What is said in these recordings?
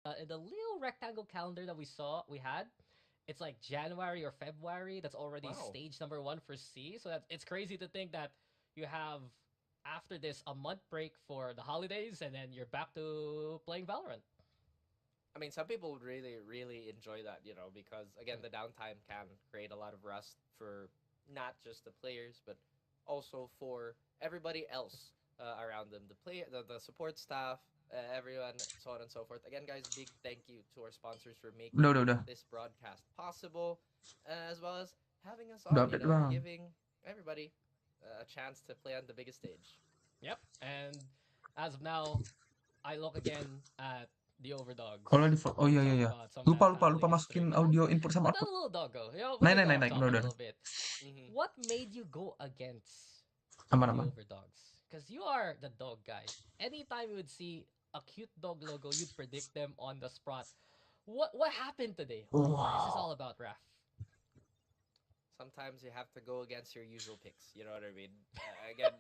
the little rectangle calendar that we had, it's like January or February. That's already Wow. stage number 1 for C. So it's crazy to think that you have after this a month break for the holidays, and then you're back to playing Valorant. I mean, some people would really, really enjoy that, because again, the downtime can create a lot of rust for not just the players, but also for everybody else around them, the support staff, everyone, so on and so forth. Again, guys, big thank you to our sponsors for making Udah. this broadcast possible, as well as having us Udah on, update bang. giving everybody a chance to play on the biggest stage. Yep. And as of now, I look again at the Overdogs. Kalau di oh We iya iya talk iya. about some Lupa bad lupa lupa family masukin history. audio input sama Let that output. little dog go. We Naik can naik naik dog naik talk udah a udah. little bit. What made you go against Aman the aman. Overdogs? Because you are the dog guy. Anytime you would see a cute dog logo, you'd predict them on the spot. What happened today? What is this all about, Raf? Sometimes you have to go against your usual picks. You know what I mean? Again,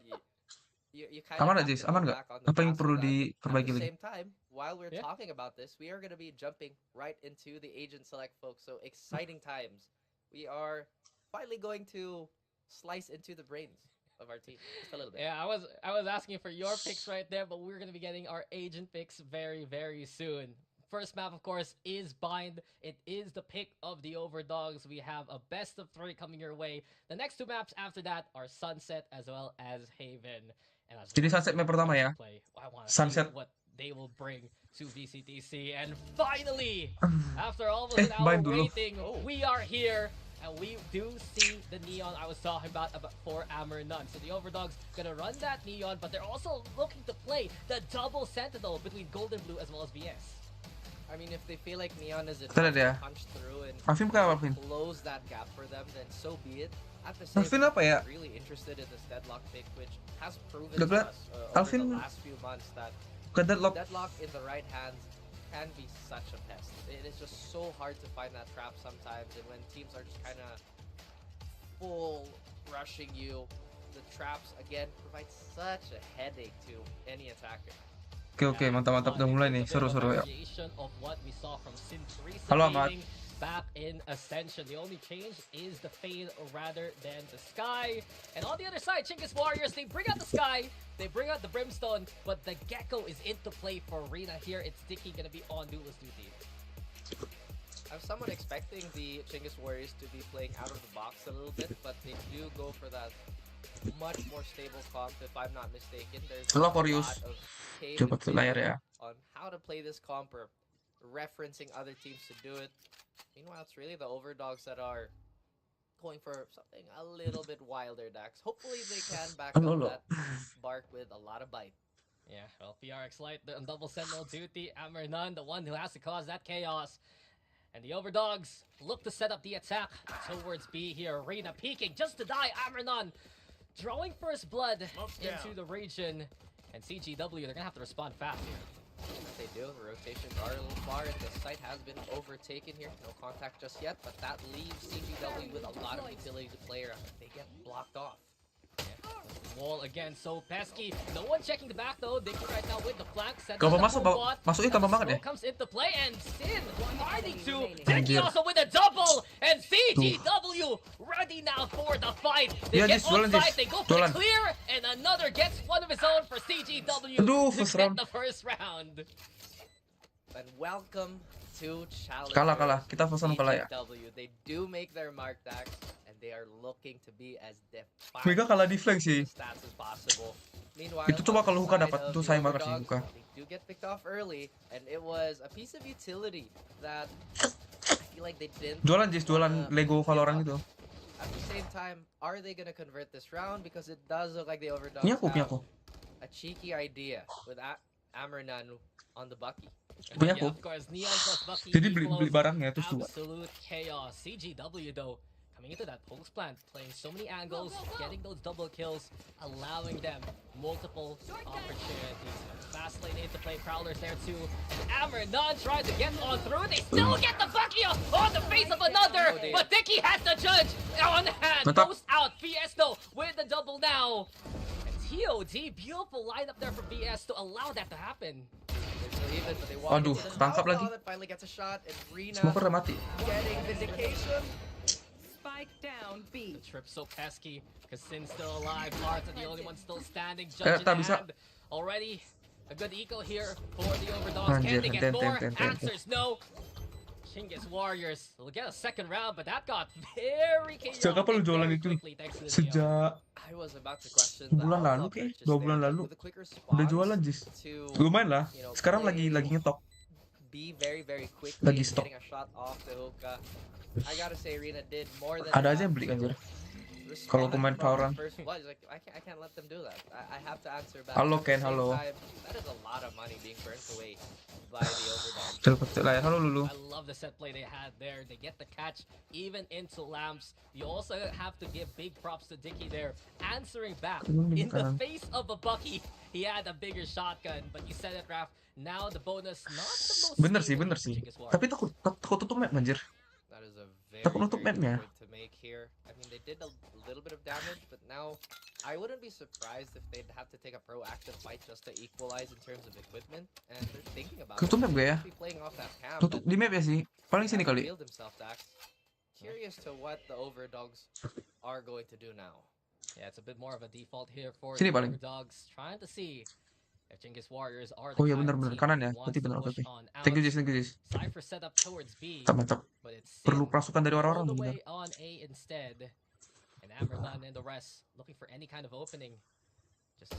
you kind of Aman have nggak, to Jis? go Aman nggak? back on the Apa yang gas for perlu that. At diperbaiki the lagi? same time, while we're Yeah. talking about this, we are going to be jumping right into the agent select, folks. So exciting times. We are finally going to slice into the brains of our team just a little bit. Yeah, I was asking for your picks right there, but we're gonna be getting our agent picks very, very soon. First map, of course, is Bind. It is the pick of the Overdogs. We have a best of 3 coming your way. The next 2 maps after that are Sunset as well as Haven. And as Jadi wanna sunset see map what pertama Crush ya. play. I want to see Sunset. what they will bring to VCTC. And finally, after almost an hour Bind dulu. waiting, we are here. And we do see the neon I was talking about for Amber None. So the Overdogs gonna run that neon, but they're also looking to play the double sentinel between Golden Blue as well as VS. I mean, if they feel like Neon is Kita lihat ya. enough to punch through and Alvin bukan apa, Alvin? close that gap for them, then so be it. At the same Alvin time, apa ya? I'm really interested in this deadlock pick, which has proven Udah to liat. us over Alvin the last few months that bukan deadlock. deadlock in the right hands can be such a pest. It is just so hard to find that trap sometimes, and when teams are just kind of full rushing you, the traps again provide such a headache to any attacker. Oke mantap udah mulai nih. Seru ya. Of what we saw from Sin Halo Ahmad. back in Ascension. The only change is the fade rather than the sky. And on the other side, CHINGGIS Warriors, they bring out the sky, they bring out the brimstone, but the Gecko is into play for Arena here. It's Dicky gonna be on duelist duty. I'm somewhat expecting the CHINGGIS Warriors to be playing out of the box a little bit, but they do go for that much more stable comp, if I'm not mistaken. There's a lot of Coba ke layar ya. on how to play this comp or referencing other teams to do it. Meanwhile, it's really the Overdogs that are going for something a little bit wilder, Dax. Hopefully they can back up that bark with a lot of bite. Yeah, well, PRX Light on double sentinel duty. Amber None, the one who has to cause that chaos. And the Overdogs look to set up the attack towards B here. Arena peeking just to die. Amber None drawing first blood into the region. And CGW, they're gonna have to respond fast here. They do. The rotations are a little far, and the site has been overtaken here. No contact just yet, but that leaves CGW with a lot of utility to play around. They get blocked off. Yeah. Wall again, so pesky. No one checking the back though. Dicky right now with the flank. Kalau masuk tambah banget ya. Comes into play and Sin finding two. Dicky also with a double, and CGW ready now for the fight. They get on side, they go for the clear, and another gets one of his own for CGW to get the first round. And welcome to Challenge. Kalah. Kita first kalah ya. They do make their mark, Dax, and they are looking to be as defiant Mega kalah di flank sih. stats as possible. Meanwhile, Itu coba kalau Huka dapat, itu sayang banget sih Huka. They do get picked off early, and it was a piece of utility that I feel like they didn't. Jualan Lego Valorant gitu. At the same time, are they gonna convert this round? Because it does look like the Overdogs Punya have aku. a cheeky idea with Ammernan on the Bucky. Punya Yeah, aku. of course, Neon plus Bucky Jadi beli equals barangnya terus dua. absolute chaos. CGW though, coming into that post plant, playing so many angles, getting those double kills, allowing them multiple opportunities. Fast lane into play, Prowlers there too. And Amber None tries to get on through. They still get the Bucky on the face of another, but Dicky has the judge on hand. Post out, VS though with the double now. And TOD, beautiful lineup there for VS to allow that to happen. They're still even, but they walk Aduh, into the ketangkap outlaw lagi. that finally gets a shot, and Rina Smoker udah mati. getting vindication. Spike down B. The trip so pesky because Sin's still alive. Hearts are the only one still standing. Judge in tak bisa. hand. Already a good eco here for the Overdogs. Anjir, Can they get more? ten. Answers no. CHINGGIS Warriors will get a second round, but that got very chaotic Sejak kapan lu jualan very itu? quickly thanks to the Neo. Sejak I was about to question the bulan lalu outlaw kayak, purchase 2 bulan there, lalu. with a quicker Udah response jualan, Jis. to, Lumayan lah. you know, Sekarang play- lagi ngetok. be very quickly Lagi stok. getting a shot off the hookah. I gotta say, Rina did more than Ada aja yang enough beli to anjir. respond Kalau aku main from the Valorant. first blood. He's like, I can't let them do that. I have to answer back. Halo, At the Ken, same halo. time, that is a lot of money being burnt away by the Overdogs. Telepon layar. Halo Lulu. I love the set play they had there. They get the catch even into lamps. You also have to give big props to Dicky there, answering back in the face of a Bucky. He had a bigger shotgun, but you said it, Raf. Now the bonus not the most. Bener sih. stable for CHINGGIS Warriors. Tapi takut tutup map anjir. That is a very, Takut nutup very good mapnya. point to make here. I mean, they did a little bit of damage, but now I wouldn't be surprised if they'd have to take a proactive fight just to equalize in terms of equipment. And they're thinking about Tutup map gak ya? Be playing off that cam, Tutup di map ya sih. Paling sini kali. revealed himself, Dax. Curious to what the Overdogs are going to do now. Yeah, it's a bit more of a default here for Sini the paling. Overdogs, trying to see if CHINGGIS Warriors are the Oh iya kind of benar team kanan ya. that wants Berarti to benar oke. push Oke. on Thank you out. Jis, thank you Jis. Cypher set up towards B, Mantap. but it's Perlu Sin pasukan dari all orang-orang the bener. way on A instead. And Amberlun and the rest looking for any kind of opening. Just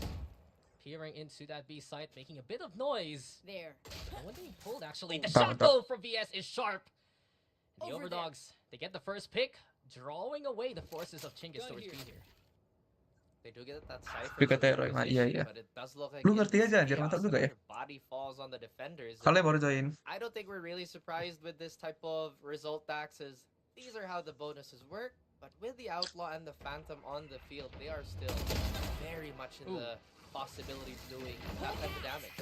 peering into that B site, making a bit of noise. There. And when they pulled actually, the Mantap, shot though from VS is sharp. And the Over Overdogs, they get the first pick, drawing away the forces of CHINGGIS Gun towards B here. here. They do get that Cypher Pick a position, terror, iya. but it does look like Lu in ngerti this aja, anjir. chaos, Mantap juga ya. another body falls on the defenders. Halo yang baru join. I don't think we're really surprised with this type of result, taxes. These are how the bonuses work, but with the Outlaw and the Phantom on the field, they are still very much in the possibility of doing that type of damage.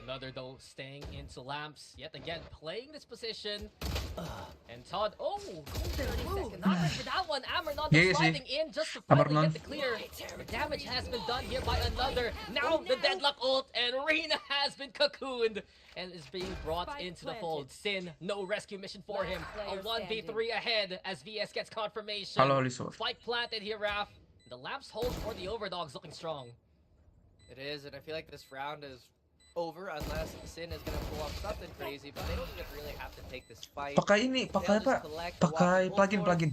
Another though staying into lamps yet again, playing this position. And Todd, golden blue, not ready for that one. Ambernon Yeah, sliding in just to finally Ambernon. get the clear. The damage has been done here by another. Now the deadlock ult, and Rina has been cocooned and is being brought Spike into the planted. fold. Sin, no rescue mission for him. A Last player 1v3 ahead as VS gets confirmation. Halo Lisor. Spike planted here, Raf. The lamps hold for the Overdogs looking strong. It is, and I feel like this round is over unless Sin is gonna pull off something crazy, but they don't even really have to take this fight. Pakai ini, pakai They'll apa? just collect, Pakai walk the plugin.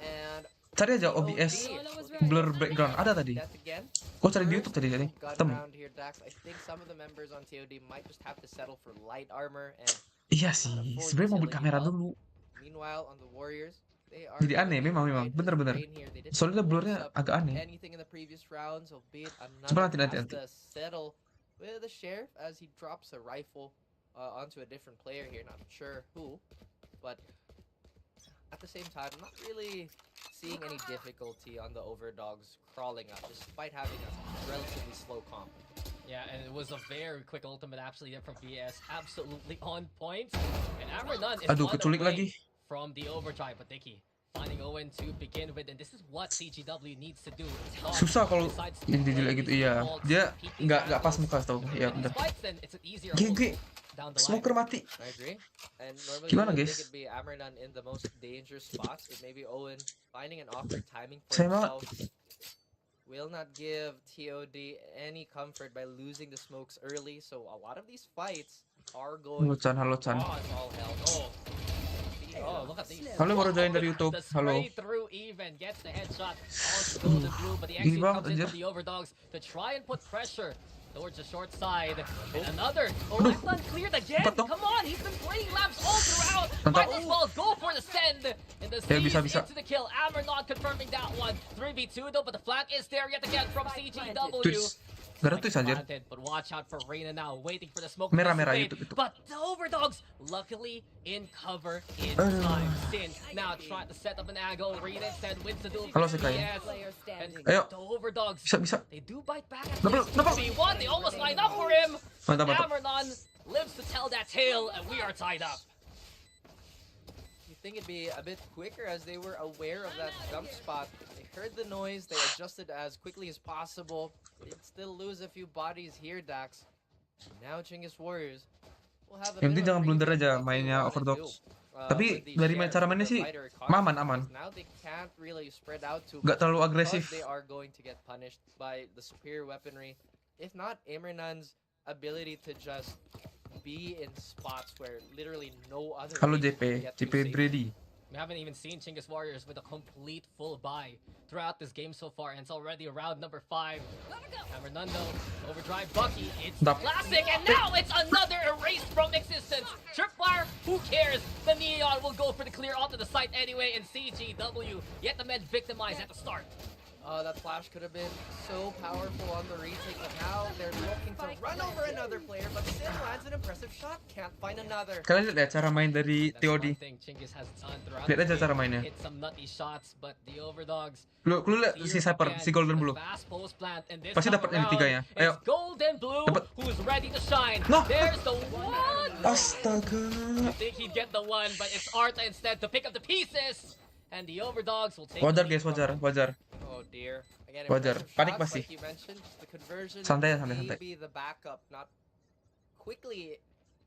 and Cari aja TOD OBS looking blur for background. Ada tadi. death again. Gua cari di YouTube tadi Gun Temu. round here, Dax. I think some of the members on TOD might just have to settle for light armor, and Iya sih. Sebenarnya mau beli kamera dulu. meanwhile on the Warriors, they are Jadi aneh, doing memang. right as Bener-bener. rain here. They didn't Soalnya force blurnya up agak aneh. anything in the previous rounds, albeit Coba another nanti. has to settle with the sheriff as he drops a rifle onto a different player here. Not sure who, but at the same time, not really seeing any difficulty on the Overdogs crawling up, despite having a relatively slow comp. Yeah, and it was a very quick ultimate actually there from VS. Absolutely on point. And Ambernon is Aduh, one keculik away lagi. from the overdrive. But Dicky finding Owen to begin with. And this is what CGW needs to do. Susah kalau yang dijelek gitu. Iya, dia nggak pas muka tau. Iya bener. GG. Smoker mati. I agree. And normally Gimana, you would guys? think it'd be Ambernon in the most dangerous spots, but maybe Owen finding an awkward timing for Saya malah- himself will not give TOD any comfort by losing the smokes early. So a lot of these fights are going Halo Chan, halo Chan. on all hell. Oh, look at these. Halo baru join dari YouTube. The Halo. spray through even gets the headshot onto golden blue, but the Gini exit banget, comes in anjir. from the Overdogs to try and put pressure towards the short side. And another. Oh, Aduh. left uncleared again. Cepat dong. Come on, he's been playing laps all throughout. Mantap. Might as well go for the send. And the Ya, seize bisa. into the kill. Ambernon confirming that one. 3v2 though, but the flank is there yet again from Spike CGW. Twitch. Gak ada twist anjir. Planted, but watch out for Reyna now, waiting for the smoke. Merah, to merah, dissipate. YouTube. But the Overdogs, luckily in cover in Aduh. time. Sin now trying to set up an angle. Reyna instead wins the duel. Halo, Sekai. Yes. Player And standing. Ayo. the Overdogs, Bisa. they do bite back at Double, this double. 2v1. They almost line up for him. Mantap, mantap. Ambernon lives to tell that tale, and we are tied up. You think it'd be a bit quicker as they were aware of that jump spot. They heard the noise, they adjusted as quickly as possible. They'd still lose a few bodies here, Dax. Now Chinggis Warriors will have a Yang penting bit of a jangan blunder rethink aja what they mainnya wanna Overdogs. do, Tapi with the dari shares, cara with mainnya the sih fighter economy, aman. because now they can't really spread out too Nggak much terlalu because agresif. they are going to get punished by the superior weaponry. If not, Imranan's ability to just be in spots where literally no other Halo people can JP, get to JP safely. Brady. We haven't even seen Chinggis Warriors with a complete full buy throughout this game so far, and it's already around number 5. And Renando, overdrive Bucky, it's Dap. classic, and now it's another erased from existence. Tripwire, who cares? The Neon will go for the clear onto the site anyway, and CGW, yet the med victimized at the start. That flash could have been so powerful on the retake, but now they're looking to run over another player, but Sim lands an impressive shot, can't find another. Kalian lihat ya cara main dari That's one TOD. thing Chinggis has done throughout Lihat the aja game. cara mainnya. Hit some nutty shots, but the Overdogs Lu lihat si here Cypher, again, si Golden the Blue. fast post plant, and this Pasti time dapat ini around, tiganya. Ayo. it's Golden Blue Dapat. who's ready to shine. No. There's the one. Astaga. I think he'd get the one, but it's Arta instead to pick up the pieces. And the Overdogs will take Wajar the lead guys, from wajar. Oh dear. Again, Wajar. impressive Panik shots, pasti. like you mentioned, the conversion Santai. may be the backup, not quickly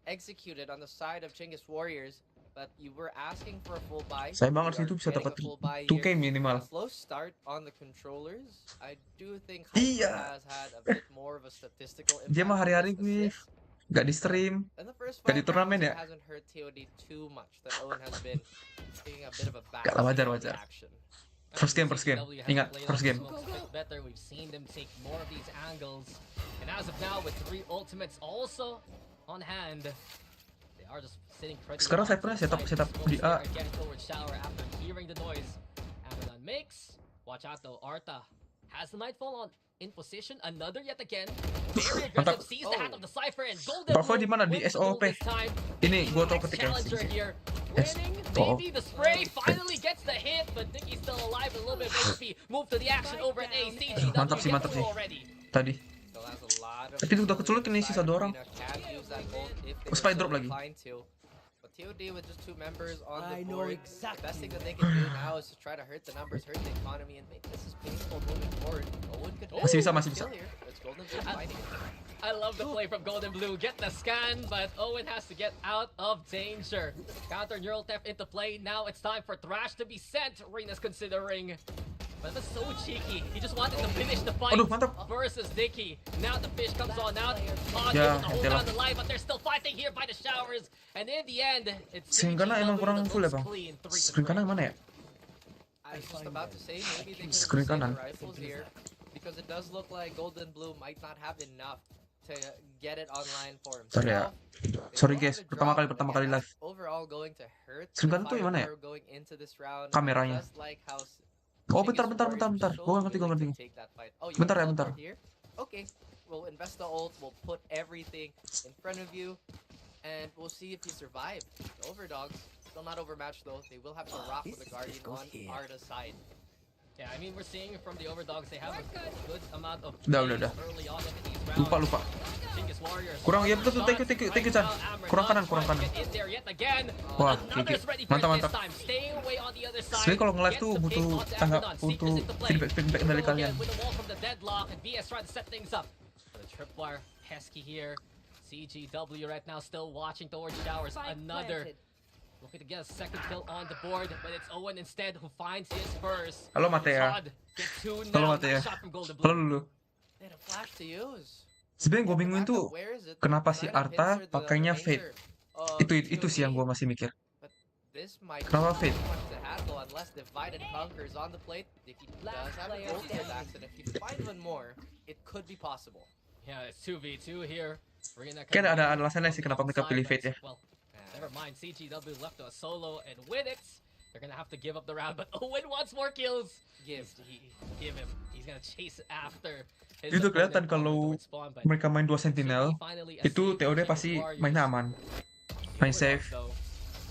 executed on the side of Chinggis Warriors, but you were asking for a full buy. Sayang banget You sih are itu bisa getting dapat a full buy 2K here. minimal. A slow start on the controllers. I do think Iya. Hyper has had a bit more of a statistical impact. Dia mah hari-hari with gue assists. nggak di stream. In the first Nggak di 5 turnamen rounds, ya? it hasn't hurt TOD too much that Owen has been taking a bit of a back Nggak lah, wajar, seat on the wajar. action. First game. Ingat, first game. Better. We've seen them take more of these angles, and as of now, with 3 ultimates also on hand, they are just sitting pretty. Sekarang Cypher setup di A. Again towards shower after hearing the noise. Amazon makes. Watch out though, Arta has the Nightfall on in position. Another yet again. Very aggressive. Mantap. Sees the hat of the Cypher and Golden Bravo Blue di mana? Di wins the duel SOP. this time. Ini gua tau Next ketik ya. challenger here. S- Winning, oh. maybe the spray finally gets the hit, but Nicky's still alive with a little bit of HP. Move to the action over at A. CGW Mantap sih, gets mantap through sih. already. Tadi. Still has a lot of Tapi itu udah keculik ini sisa 2 orang. Can use that ult if they Oh, spy were so drop lagi. inclined to. But TOD with just 2 members on the I know board, the best thing that they can do now is to try to hurt the numbers, hurt the economy, and make this as painful moving forward. Owen could Masih bisa, have masih a kill bisa. here. It's Golden Blue fighting it. I love the play from Golden Blue. Get the scan, but Owen has to get out of danger. Counter neural theft into play. Now it's time for Thrash to be sent. Rena's considering. But that's so cheeky. He just wanted to finish the fight Aduh, mantap. versus Nicky. Now the fish comes on out. Todd Ya, able to hold itulah. down the line, but they're still fighting here by the showers. And in the end, it's Screen kanan emang CGW kurang that full ya looks bang? clean, 3 to Screen 3. kanan mana ya? I was just about to say maybe they could Screen save kanan. the rifles here because it does look like Golden Blue might not have enough to get it online for Sorry ya. himself. They Sorry will guys, have a pertama drop, kali again, live. that's overall going to hurt Screen the kanan tuh yang mana ya? firepower going into this round. Kameranya. Just like how Oh Chinggis bentar. Warriors were so Gue ngerti. willing to take that fight. Oh, you Bentar wanna ya, bentar. teleport here? Okay, we'll invest the ult, we'll put everything in front of you, and we'll see if you survive. The Overdogs, still not overmatched though. They will have to rock with the Guardian on Arda's side. Yeah, I mean, we're seeing from the Overdogs, they have a good amount of Udah. plays early on into these rounds. Lupa. Chinggis Warriors. Kurang, ya betul, thank you, Chan. Kurang kanan. Wah, Kiki. Mantap. Sebenernya kalau nge-live tuh butuh feedback dari kalian. Tripwire, Pesky here. CGW right now still watching towards showers. Another looking to get a second kill on the board, but it's Owen instead who finds his first. Halo Matea. Todd gets 2 Halo now. Matea. Nice shot from Golden Halo Blue. dulu. They had a flash to use. Sebenernya gue bingung itu Where is it? kenapa si Trying to Arta pincer the pakainya remainder Fate. of Itu sih yang gue masih mikir. This might Kenapa be Fate? too much to handle unless divide and conquer is on the plate. If he does have a gold for that, and if he finds one more, it could be possible. Yeah, it's 2v2 here. Kayaknya ada alasannya sih kenapa mereka pilih Fate ya. Well, never mind. CGW left to a solo, and with it, they're gonna have to give up the round. But Owen wants more kills. Give him. He's gonna chase after. his Itu opponent kelihatan on the kalau third spawn, but mereka main 2 Sentinel, finally itu escaped TOD Chinggis pasti Warriors. mainnya aman. Main safe.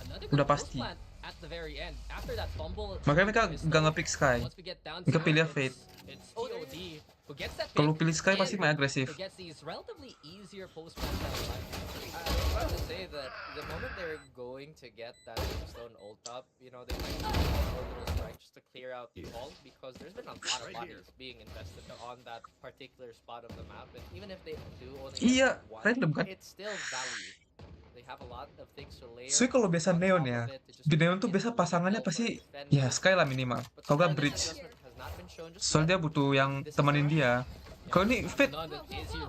Another Udah good pasti. push plant at the very end. After that fumble, Makanya mereka it's nggak still- nge-pick Sky. once we get down Mereka to pilih it, Fate. it's TOD who gets that Kalau pick pilih Sky pasti main and agresif. who gets these relatively easier post plants. I was about to say that the moment they're going to get that stone ult up, you know, they might do a little strike just to clear out the wall because there's been a lot of bodies being invested on that particular spot of the map, and even if they do only Iya, get one, random kan. it's still value. They have a lot of things to layer. Soalnya kalau biasa on Neon top ya, of it to just di Neon make tuh it biasa really pasangannya build pasti or defend ya well. Sky lah minimal. But Kalau so nggak far, this Bridge. adjustment has not been shown just Soalnya dia yet. butuh yang This is temenin the dia. Kalau ini Fit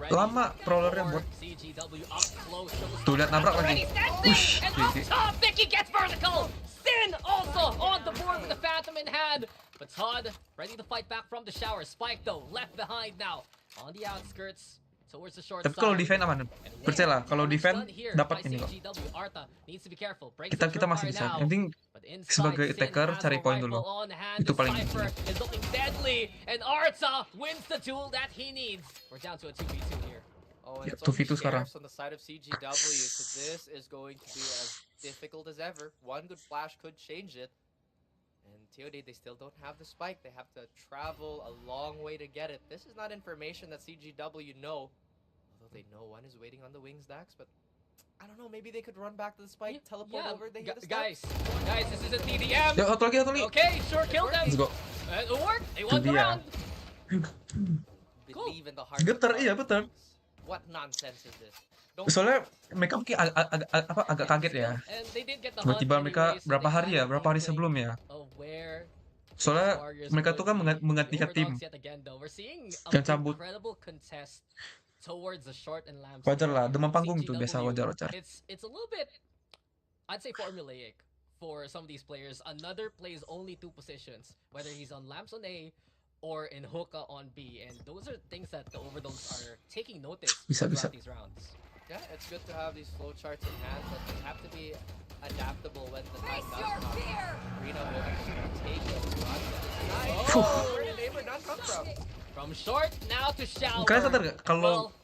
lama prowlernya buat. CGW up close. Tuh lihat nabrak lagi. Wush, And up top, Vicky gets vertical. Sin also on the board with the Phantom in hand. But Todd ready to fight back from the shower. Spike though left behind now on the outskirts towards the short Tapi kalau side. defend aman. Percayalah, kalau defend dapat ini kok. Arta needs to be careful. Kita masih bisa. Yang penting sebagai attacker cari poin dulu. Itu paling Cypher is looking deadly, and Arta wins the duel that he needs. We're down to a 2v2 here. Oh, and Yeah, it's only 2v2 sekarang. scarce on the side of CGW, so this is going to be as difficult as ever. One good flash could change it. And TOD, they still don't have the spike. They have to travel a long way to get it. This is not information that CGW know. Although they know one is waiting on the wings, Dax, but I don't know, maybe they could run back to the spike, teleport over, they hit the Guys, steps. this isn't TDM. Ya, satu lagi. Okay, sure, kill them. Let's go. It worked. They won the Itu dia. round. Believe in the heart of Getar, iya Valorant. betul. What nonsense is this? Don't Soalnya mereka mungkin agak kaget ya. And they did get the Tiba-tiba hunt mereka anyways, so berapa they hari ya? kind of Berapa hari don't sebelumnya? aware Soalnya Warriors mereka would tuh kan be menggantikan the tim. Overdogs yet again, though. We're seeing Yang an cabut. incredible contest towards the short and lamps. Wajar lah, demam panggung tuh biasa CGW, wajar. It's a little bit, I'd say, formulaic for some of these players. Another plays only two positions, whether he's on lamps on A or in hookah on B, and those are things that the Overdogs are taking notice Bisa. throughout these rounds. Yeah, it's good to have these flowcharts in hand, but they have to be adaptable when the time does come. Reno will take it. Nice. Oh! Where did Neighbor not come from? From short now to shower. Kalian sadar gak kalau Well,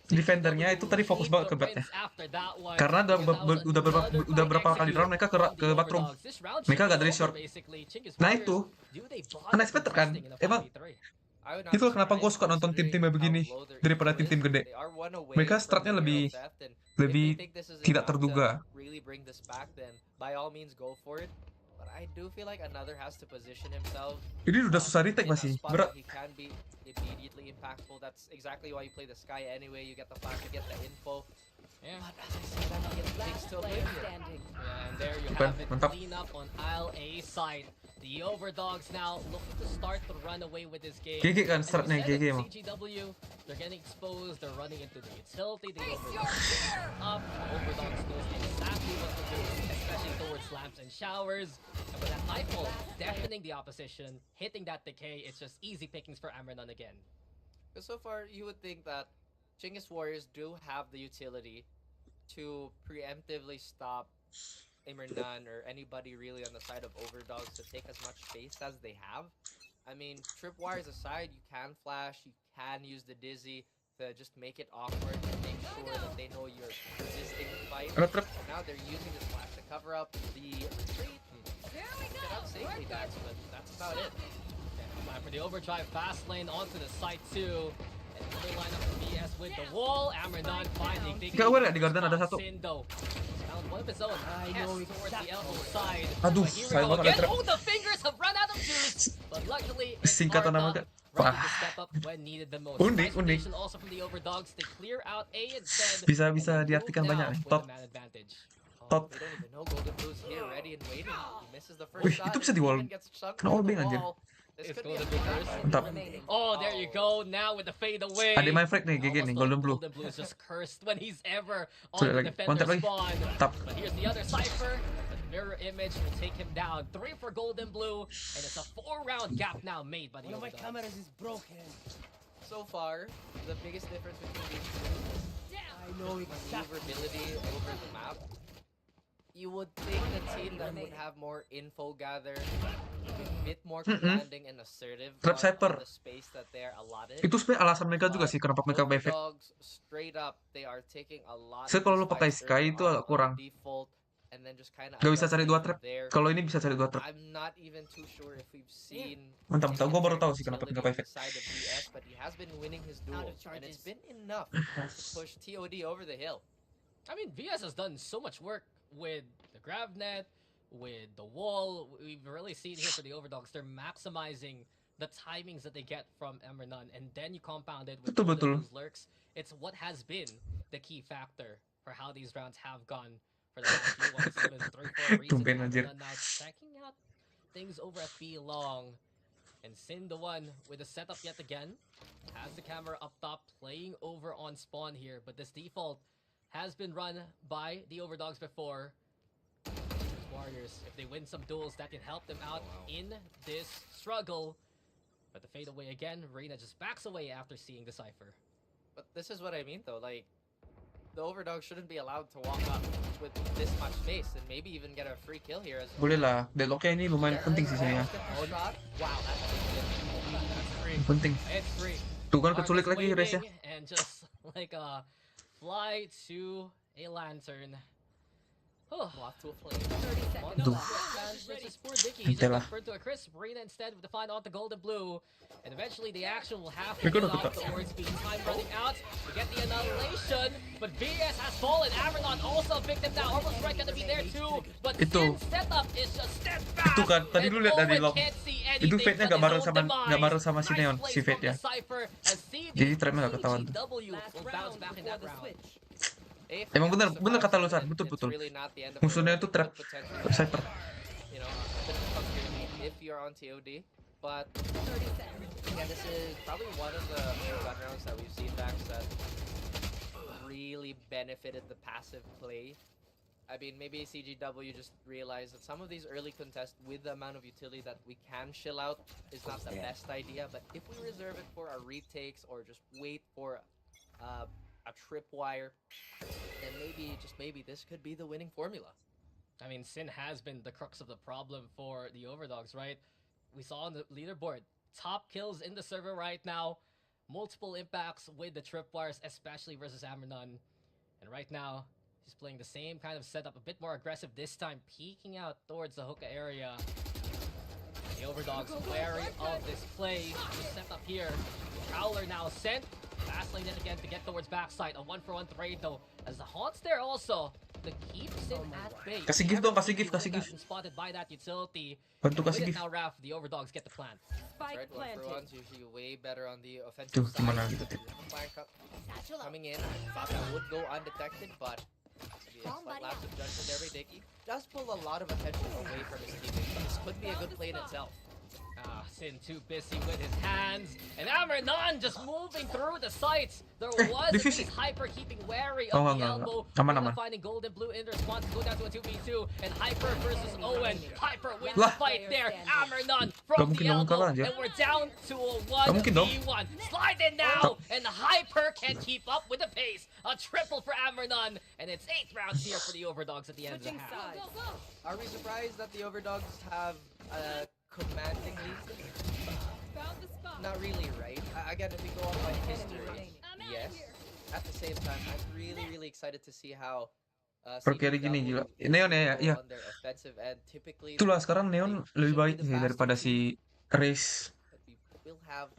defendernya itu tadi fokus banget ke batnya? after that one, Karena because that was another udah berapa fight kali round mereka ke executed from the bathroom. Overdogs. This round Mereka should gak be dari over, short. basically. CHINGGIS Nah Warriors, itu, do they bother unexpected kan? investing in a Emang 5v3? I would not Itulah be kenapa gue surprised suka nonton considering tim-timnya how begini low their daripada ego tim-tim is. gede. They are one away Mereka from stratnya the lebih hero theft, and if lebih they think this is tidak enough to terduga. really bring this back, then by all means go for it. But I do feel like another has to position himself Ini udah susah retake in a masih. spot Berat. that he can be immediately impactful. That's exactly why you play the Sky anyway. You get the flash, you get the info. Yeah. But as I say, that gets things to Player oblivion. standing. Yeah, and there you Bukan, have it. mantap. Clean up on aisle A side. The Overdogs now looking to start to run away with this game. GG kan And we startnya said it, GG emang. CGW, they're getting exposed. They're running into the utility. The Overdogs up. The Overdogs knows exactly what to do, especially towards lamps and showers. And with that Nightfall deafening the opposition, hitting that decay, it's just easy pickings for Amranon again. Because so far, you would think that CHINGGIS Warriors do have the utility to preemptively stop Imran or anybody really on the side of Overdogs to take as much space as they have. I mean, tripwires aside, you can flash, you can use the Dizzy to just make it awkward and make sure that they know you're resisting the fight. Ada trap. Now they're using this flash to cover up the retreat. Get out safely, Dax, but that's about it. Time for the overdrive fast lane onto the side 2. And another lineup for BS with the wall. Amranon finding big. Gak aware ya, di garden ada satu. Sindo found one of his own. Test towards the elbow side. Aduh, But here we sayang go banget ada again. trap. Oh, the fingers have run out of juice. But luckily, it's Singkatan nama Arta gak? ready to Wah. step up when needed the most. Unik, Nice unik. rotation also from the Overdogs. They clear out A instead. Bisa and then diartikan move banyak now nih. with Top. the man advantage. Top. They don't even know Golden Blue's here, ready and waiting. He misses the first Wih, shot. itu bisa di-wall. Even gets chunked Kena through wallbang the anjir. wall. This It's could be a Golden big Blue match. first. Mantap. Oh, there you go. Now with the fade away. Adik main frag nih GG nih, Golden Blue. Golden Blue is just cursed when he's ever Sulit on the lagi. defender Mantap lagi. spawn. Tap. But here's the other Cypher. The mirror image will take him down. 3 for Golden Blue. And it's a 4-round gap now made by the Overdogs. is broken. So far, the biggest difference between these two is I know maneuverability over the map. You would think the team that would have more info gathered, a bit more commanding and assertive Trap Cypher. on the space that they're allotted. Itu sebenarnya alasan mereka juga sih kenapa mereka buy effect. Overdogs, straight up, they are taking a lot. Saya of kalau these lu pakai fights Sky early itu on agak kurang. default, and then just kinda Gak bisa cari adjusting 2 from trap. there. Kalau ini bisa cari 2 trap. I'm not even too sure if we've seen. Mantap, gue baru tahu sih kenapa utility nggak pakai on the effect. side of VS, but he has been winning his duels, and it's been enough to push TOD over the hill. I mean, VS has done so much work with the grab net, with the wall. We've really seen here for the Overdogs, they're maximizing the timings that they get from Emrenon, and then you compound it with Betul, Golden betul. Blue's lurks. It's what has been the key factor for how these rounds have gone for the last few ones. Even 3-4 reasons. Tumben, anjir. Emrenon now checking out things over at B long. And Sin, the one with the setup yet again, has the camera up top, playing over on spawn here. But this default has been run by the Overdogs before. These Warriors, if they win some duels, that can help them out in this struggle. But the fade away again, Reina just backs away after seeing the Cypher. But this is what I mean though, like, the Overdog shouldn't be allowed to walk up with this much space and maybe even get a free kill here as Boleh lah. Deadlocknya ini lumayan penting sih saya. Oh, shot. Wow, that's free. Penting. It's free. Tuh kan keculik lagi Res ya. And just like a fly to a lantern. Lost to a flame. 30 seconds Duh. left. Versus poor Dicky. He Hintay just lah. got to a crisp. Reina instead with the find on the golden blue. And eventually the action will have to May get ganun off ka. towards B. Time running out. We get the annihilation. But VS has fallen. Amrenon also a victim now. Orbital Strike gonna be there too. But Itu. Sin's setup is just steadfast. Itu kan, tadi And lu lihat dari Owen long. can't see Itu anything fade-nya but nggak his bareng own sama si demise. Neon, Nice si plays fade from ya. the Cypher as CB Jadi trapnya nggak ketahuan tuh. CGW Last will bounce round back in before that the round. switch. Emang bener kata lu, Sar. Betul, betul. Musuhnya itu trap Cypher. You know, a bit of a tough game if you're on TOD, but 30 seconds. yeah, this is probably one of the run rounds that we've seen back that really benefited the passive play. I mean, maybe CGW just realized that some of these early contests with the amount of utility that we can shill out is not the best idea, but if we reserve it for our retakes or just wait for a tripwire, then maybe, just maybe, this could be the winning formula. I mean, Sin has been the crux of the problem for the Overdogs, right? We saw on the leaderboard, top kills in the server right now, multiple impacts with the tripwires, especially versus Amrenon. And right now, he's playing the same kind of setup, a bit more aggressive this time, peeking out towards the hookah area. The Overdogs wary of this play. The setup here. Prowler now sent. Fast lane in again to get towards backside. A 1-for-1 trade though, as the Haunts there also to keep Sin at bay. Kasih gift dong, kasih gift, kasih gift. Spotted by that utility. Bantu With kasih it gift. now, Raf, the Overdogs get the plant. Right, Spike one for planted. one's usually way better on the offensive Tuh, side. gimana gitu. Flank up, coming in, thought that would go undetected, but the slight lapse of judgment there by Dicky does pull a lot of attention away from his teammates. This could be a good play in itself. Sin too busy with his hands. And Amrenon just moving through the sights. There was at defuse least Hyper keeping wary Oh, of the enggak. elbow. Aman, Reina aman. finding golden blue in response. Go down to a 2v2. And Hyper versus Owen. Hyper wins Lah. the fight there. Amrenon Gak from mungkin, the gak mungkin elbow. kalah, anjir. And we're down to a Gak mungkin dong. 1v1. Slide in now. And Hyper can't keep up with the pace. A triple for Amrenon. And it's 8th rounds here for the Overdogs at the end of the Switching half. sides. Are we surprised that the Overdogs have a commanding lead? Found the spot. Not really, right? Again, if we go off by history, yes. At the same time, I'm really excited to see how Per carry gini, gila. Neon ya, iya. on their offensive end. Typically, Itulah sekarang Neon lebih baik sih daripada si Race. but we will have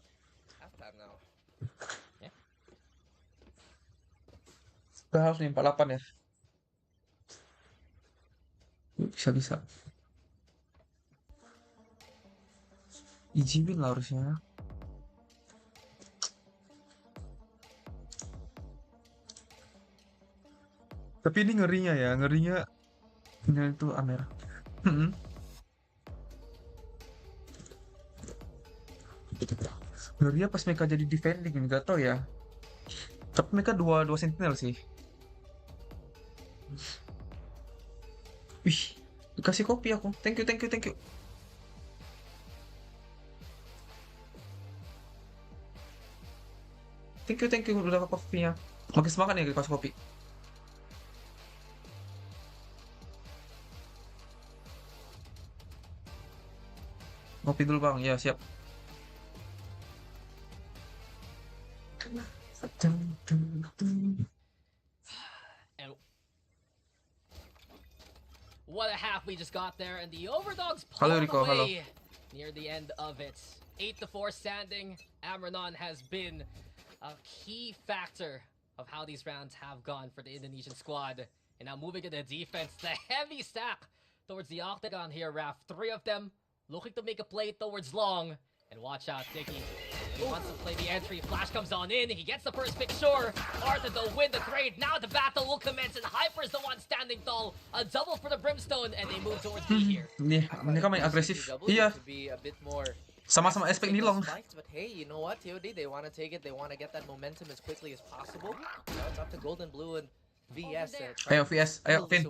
halftime now. Kita harus nih 48 ya. Bisa. Easy win lah harusnya. Tapi ini ngerinya itu Amer. Ngerinya pas mereka jadi defending, nggak tau ya. Tapi mereka dua sentinel sih. Wih, dikasih kopi aku. Thank you. Thank you udah kopinya. Makin semangat nih kasih kopi. Ngopi dulu bang, ya siap. And what a half we just got there, and the Overdogs Hello, pulled Rico, hello. away near the end of it. 8-4 standing. Amrenon has been a key factor of how these rounds have gone for the Indonesian squad. And now moving to the defense, the heavy stack towards the octagon here, Raph. 3 of them looking to make a play towards long. And watch out, Dicky. He wants to play the entry. Flash comes on in. He gets the first pick, sure. Arthur, though, win the trade. Now the battle will commence, and Hyper's the one standing tall. A double for the Brimstone, and they move towards B here. Mereka main agresif. Iya. To be a bit more Sama-sama expect nih long. But hey, you know what, TOD? They want to take it. They want to get that momentum as quickly as possible. Now it's up to Golden Blue and VS. Ayo VS, ayo Vin.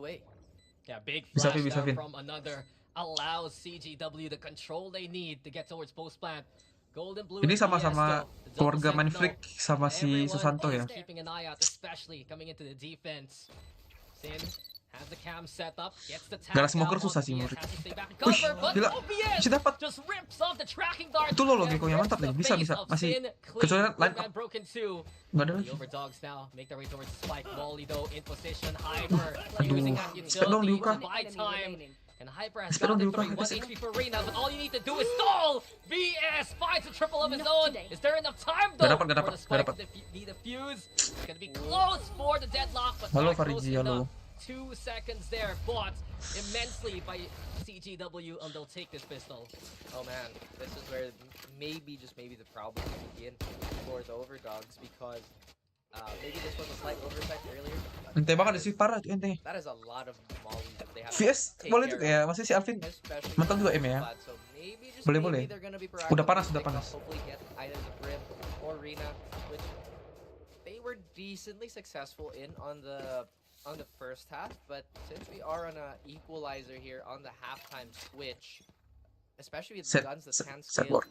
Yeah, big Bisa flash Vin, bisa down Vin. from another. Allows CGW the control they need to get towards post plant. Golden Blue Ini and sama-sama VS, though, the keluarga double Manflick sama si Everyone Susanto is ya. keeping an eye out, especially coming into the defense. Sin has the cam set up, gets the tag Gak smoker down susah on sih VS, Murik. has to stay back and Wih, cover, but gila. OVS Bisa dapat. just rips off the tracking dart. Itu loh and Gekko-nya, mantap rips nih. the Bisa, face bisa. of Masih Sin clean. kecuali line Quick up. man broken too. Gak ada The lagi. Overdogs now make their way towards Spike. Wally though in position. Hyper Aduh, using that spek dong utility dibuka. to buy time. And Hyper has Spek dong got dibuka, the 3, 1 kasi- HP for Reyna, but all you need to do is stall! VS finds a triple of his own. Is there enough time though Gak dapat, for the Spike to be defused? It's gonna be close for the deadlock, but Halo, not close Fariji, halo. enough. 2 seconds there, bought immensely by CGW, and they'll take this pistol. Oh man, this is where maybe, just maybe, the problem will begin for the Overdogs, because maybe this was a slight oversight earlier. Ente banget sih parah tuh ente. That is a lot of mollies that they have VS to take boleh care juga ya, maksudnya si Alvin of, especially mantap juga on M ya. the so maybe, just Boleh, maybe, boleh. they're gonna be Udah panas, proactive, udah panas. hopefully get either the Brim or Reyna, which they were decently successful on the first half, but since we are on a equalizer here on the halftime switch, especially with the guns that can set scale work.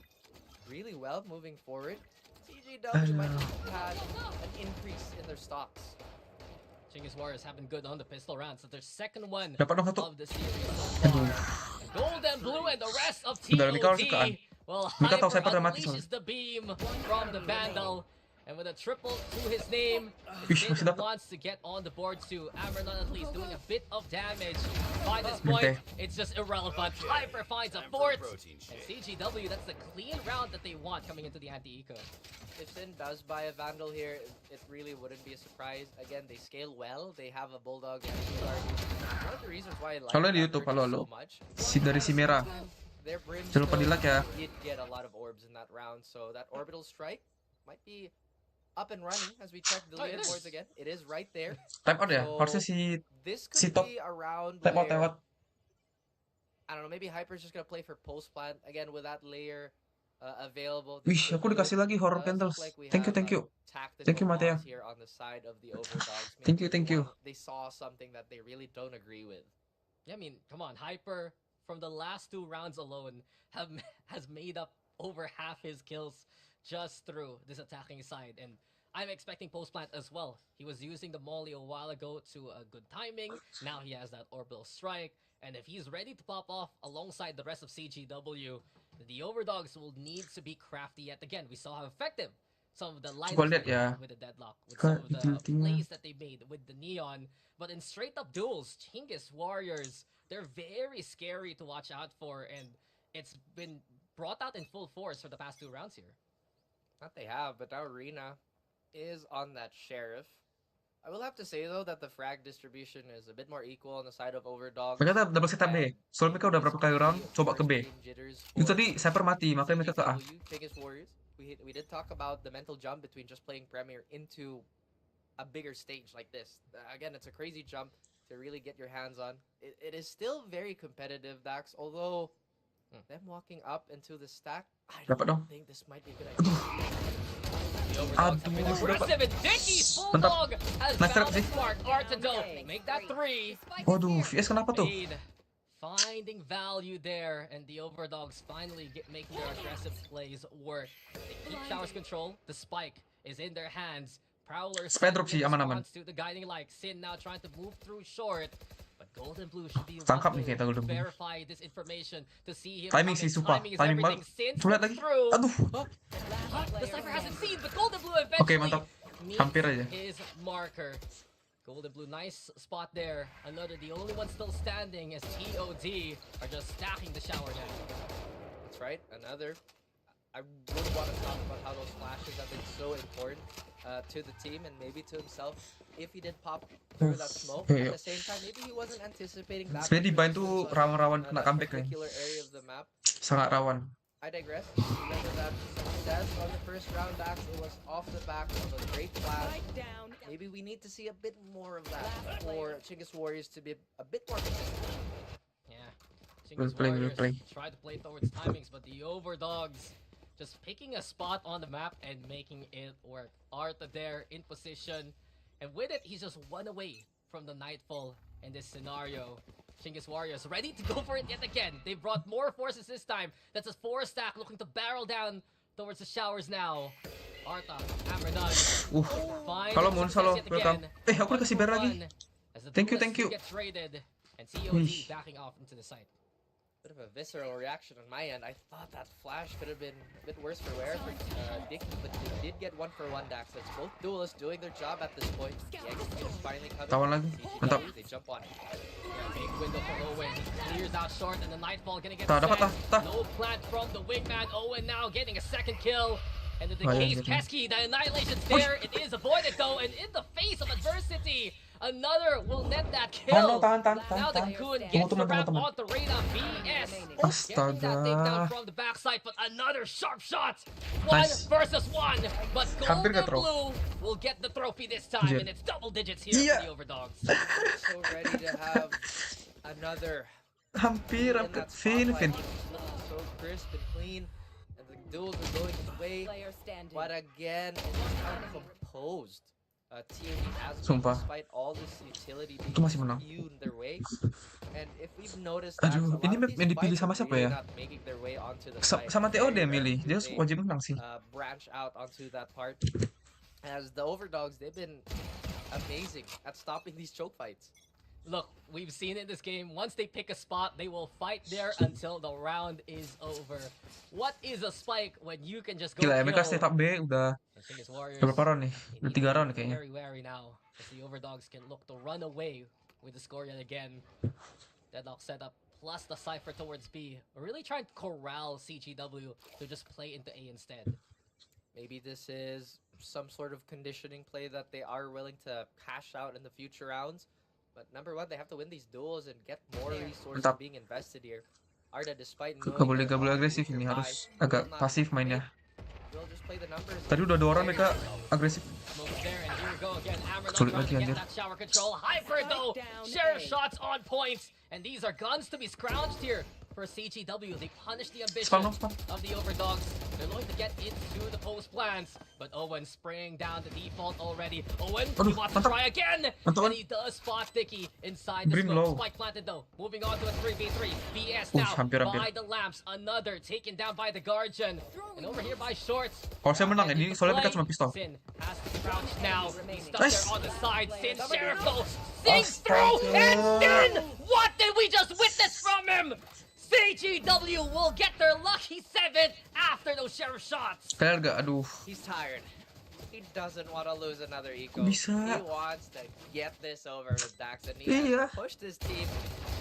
really well moving forward, CJW might have had an increase in their stocks. CHINGGIS Warriors have been good on the pistol round, so their second one Dapat dong satu. of the series so Aduh. far. And Golden Blue and the rest of Udah, Mika harus sukaan. TOD. Well, Mika tahu Hyper saya pada mati unleashes the beam from the Vandal. And with a triple to his name, Ish, masih Sin dapat. wants to get on the board too. Amron at least doing a bit of damage. By this point, it's just irrelevant. Hyper finds a fourth. And CGW, that's the clean round that they want coming into the anti-eco. If Sin does buy a Vandal here, it really wouldn't be a surprise. Again, they scale well. They have a Bulldog and a Nobar. One of the reasons why I like Kalau di that YouTube, purchase halo, so much, Si dari si merah. their Brim Jangan lupa di-like ya. did get a lot of orbs in that round, so that orbital strike might be up and running as we check the leaderboards again. It is right there. Time out ya. So, Harusnya si This Si could top. be a round time out, where, time out. I don't know, maybe Hyper's just gonna play for post plant again with that layer available. Wih, aku dikasih lagi horror candles. Thank you, thank you. Thank you, Mateo. Here on the side of the Overdogs. Thank you, Maybe thank you. They saw something that they really don't agree with. Yeah, I mean, come on, Hyper from the last 2 rounds alone has made up over half his kills just through this attacking side, and I'm expecting post plant as well. He was using the molly a while ago to a good timing. Now he has that orbital strike, and if he's ready to pop off alongside the rest of CGW, the Overdogs will need to be crafty yet again. We saw how effective some of the lines Coba lihat ya. with the deadlock, with Suka some of the utility-nya. plays that they made with the neon. But in straight up duels, CHINGGIS Warriors, they're very scary to watch out for, and it's been brought out in full force for the past 2 rounds here. Not they have, but now Reyna is on that Sheriff. I will have to say though that the frag distribution is a bit more equal on the side of Overdogs. Mereka double setup B. Soalnya mereka udah berapa kali round coba ke B. Itu tadi Cypher mati, makanya mereka ke A. CHINGGIS Warriors. We did talk about the mental jump between just playing Premier into a bigger stage like this. Again, it's a crazy jump to really get your hands on. It is still very competitive, Dax, although them walking up into the stack, I Dapat dong. don't think this might be a good idea. The Overdogs have been Aduh, masih dapat. aggressive, and Dicky's Mantap. Bulldog has Nice trap found sih. the mark. Artado, make that 3. Waduh, VS kenapa tuh? Fade. Finding value there, and the Overdogs finally making their aggressive plays work. They keep Shower's control. The spike is in their hands. Prowler Spy drop sih, aman-aman. to the guiding light. Sin now trying to move through short. But Golden Blue should be Tangkap one nih to kayaknya Golden Blue. verify this information to see him Timing coming. sih, sumpah. Timing is Timing everything. banget. Sin Tuh lihat lagi. through. Aduh. The Cypher hasn't seen, but Golden Blue eventually Oke, mantap. meets Hampir aja. his marker. Golden Blue, nice spot there. Another, the only one still standing as TOD are just stacking the shower now. That's right, another. I would want to talk about how those flashes have been so important. to the team and maybe to himself if he did pop through that smoke. Iya, At the same time, maybe he wasn't anticipating that. Sebenarnya di much Bind tuh resistance on, rawan-rawan kena that comeback nih. particular area of the map. Sangat rawan. I digress. Remember that success on the first round back, it was off the back of a great flash. Spike down. Maybe we need to see a bit more of that for CHINGGIS Warriors to be a bit more consistent. Yeah. We'll CHINGGIS play, we'll Warriors play. try to play towards timings, but the Overdogs just picking a spot on the map and making it work. Arta there in position, and with it, he's just one away from the Nightfall in this scenario. CHINGGIS Warriors ready to go for it yet again. They brought more forces this time. That's a 4-stack looking to barrel down towards the showers now. Arta, hammer none. Halo Moon, halo, welcome. Aku dikasih bear lagi. Thank you, thank you. Get traded, and COD backing off into the site. Bit of a visceral reaction on my end. I thought that flash could have been a bit worse for wear for Dicky, but they did get 1-for-1 Dax. It's both duelists doing their job at this point. The execute is finally coming. Tawan lagi. Mantap. They jump on it. Big window for Owen. He clears out short, and the Nightfall gonna get Dapat sent. No plant from the wingman. Owen now getting a second kill. And the case Keski, the annihilation's there. It is avoided though, and in the face of adversity, another will net that kill. Now the Goon gets the wrap on the radar. BS getting that takedown from the backside, but another sharp shot. One versus one, but Gold and Blue will get the trophy this time, and it's double digits here for the Overdogs. So ready to have another. Hampir, fin. So crisp and clean. Duels are going his way, Player standing. but again, it's how composed TOD has been Sumpah. despite all this utility Itu masih menang. being spewed their way. And if we've noticed Aduh, that, ini map yang dipilih sama siapa ya? making their way onto the site. Sama TOD yang Very milih, dia rarely wajib menang sih. branch out onto that part. As the Overdogs, they've been amazing at stopping these choke fights. Look, we've seen in this game, once they pick a spot, they will fight there until the round is over. What is a spike when you can just go Gila, kill? mereka step up B udah CHINGGIS Warriors, berapa round nih? Udah 3 round nih kayaknya. very wary now, as the Overdogs can look to run away with the score yet again. Deadlock setup plus the Cypher towards B. We're really trying to corral CGW to just play into A instead. Maybe this is some sort of conditioning play that they are willing to cash out in the future rounds. But number one, they have to win these duels and get more resources Mantap. being invested here. Arda, despite knowing Gak boleh they're agresif on ini, the harus high, agak will not pasif commit. mainnya. Will just play the numbers. Tadi udah 2 orang mereka agresif. Smoke there, and here we go again. Hammer Sulit trying lagi, to get anjir. that shower control. Hyper though, share shots on point, and these are guns to be scrounged here for CGW. They punish the ambition Spam. of the Overdogs. They're going to get into the post plans, but Owen spraying down the default already. Owen, he Aduh, wants to mantap. try again, Mantap, and he does spot Dicky inside the Brim smoke. low. Spike planted though. Moving on to a 3v3. BS now hampir. by the lamps. Another taken down by the Guardian, and over here by Shorts. Kalau saya menang ini, soalnya mereka cuma pistol. Sin has to crouch now. He's stuck Nice. there on the side. Sin Sheriff though sinks through, and Sin! What did we just witness from him? CGW will get their lucky 7th after those Sheriff shots. Kalian agak, aduh. He's tired. He doesn't want to lose another eco. Bisa. He wants to get this over with Dax, and he Iya. has pushed his team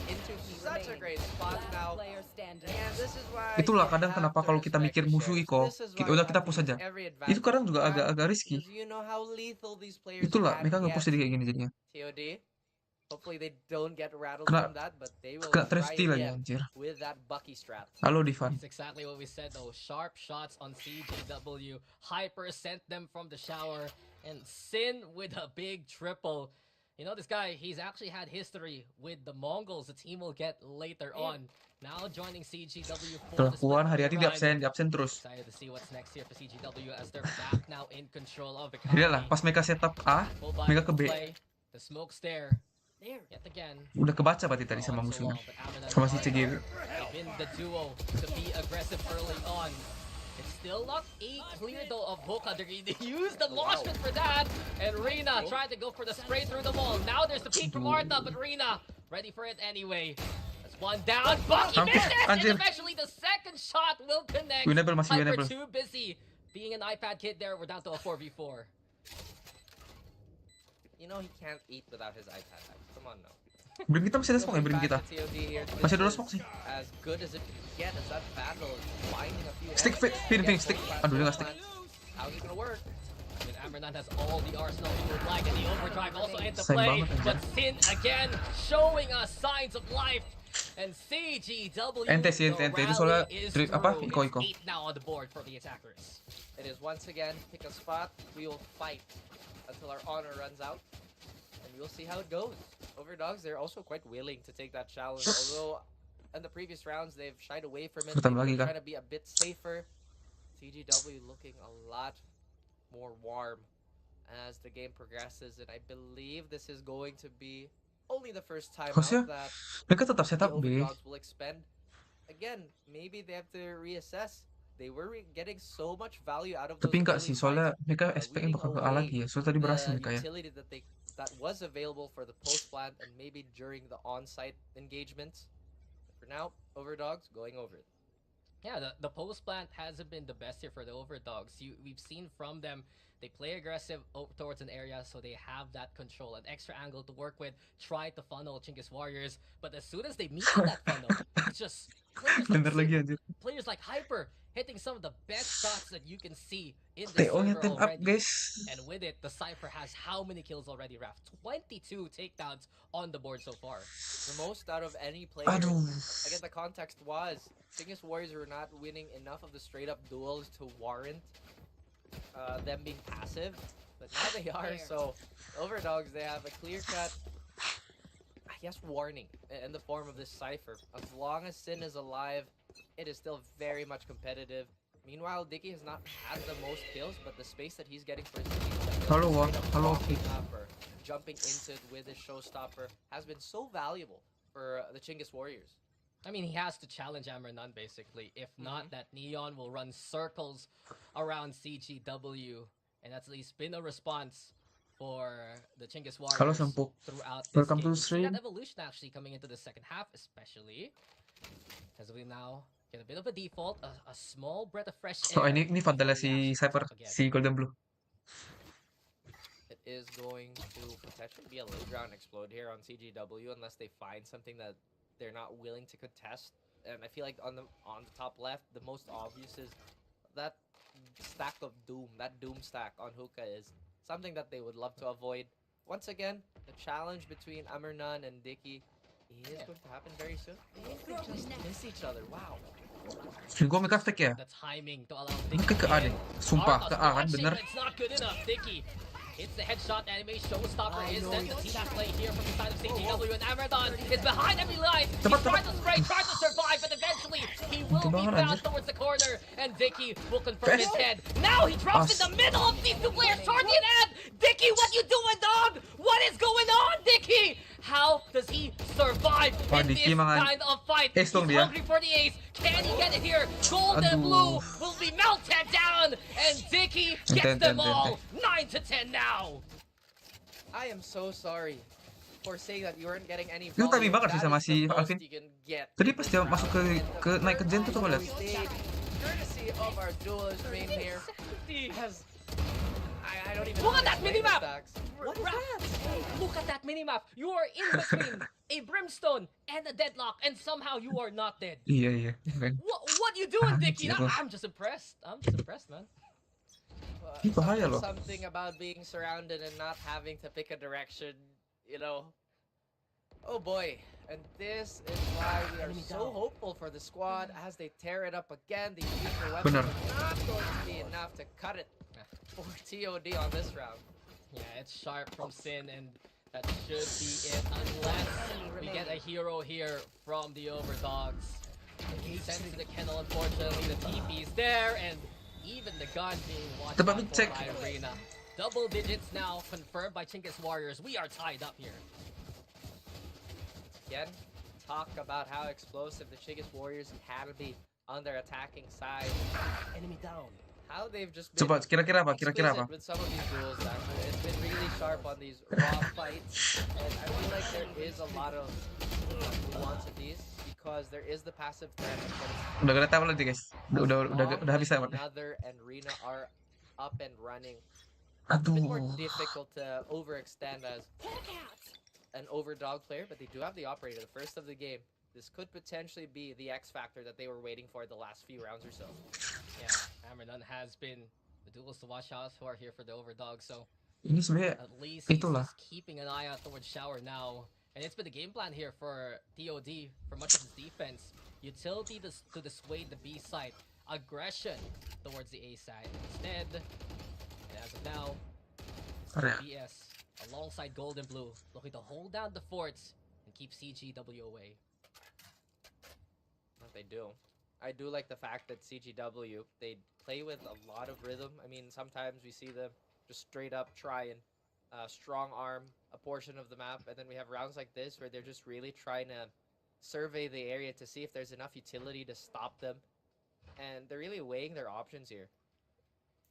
into such a great spot Last now. player standing. And this is why Itulah you kadang have kenapa to kalau kita respect mikir the musuh Sheriff. Iko, This is why udah you kita have push to aja. use every Itu advantage kadang juga you can, agak risky. because you know how lethal these players Itulah can mereka get. nge-push jadi kayak gini jadinya. TOD. Hopefully they don't get rattled Kena- from that, but they will Kena try thrifty lagi again anjir. with that Bucky strat. Halo Divan. That's exactly what we said though. Sharp shots on CGW. Hyper sent them from the shower, and Sin with a big triple. You know, this guy, he's actually had history with the Mongols, the team will get later on. Now joining CGW for the Kelakuan split hari-hari di run. absen terus. Excited to see what's next here for CGW as they're back now in control of the Jadi lah, economy. pas mereka setup A, Full buy, mereka ke full B. play. The smoke stare. There. Yet again. Udah kebaca berarti tadi sama Oh, so musuhnya. well, but Amazon Sama si has CGW. been the duo to be aggressive early on. It's still not a clear though of Hoka. They use the launch pit for that, and Rina tried to go for the spray through the wall. Now there's the peek from Arta, but Rina ready for it anyway. That's one down. Bucky Hampir, missed it, and anjir. eventually the second shot will connect. Winnable, masih Hyper winnable. too busy being an iPad kid there. We're down to a 4v4. You know he can't eat without his iPad. Come on now. Brim kita masih ada smoke ya, Brim kita. Masih ada smoke sih. As good as it can get as that battle is finding a few Stick, enemies. pin, stick. Aduh, dia nggak stick. How's it gonna work? I mean, Ambernon has all the arsenal he would like, and the overdrive also into Sayang play. banget But aja. Sin again showing us signs of life. And CGW, Ente sih, the ente itu soalnya rally is apa, through. iko. It's 8 now on the board for the attackers. It is once again, pick a spot, we will fight until our honor runs out. And we'll see how it goes. Overdogs, they're also quite willing to take that challenge, although in the previous rounds they've shied away from it. Bertambah They've lagi been kah? trying to be a bit safer. CGW looking a lot more warm as the game progresses, and I believe this is going to be only the first time Harusnya out that mereka tetap the setup B. Overdogs will expend. Again, maybe they have to reassess. They were getting so much value out of those Tapi enggak early sih, soalnya fights, mereka SPM leaving bakal ke A away lagi ya. Soalnya tadi berhasil the mereka ya. utility that was available for the post plant and maybe during the on-site engagements. For now, Overdogs going over it. Yeah, the post plant hasn't been the best here for the Overdogs. We've seen from them, they play aggressive towards an area, so they have that control, an extra angle to work with, try to funnel CHINGGIS Warriors, but as soon as they meet in that funnel, it's just players like Bener lagi Sin, anjir. players like Hyper, hitting some of the best shots that you can see in the TO-nya server turn up, already. guys. And with it, the Cypher has how many kills already, Raf? 22 takedowns on the board so far. The most out of any player. Aduh. Again, the context was CHINGGIS Warriors were not winning enough of the straight-up duels to warrant them being passive, but now they are. So Overdogs, they have a clear-cut, I guess, warning in the form of this Cypher. As long as Sin is alive, it is still very much competitive. Meanwhile, Dicky has not had the most kills, but the space that he's getting for his team, like Hello, straight up hello, walking Keith. up or jumping into it with his showstopper, has been so valuable for the CHINGGIS Warriors. I mean, he has to challenge Ambernon, basically. If not, that Neon will run circles around CGW. And that's at least been a response for the CHINGGIS Warriors Halo, Sampuk. throughout this Welcome game. to the We see stream. that evolution actually coming into the second half, especially. As we now get a bit of a default, a small breath of fresh air. Oh, ini before Vandalnya we si actually Cypher, talk again. si Golden Blue. It is going to potentially be a late round explode here on CGW unless they find something that they're not willing to contest. And I feel like on the top left, the most obvious is that stack of Doom. That Doom stack on Hookah is something that they would love to avoid. Once again, the challenge between Amernan and Dicky is going to happen very soon. They just miss each other. Wow. Feeling gue mereka fake ya. The timing to allow Mereka Dicky ke A deh. Sumpah, ke A kan, watching, bener. but it's not good enough. Dicky hits the headshot anime. Showstopper is sent to team play here from the side of CGW, and Amerdon is behind every line. He's Tepat, trying to tepat. spray, trying to survive, but eventually he will be banget, found anjir. towards the corner, and Dicky will confirm his Fast. head. Now he drops in the middle of these two players, charging an ad. Dicky, what you doing, dog? What is going on, Dicky? How does he survive Wah, in Dicky this mangan kind of fight? ace He's dong dia. hungry for the ace. Can he get it here? Golden Aduh. Blue will be melted down, and Dicky gets them all. 9 to 10 now. I am so sorry for saying that you weren't getting any Itu tadi volume. banget sih That sama is si the most Alvin. you can get Tadi in pas this dia round. masuk And ke the naik ke Gen tuh third coba lihat. stage, courtesy of our duelist main here, has I don't even Look know at how that to explain the minimap! stacks. What is that? Look at that minimap. You are in between a brimstone and a deadlock, and somehow you are not dead. Iya, iya. Kan. What you doing, Dicky? Anjir. I'm just impressed. I'm just impressed, man. Ini bahaya loh. Something about being surrounded and not having to pick a direction, you know. Oh boy. And this is why we are Enemy so down. hopeful for the squad as they tear it up again. They use their weapons, Benar. but not going to be enough to cut it for TOD on this round. Yeah, it's sharp from Sin, and that should be it, unless we get a hero here from the Overdogs. He sends to the kennel, unfortunately. The TP is there, and even the gun being watched Tepat out check. by Arena. Double digits now confirmed by CHINGGIS Warriors. We are tied up here. Again, talk about how explosive the CHINGGIS Warriors can be on their attacking side. Enemy down. How they've just been Coba kira-kira apa? Kira-kira exquisite apa? with some of these duels actually. It's been really sharp on these raw fights, and I feel like there is a lot of nuance of these because there is the passive threat, but it's Udah gak ada time lagi guys. Udah habis time. Another and Rina are up and running. It's a bit more Aduh. difficult to overextend as an overdog player, but they do have the operator, the first of the game. This could potentially be the X factor that they were waiting for the last few rounds or so. Yeah, Amerdon has been The duels to watch out who are here for the overdogs, so Ini sebenarnya at least he's itulah. just keeping an eye out towards Shower now. And it's been the game plan here for TOD for much of his defense. Utility to dissuade the B side. Aggression towards the A side. Instead, and as of now, Area. BS alongside Gold and Blue looking to hold down the forts and keep CGW away. What they do. I do like the fact that CGW, they play with a lot of rhythm. I mean, sometimes we see them just straight up try and strong arm a portion of the map, and then we have rounds like this where they're just really trying to survey the area to see if there's enough utility to stop them, and they're really weighing their options here.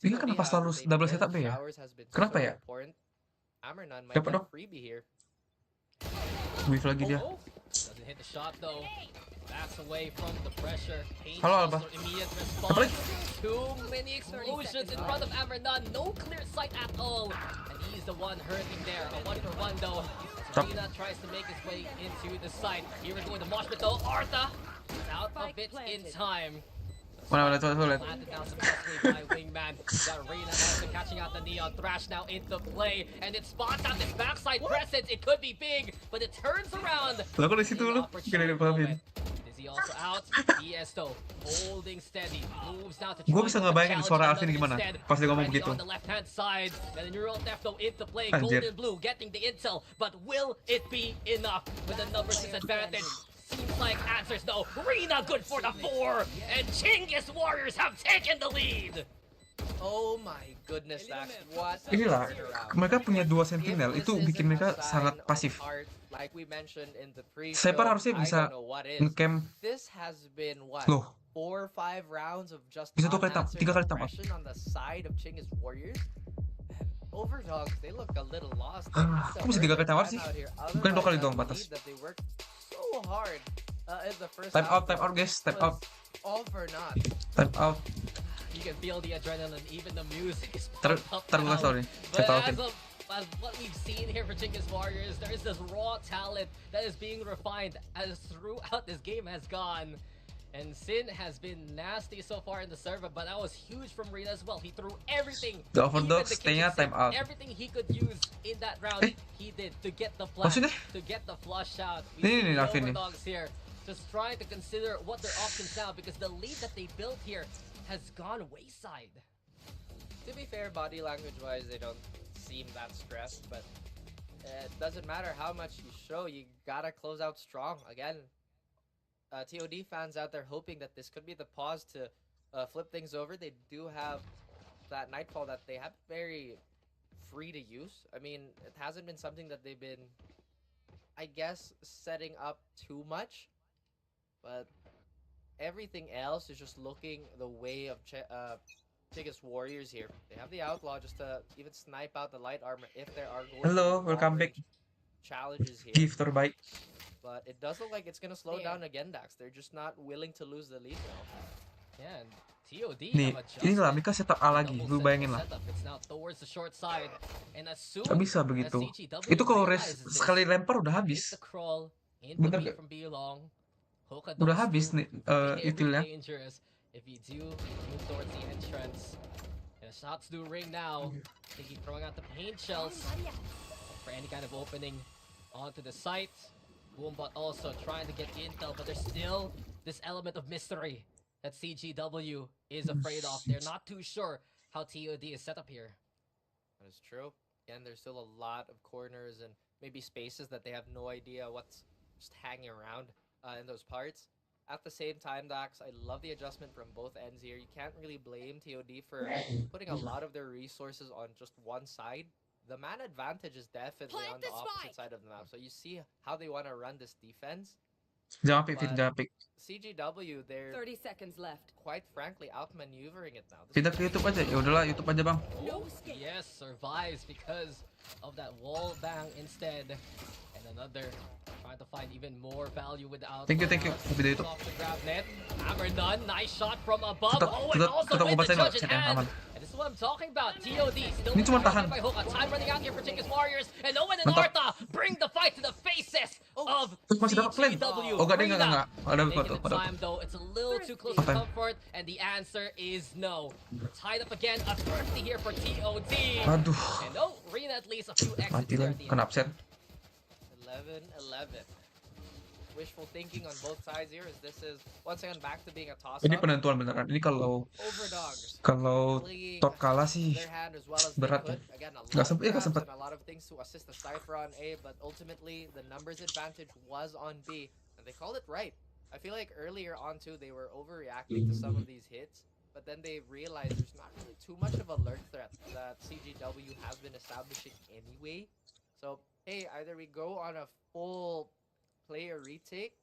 Ini kenapa selalu double setup B ya? Kenapa ya? Ammernon might Dapat get dong. a freebie here. Wave lagi dia. Doesn't hit the shot though. Backs away from the pressure. Halo, Alba. Immediate Apa response. lagi? Too many explosions in front of Ammernon. No clear sight at all. And he's the one hurting there. A 1-for-1 though. Stop. Rina tries to make his way into the site. Here we're going to Moshpit though. Artha is out of it in time. Mana tuh lihat. Planted down successfully by Wingman. Got Reyna also catching out the Neon Thrash now into play. And it spots out this backside presence. It could be big, but it turns around. Lah kok di situ lu? Gini pahamin. Is he also out? ES though, holding steady. Moves now to Gua bisa ngebayangin suara challenge Alvin gimana instead. pas dia ngomong Already begitu. on the left-hand side. And the neural theft though into play. Anjir. Golden Blue getting the intel. But will it be enough with the numbers disadvantage? Seems like answers no. Rina good for the 4. And CHINGGIS Warriors have taken the lead. Oh my goodness, Dax. What? Inilah, mereka punya dua sentinel, itu bikin mereka sangat pasif. Like we mentioned in the pre-show, Sniper harusnya I bisa don't know what is. ngecamp This has been what? slow. 4 or 5 rounds of just Bisa 2 kali unanswered 3 kali tambah. aggression on the side of CHINGGIS Warriors. Overdogs, they look a little lost. Kok bisa 3 kali tambah sih? Bukan 2 kali doang batas. That they worked so hard in the first Time half, out guys, time was out. All for naught. Time out. You can feel the adrenaline, even the music is Tar pumped up tar gua now. kasih tau nih. But Saya tauin. as what we've seen here for CHINGGIS Warriors, there is this raw talent that is being refined as throughout this game has gone. And Sin has been nasty so far in the server, but that was huge from Rina as well. He threw everything. The even Overdogs the staying at kitchen time out. sink, everything he could use in that round, he did to get the flash, Maksudnya? to get the flush out. We Nih, see the Alvin nih. Overdogs here just trying to consider what their options now, because the lead that they built here has gone wayside. To be fair, body language-wise, they don't seem that stressed, but it doesn't matter how much you show, you gotta close out strong. Again, TOD fans out there hoping that this could be the pause to flip things over. They do have that Nightfall that they have very free to use. I mean, it hasn't been something that they've been, I guess, setting up too much, but everything else is just looking the way of CHINGGIS Warriors here. They have the Outlaw just to even snipe out the light armor if there are going Hello, to be welcome back. challenges here. Gift terbaik. But it does look like it's gonna slow down again, Dax. They're just not willing to lose the lead now. Yeah, and TOD Nih, have adjusted. inilah mereka setup A lagi. Double Lu set bayangin lah. setup. It's now towards the short side. And as soon Gak bisa as begitu. CGW Itu kalau realizes this, sekali lempar udah makes habis. the crawl into Bener B gak? from B long. Hoka Udah does habis too. nih Very utilnya. dangerous if you do move towards the entrance. And the shots do ring now. Thinking throwing out the paint shells for any kind of opening onto the site. Boombot also trying to get intel, but there's still this element of mystery that CGW is afraid of. They're not too sure how TOD is set up here. That is true. Again, there's still a lot of corners and maybe spaces that they have no idea what's just hanging around in those parts. At the same time, Dax, I love the adjustment from both ends here. You can't really blame TOD for putting a lot of their resources on just one side. The man advantage is definitely on the opposite side of the map. So you see how they want to run this defense. Jangan pick, Vin, jangan pick. CGW, they're 30 seconds left. quite frankly outmaneuvering it now. Pindah ke YouTube aja. Ya udahlah, YouTube aja, Bang. Oh, yes, survives because of that wall bang instead. And another trying to find even more value without. Thank you. Video YouTube. Off the grab net. Ammernon, nice shot from above. Tetap- Oh, and tetap- also tetap with the obat saya, judge in Sen, hand. aman. And this This is what I'm talking about. TOD still Ini cuma targeted tahan. by Hoka. Time running out here for CHINGGIS Warriors. And Owen and Mantap. Artha bring the fight to the faces of Masih dapat flame. CGW. Oh, enggak, enggak. Ada Taking tuh, the ada. time though, it's a little too close Apa? to comfort, and the answer is no. We're tied up again, a thirsty here for TOD. Aduh, And no, Rina at least a few exits mati here lah, at the kena end. upset. 11-11. Wishful thinking on both sides here, as this is once again back to being a toss-up. Ini penentuan beneran. Ini kalau OVERDOGS kalau top kalah sih their hand as well as berat they ya. could. Again, a lot Nggak of sempet, nggak grabs sempet. and a lot of things to assist the Cypher on A, but ultimately the numbers advantage was on B, and they called it right. I feel like earlier on too, they were overreacting to some of these hits, but then they realized there's not really too much of a lurk threat that CGW has been establishing anyway. So, hey, either we go on a full player retake,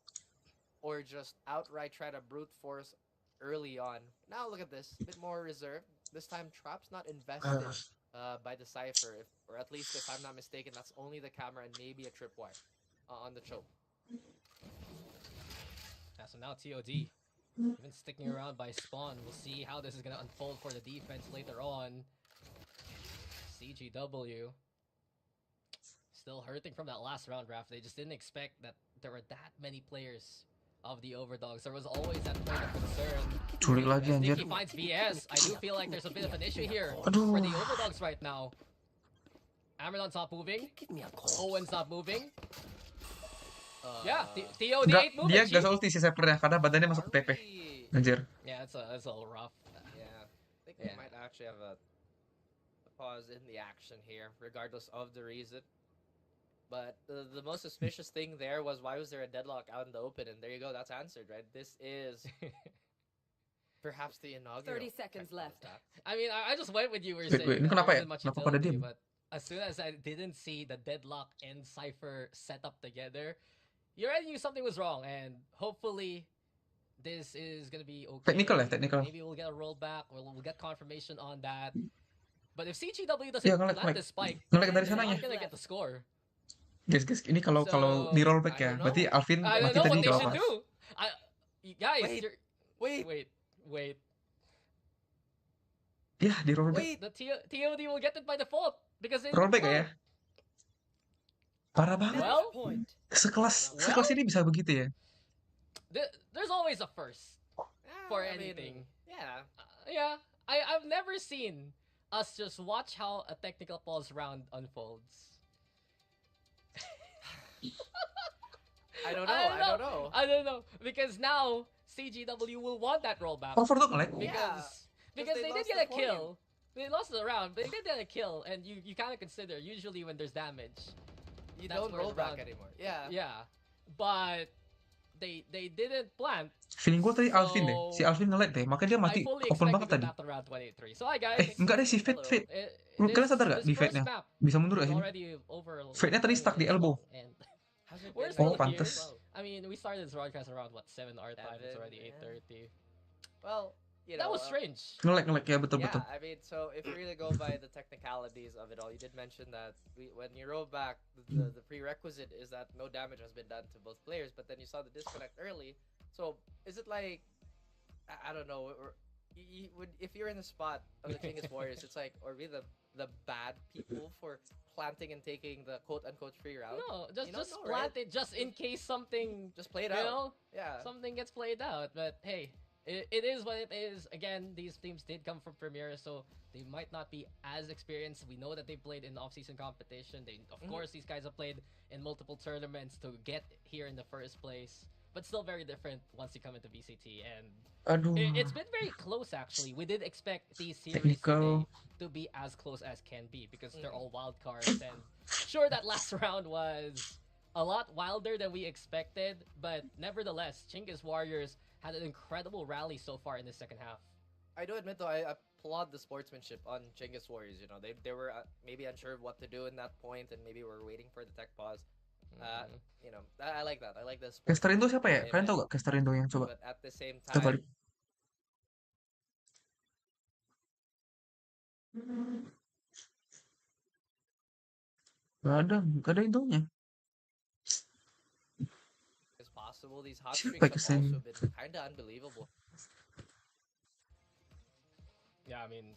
or just outright try to brute force early on. Now look at this, a bit more reserved. This time Trap's not invested by the Cypher, or at least if I'm not mistaken, that's only the camera and maybe a tripwire on the choke. Yeah, so now TOD, even sticking around by spawn. We'll see how this is going to unfold for the defense later on. CGW still hurting from that last round, Raph. They just didn't expect that there were that many players of the Overdogs. There was always that point of concern. Culik lagi As anjir. Nicky finds VS, I do feel like there's a bit of an issue here Aduh. for the Overdogs right now. Amernon's not moving. Owen's not moving. Yeah, TOD Enggak, ain't moving. dia gas ulti si Cypher-nya karena badannya masuk ke TP. Anjir. Yeah, it's a little rough. Yeah, I think we Yeah. might actually have a pause in the action here, regardless of the reason. But the most suspicious thing there was, why was there a deadlock out in the open? And there you go, that's answered, right? This is perhaps the inaugural. 30 seconds technical left. stat. I mean, I just went with you were Wait, saying. ini that kenapa there ya? wasn't much Kenapa pada utility, diem? but as soon as I didn't see the deadlock and Cypher set up together, you already knew something was wrong. And hopefully, this is gonna be okay. Technical ya, technical. Maybe we'll get a rollback, or we'll get confirmation on that. But if CGW doesn't Iya, nge-lag, land this spike, nge-lag dari they're sananya. not gonna get the score. Guys, ini kalau So, di rollback I ya, don't berarti know. Alvin I don't mati know tadi what they nggak should apa-apa. do. You guys, Wait. you're... Wait, wait. Ya, di rollback. wait. The TOD will get it by default because they Rollback didn't ya. plan. Parah banget. Well, Sekelas ini bisa begitu ya. there's always a first for I mean, anything. yeah. Yeah, I've never seen us just watch how a technical pause round unfolds. I don't know. I don't know because now CGW will want that rollback Overdog nge-lag. because they they did lost get the a point. kill. They lost the round, but they did get a kill, and you kind of consider usually when there's damage. You That's don't where roll the back round- anymore. Yeah. Yeah, but they didn't plant. Feeling gue tadi Alvin deh. So, Si Alvin nge-lag deh. Makanya dia mati I fully open expect banget to go tadi. back to round 23. So hi guys. Enggak deh, si Fate. Kalian sadar gak di Fate-nya? Bisa mundur gak sih? Already over. Fate-nya tadi stuck di elbow. And Hasn't we're been still Oh, like here. pantes. I mean, we started this broadcast around what 7 our time. It's 7, already yeah. 8:30. Well, you know. That was strange. Nge-lag ya, betul-betul. Yeah, I mean, so if we really go by the technicalities of it all, you did mention that when you roll back, the prerequisite is that no damage has been done to both players, but then you saw the disconnect early. So is it like, I don't know, or if you're in the spot of the CHINGGIS Warriors, it's like, are we the bad people for planting and taking the quote-unquote free round? No, You don't just know, plant right? it just in case something, Just play it you out. know, Yeah. something gets played out. But hey, it is what it is. Again, these teams did come from Premier, so they might not be as experienced. We know that they played in off-season competition. Of course, these guys have played in multiple tournaments to get here in the first place. But still very different once you come into VCT. And Aduh. it's been very close, actually. We did expect these series Technical. today to be as close as can be because they're all wild cards. And sure, that last round was a lot wilder than we expected. But nevertheless, CHINGGIS Warriors had an incredible rally so far in the second half. I do admit though, I applaud the sportsmanship on CHINGGIS Warriors. You know, they were maybe unsure of what to do in that point, and maybe were waiting for the tech pause. You know, I like that. I like this. Caster Indo siapa ya? Kalian tau gak Caster Indo yang coba? But at the same Coba time, Gak ada Indonya. it's possible these hot Siapa streaks have kesini? also been kind of unbelievable. Yeah, I mean,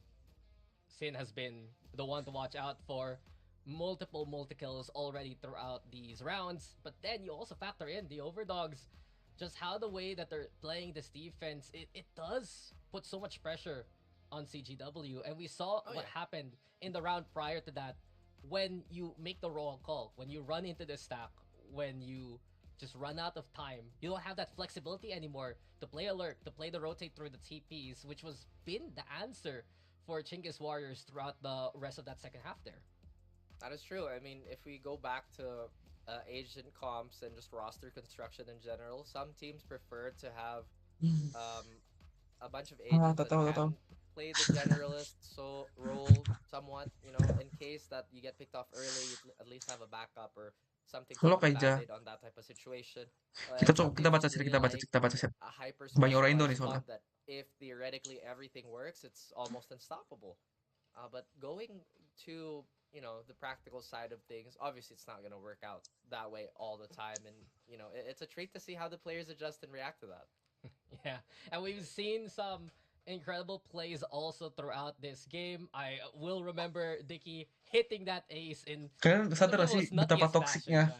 Sin has been the one to watch out for. Multiple multi-kills already throughout these rounds. But then you also factor in the Overdogs. Just how the way that they're playing this defense, it does put so much pressure on CGW. And we saw what happened in the round prior to that when you make the wrong call. When you run into the stack, when you just run out of time. You don't have that flexibility anymore to play alert, to play the rotate through the TPs, which was been the answer for CHINGGIS Warriors throughout the rest of that second half there. That is true. I mean, if we go back to agent comps and just roster construction in general, some teams prefer to have a bunch of agents that can play the generalist role somewhat, you know, in case that you get picked off early, you at least have a backup or something to Halo take a Kaija. band-aid on that type of situation. Kita baca sih, kita baca sih. A hyper Banyak orang Indo nih specialized soalnya. squad that if theoretically everything works, it's almost unstoppable. But going to, you know, the practical side of things, obviously it's not going to work out that way all the time. And, you know, it's a treat to see how the players adjust and react to that. Yeah, and we've seen some incredible plays also throughout this game. I will remember Dicky hitting that ace in Kalian sadar gak sih betapa toksiknya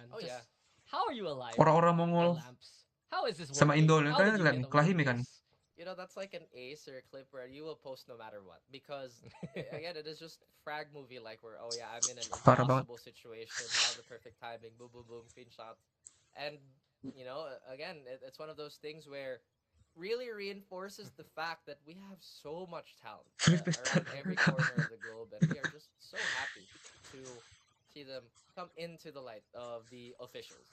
how are you alive? orang-orang Mongol Lamps. How is this sama working? Indo? How Kalian did you lihat get nih, away Klahimi with kan? this? You know, that's like an ace or a clip where you will post no matter what. Because, again, it is just frag movie like where, oh yeah, I'm in an Parah banget. impossible situation, all the perfect timing, boom, boom, boom, clean shot. And, you know, again, it's one of those things where really reinforces the fact that we have so much talent around every corner of the globe. And we are just so happy to see them come into the light of the officials.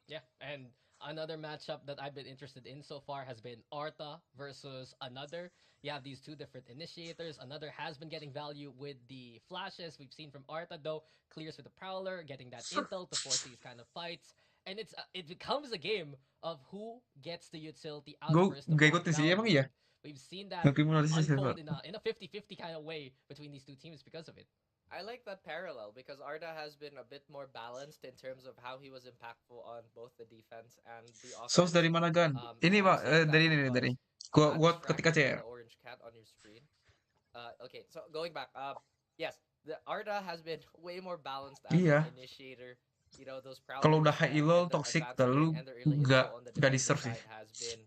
Yeah, and another matchup that I've been interested in so far has been Arta versus Another. You have these two different initiators. Another has been getting value with the flashes. We've seen from Arta, though, clears with the Prowler, getting that intel to force these kind of fights. And it becomes a game of who gets the utility out first. Gak ikutin sih, emang iya? We've seen that unfold in a 50-50 kind of way between these two teams because of it. I like that parallel because Arda has been a bit more balanced in terms of how he was impactful on both the defense and the offense. Source dari mana Gan? Ini Pak, dari. Gua ketik aja ya. The orange cat on your screen. Okay, so going back, yes, the Arda has been way more balanced as an initiator. You know, those Kalau udah high elo toxic terlalu nggak deserve sih. Has been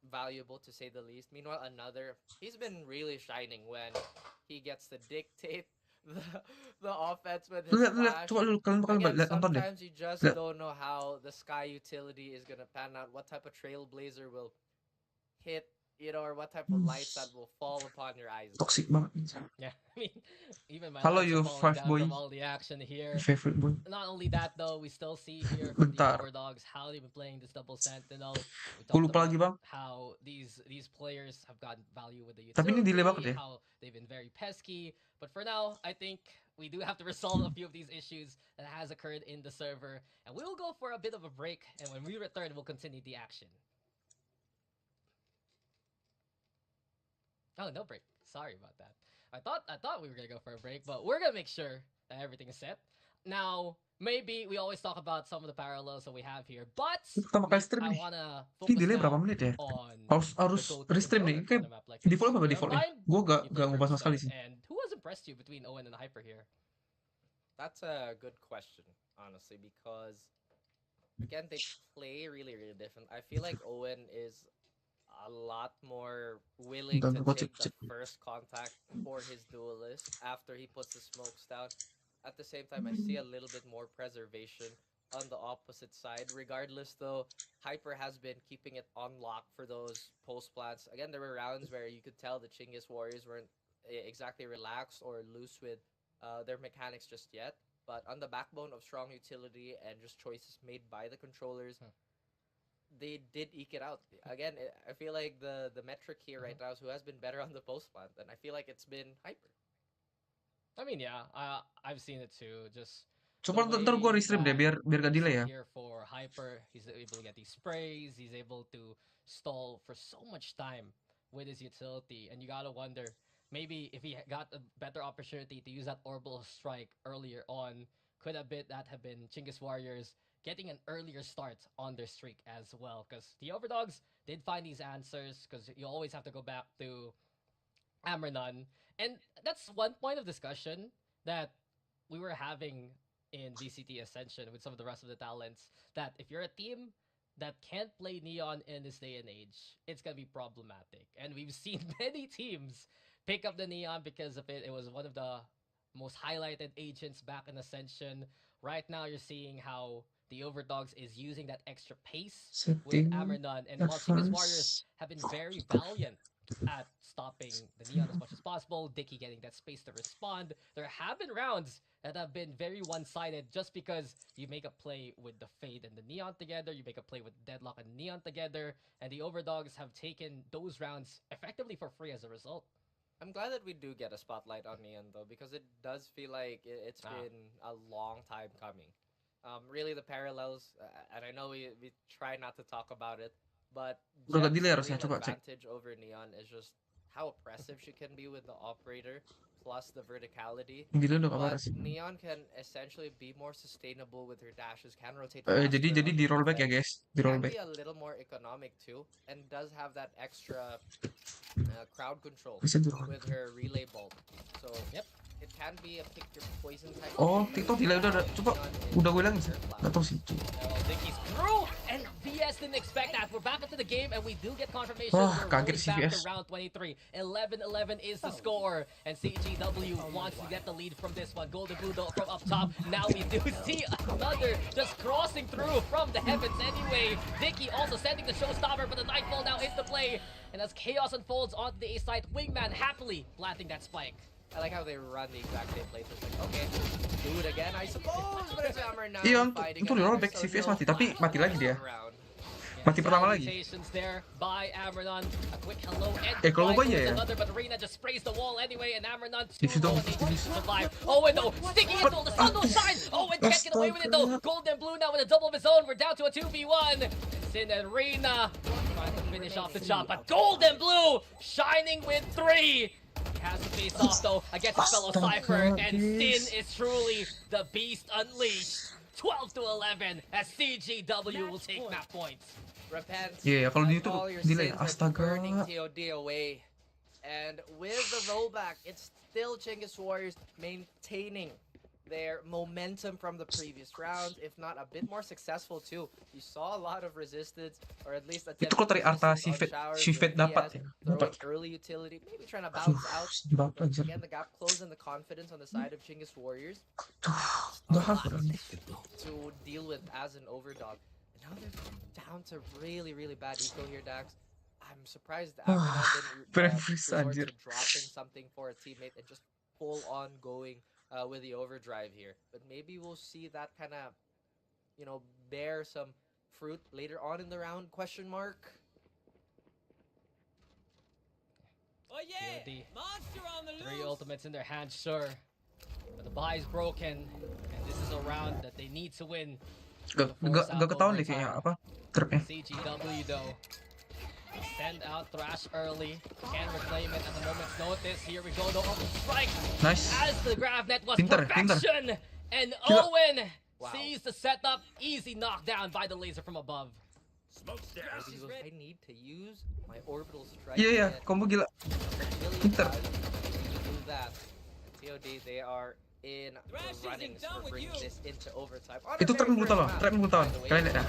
valuable to say the least. Meanwhile, Another, he's been really shining when he gets to dictate the offense with his flash. Again, sometimes you just don't know how the Sky utility is gonna pan out, what type of Trailblazer will hit, you know, or what type of lights that will fall upon your eyes. Toxic banget. Yeah, I mean, even my Hello, lights you are falling five down boy. from all the action here. Favorite boy. Not only that, though, we still see here from the Overdogs how they've been playing this double sentinel. We talked about how these players have gotten value with the utility, how they've been very pesky. But for now, I think we do have to resolve a few of these issues that has occurred in the server. And we will go for a bit of a break. And when we return, we'll continue the action. Oh, no break. Sorry about that. I thought we were gonna go for a break, but we're gonna make sure that everything is set. Now, maybe we always talk about some of the parallels that we have here, but I wanna focus berapa now menit ya? on Harus restream nih. Kayak default apa default nih? Gue gak ngubah sama sekali sih. And who has impressed you between Owen and Hyper here? That's a good question, honestly, because again, they play really, really different. I feel like Owen is a lot more willing to take the first contact for his duelist after he puts the smokes down. At the same time, I see a little bit more preservation on the opposite side. Regardless, though, Hyper has been keeping it on lock for those post plants. Again, there were rounds where you could tell the CHINGGIS Warriors weren't exactly relaxed or loose with their mechanics just yet. But on the backbone of strong utility and just choices made by the controllers, they did eke it out. Again, I feel like the metric here right now is who has been better on the post plant, and I feel like it's been Hyper. I mean, yeah, I've seen it too. Just coba ntar gue restream deh biar gak delay ya. Here for Hyper, he's able to get these sprays. He's able to stall for so much time with his utility, and you gotta wonder maybe if he got a better opportunity to use that orbital strike earlier on, could have been CHINGGIS Warriors getting an earlier start on their streak as well. Because the Overdogs did find these answers, because you always have to go back to Amrenon. And that's one point of discussion that we were having in VCT Ascension with some of the rest of the talents. That if you're a team that can't play Neon in this day and age, it's gonna be problematic. And we've seen many teams pick up the Neon because of it. It was one of the most highlighted agents back in Ascension. Right now, you're seeing how the Overdogs is using that extra pace with Setting Amrenon, and while CHINGGIS Warriors advance. have been very valiant at stopping the Neon as much as possible, Dicky getting that space to respond. There have been rounds that have been very one-sided just because you make a play with the Fade and the Neon together, you make a play with Deadlock and Neon together, and the Overdogs have taken those rounds effectively for free as a result. I'm glad that we do get a spotlight on Neon though, because it does feel like it's been a long time coming. Really, the parallels, and I know we try not to talk about it, but Udah gak Jet's delay harusnya, real coba cek. advantage over Neon is just how oppressive she can be with the operator, plus the verticality. Delay udah gak But parah sih. Neon can essentially be more sustainable with her dashes, can rotate Jadi faster di on rollback ya defense, guys, di can rollback. be a little more economic too, and does have that extra crowd control Bisa di rollback. with her relay bolt. So Yep. it can be a pick your poison type. Oh, of game, TikTok delay udah. Coba, udah gue bilang sih. Gak tau sih. Well, Dicky's through, and VS didn't expect that. We're back into the game, and we do get confirmation. Wah, We're kaget rolling si back VS. to round 23. 11-11 is the score, and CGW wants to get the lead from this one. Golden Blue though from up top. Now we do see another just crossing through from the heavens anyway. Dicky also sending the showstopper, but the Nightfall now into play. And as chaos unfolds onto the A side, Wingman happily planting that spike. I like how they run the exact same plays. It's like, okay, do it again, I suppose. But it's Hammer now Iya, fighting untuk di rollback si VS mati, tapi mati lagi dia. Mati pertama lagi. Salutations there by Amrenon. A quick hello and kalau goodbye gue ya. towards another, but Arena just sprays the wall anyway, and Amrenon If you too low don't- and able to survive. Oh, and no, sticky into the sun will shine. Oh, and can't get away with it though. Golden Blue now with a double of his own. We're down to a 2v1. Sin and Arena trying to finish off the job, but Golden Blue shining with 3. He has to face off though against his fellow Cypher, and Sin is truly the beast unleashed. 12-11 as CGW will take map points. Repent. Iya, kalau di of YouTube all your delay. sins are Astaga. burning TOD away. And with the rollback, it's still CHINGGIS Warriors maintaining their momentum from the previous rounds, if not a bit more successful too. You saw a lot of resistance, or at least Itu kalau dari Arta si Fed dapat ya. Dapat. early utility, maybe trying to Aduh, bounce out. sebab aja. Again, the gap closed and the confidence on the side of CHINGGIS Warriors Udah hampir. to deal with as an overdog. And now they're down to really, really bad eco here, Dax. I'm surprised that Amrenon didn't Breakfast, resort anjir. to dropping something for a teammate and just full on going with the overdrive here. But maybe we'll see that kind of, bear some fruit later on in the round, question mark. Oh yeah! TOD. Monster on the 3 loose! ultimates in their hands, sure. But the buy is broken, and this is a round that they need to win. Gak ketahuan deh kayaknya apa trapnya. CGW though. They send out Thrash early. Can reclaim it at the moment's notice. Here we go though. Oh, strike! Nice. As the Gravnet was Pinter, pinter. perfection! And Gila. Owen Wow. sees the setup. Easy knockdown by the laser from above. He goes, I need to use my orbital strike. Iya iya, again." combo gila. Really Pinter. does need to do that. TOD, they are in the Thrash isn't runnings done for with bringing you. this into overtime. On Itu a trap very belum first tahu, map, trap belum tahu. by the way. Kalian lihat ya.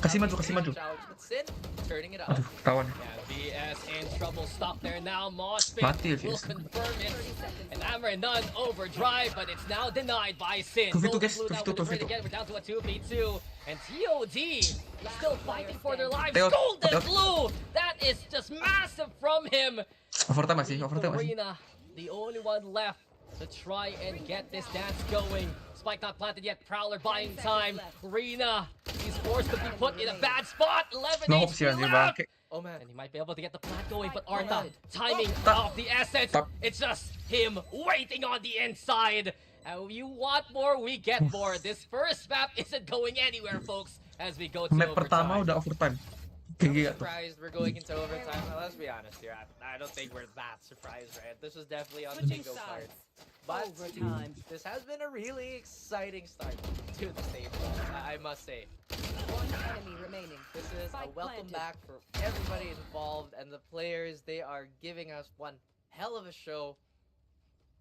Kasih maju, kasih maju. Challenge, but Sin turning it up. Aduh, ketahuan. Yeah, VS in trouble. Stop there now. Moshpit Mati ya, will VS. confirm it. And Amrenon overdrive, but it's now denied by Sin. 2v2 Golden guys, Blue now 2v2, with the trade 2v2. again. We're down to a 2v2. And TOD still fighting for their lives. Teo, Golden Teo. Blue! That is just massive from him. Overtime masih, overtime masih. Arena, the only one left to try and get this dance going. Spike not planted yet. Prowler buying time. Rena, he's forced to be put in a bad spot. 11 No HP hope siya, di left. ba? Oh man. And he might be able to get the plant going, but Arta, Right. timing Tap. of the essence. Tap. It's just him waiting on the inside. And you want more, we get more. This first map isn't going anywhere, folks, as we go to Map pertama overtime. udah overtime. I'm Gila tuh. surprised we're going into overtime. Well, let's be honest here. I don't think we're that surprised, right? This was definitely on the Switching bingo card. sides. But Overtime. this has been a really exciting start to the stage, I must say. One enemy remaining. This is a Spike welcome planted. back for everybody involved, and the players, they are giving us one hell of a show.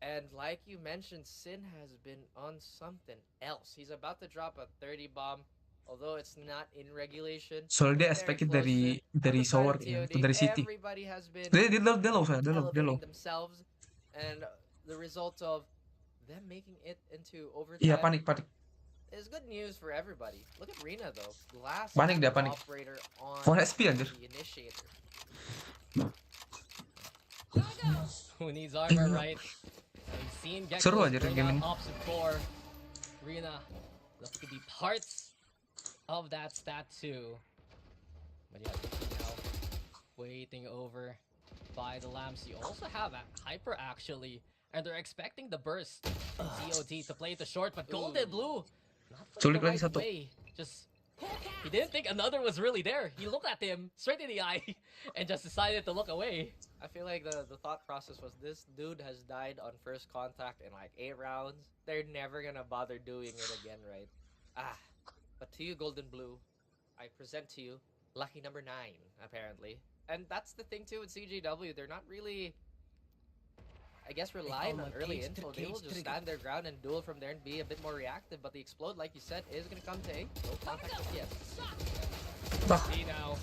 And like you mentioned, Sin has been on something else. He's about to drop a 30 bomb, although it's not in regulation. Soalnya dia Very expect close dari to it. On dari the side sour of kayaknya, TOD, atau dari city. everybody has been Dia low saya, dia low. elevating themselves, and the result of them making it into Iya, overtime panik. is good news for everybody. Look at Rina though, glass Panik dia, panik. operator on Full SP anjir. the initiator. Who needs armor, right? We've seen Seru Gekko aja bring game ini. out option 4. Rina looking to be parts of that stat too. But yeah, Dicky now waiting over by the lamps. You also have a Hyper actually, and they're expecting the burst from TOD to play it to short, but Golden Blue not playing Sulit the lagi right satu. way. Just he didn't think another was really there. He looked at him straight in the eye and just decided to look away. I feel like the thought process was, this dude has died on first contact in like 8 rounds. They're never gonna bother doing it again, right? But to you, Golden Blue, I present to you lucky number 9, apparently. And that's the thing too with CGW. They're not really, I guess, relying on early info. They will just stand their ground and duel from there and be a bit more reactive. But the explode, like you said, is gonna come to A. No contact just yet. He now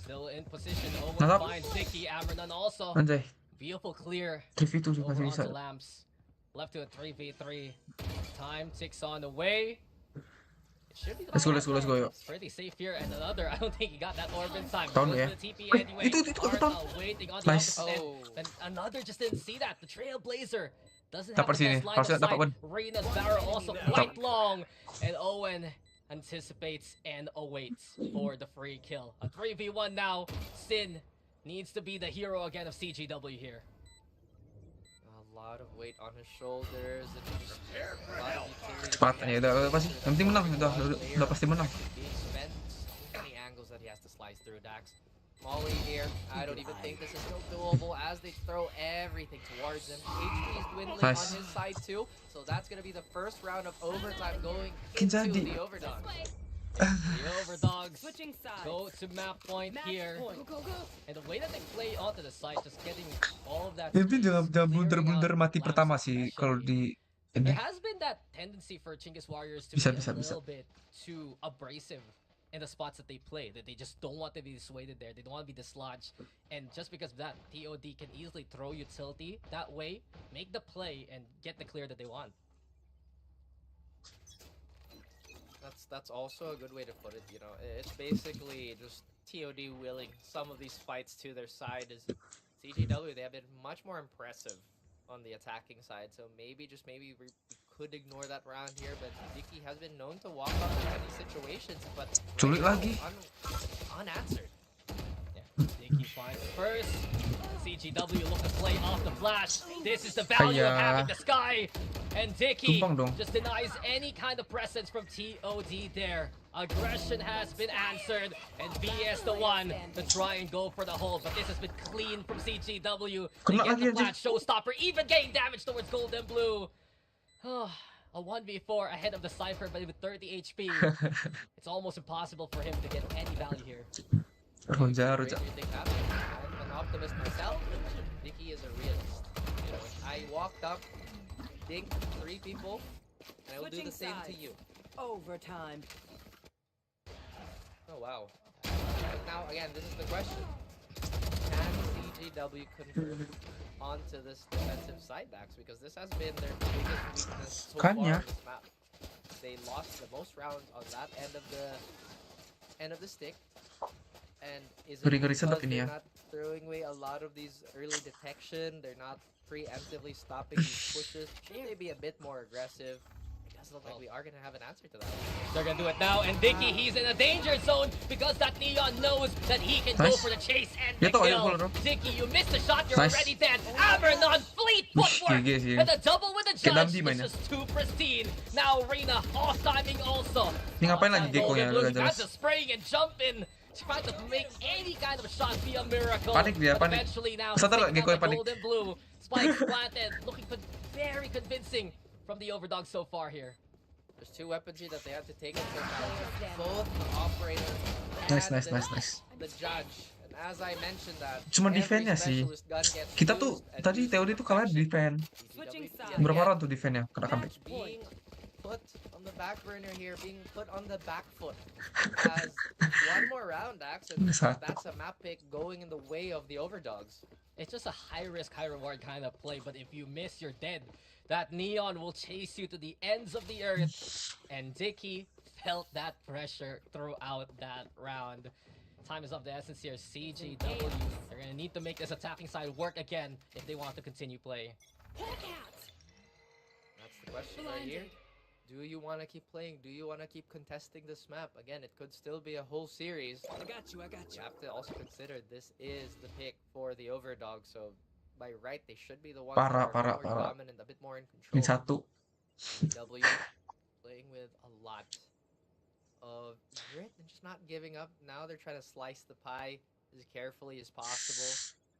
still in position. Owen Nanap. finds Dicky. Ambernon also. Anjay, Beautiful clear 3v2 sih over masih onto bisa. Lamps. Left to a 3v3. Time ticks on the way. It should be the Let's go, final let's go, yo. It's pretty safe here. And another, I don't think he got that orb in time. Down, Goes yeah. for the TP Wait, anyway. itu Arta down. waiting on the Nice. opposite end. Oh. And another just didn't see that. The Trailblazer doesn't Dapat have the sini. best line of Harusnya dapat sight. win. Reina's barrel also quite long. And Owen anticipates and awaits for the free kill. A 3v1 now. Sin needs to be the hero again of CGW here. A lot of weight on his shoulders and just a lot of utility. Kecepatan ya, udah pasti. Yang penting menang, udah pasti menang. Being spent, so many angles that he has to slice through. Dax Molly here, I don't even think this is still doable as they throw everything towards him. HP is dwindling Nice. on his side too, so that's gonna be the first round of overtime going Kinjadi. into the Overdogs. The Overdogs Switching sides. go to map point Match here. point. Go, go, go. And the way that they play onto the site, just getting all of that. Yang penting jangan space, blunder-blunder clearing out mati lamps pertama sih kalau especially. di ini. There has been that tendency for Chinggis Warriors to Bisa, be bisa, a bisa. little bit too abrasive in the spots that they play. That they just don't want to be dissuaded there. They don't want to be dislodged. And just because of that, TOD can easily throw utility that way, make the play, and get the clear that they want. That's also a good way to put it, you know. It's basically just TOD willing some of these fights to their side. Is CGW, they have been much more impressive on the attacking side, so maybe we could ignore that round here, but Dicky has been known to walk up in many situations, but Sulit lagi. unanswered. Yeah, Dicky finds first. CGW look to play off the flash. This is the value of Ayah. having the sky. And Dicky Tumpang dong. just denies any kind of presence from TOD there. Aggression has been answered, and BS the one to try and go for the hold, but this has been clean from CGW. They Kena get lagi the anjir. flash showstopper, even getting damage towards Golden Blue. A 1v4 ahead of the Cypher, but with 30 HP, it's almost impossible for him to get any value here. Ronja. Stranger things happen. I'm an optimist myself. Dicky is a realist. You know, I walked up, dinked 3 people, and I will do the Switching same to sides. you. Overtime. Oh wow. Now again, this is the question. Can CGW convert onto this defensive side backs? Because this has been their biggest weakness so far on Kanya. this map. They lost the most rounds on that end of the stick. And is it Ngeri-ngeri because sedap ini they're ya. not throwing away a lot of these early detection? They're not preemptively stopping these pushes? Should they be a bit more aggressive? It does look like we are gonna have an answer to that. They're gonna do it now, and Dicky, he's in a danger zone because that Neon knows that he can go Nice. for the chase and Dia the tahu ayo kill. follow, bro. Dicky, you missed the shot, you're Nice. already dead. Avernon, fleet footwork, GG sih. and the double with the Kayak judge Damdi is mainnya. just too pristine. Now Reina, off timing also. Ini ngapain lagi Golden Gekko-nya? Blue, Udah he jelas. tries to spring and jump in, trying to make any kind of shot be a miracle. Panik dia, But panik. eventually now, Sadar taking Gekko out yang the panik. Golden Blue. Spikes planted, looking very convincing from the Overdogs so far here. There's 2 weapons here that they have to take into account. Both the operator Nice, and nice, nice, nice. the judge. And as I mentioned that Cuma every defense-nya sih. specialist gun gets Kita tuh used and tadi used TOD in tuh kalah di perfection. defense. Switching CCW, sides. Berapa again, round tuh defense-nya kena comeback? being put on the back burner here, being put on the back foot as one more round, Dax, and Satu. that's a map pick going in the way of the Overdogs. It's just a high risk, high reward kind of play, but if you miss, you're dead. That Neon will chase you to the ends of the earth, and Dicky felt that pressure throughout that round. Time is of the essence here. CGW, they're gonna need to make this attacking side work again if they want to continue play. That's the question right here. Do you want to keep playing? Do you want to keep contesting this map? Again, it could still be a whole series. I got you. You have to also consider this is the pick for the Overdogs, so by right they should be the ones that are a bit more dominant, a bit more in Ini control. satu. W playing with a lot of grit and just not giving up. Now they're trying to slice the pie as carefully as possible.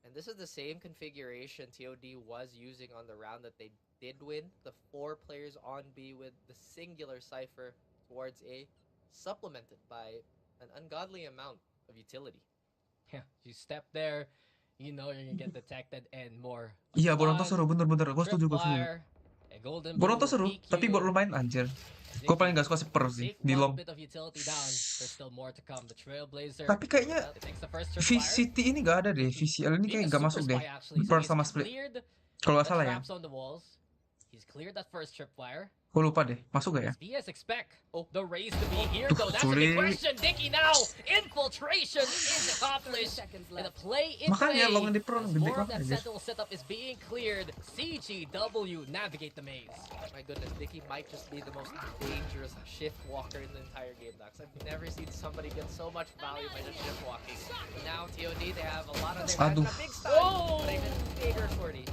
And this is the same configuration TOD was using on the round that they did win. The 4 players on B with the singular Cypher towards A, supplemented by an ungodly amount of utility. Yeah, you step there, you know you're gonna get detected and more. Iya, Boronto seru, bener-bener. Gue setuju, gue setuju. Tripwire, a golden Boronto blue seru, PQ, tapi buat lu main anjir. Gue paling gak suka Spurs sih, take di one long. bit of utility down. There's still more to come. The Trailblazer, Tapi kayaknya it takes the first tripwire. VCT ini gak ada deh, VCL ini kayak Being a gak super masuk deh. spy, actually. So Pearl he's sama Split. cleared Kalau gak the salah ya. traps on the walls. He's cleared that first tripwire. Gue lupa deh, masuk gak ya? Does VS expect the raise to be here though? That's a sulit. big question. Dicky now, infiltration is accomplished. Seconds And the left. play in Makanya play. long di pro As gede more of that banget anjir. sentinel setup is being cleared. CGW navigate the maze. My goodness, Dicky might just be the most dangerous shift walker in the entire game, Dax. I've never seen somebody get so much value by just shift walking. But now TOD, they have a lot on their hands. Aduh. And a big stun, Whoa! but even bigger shorty.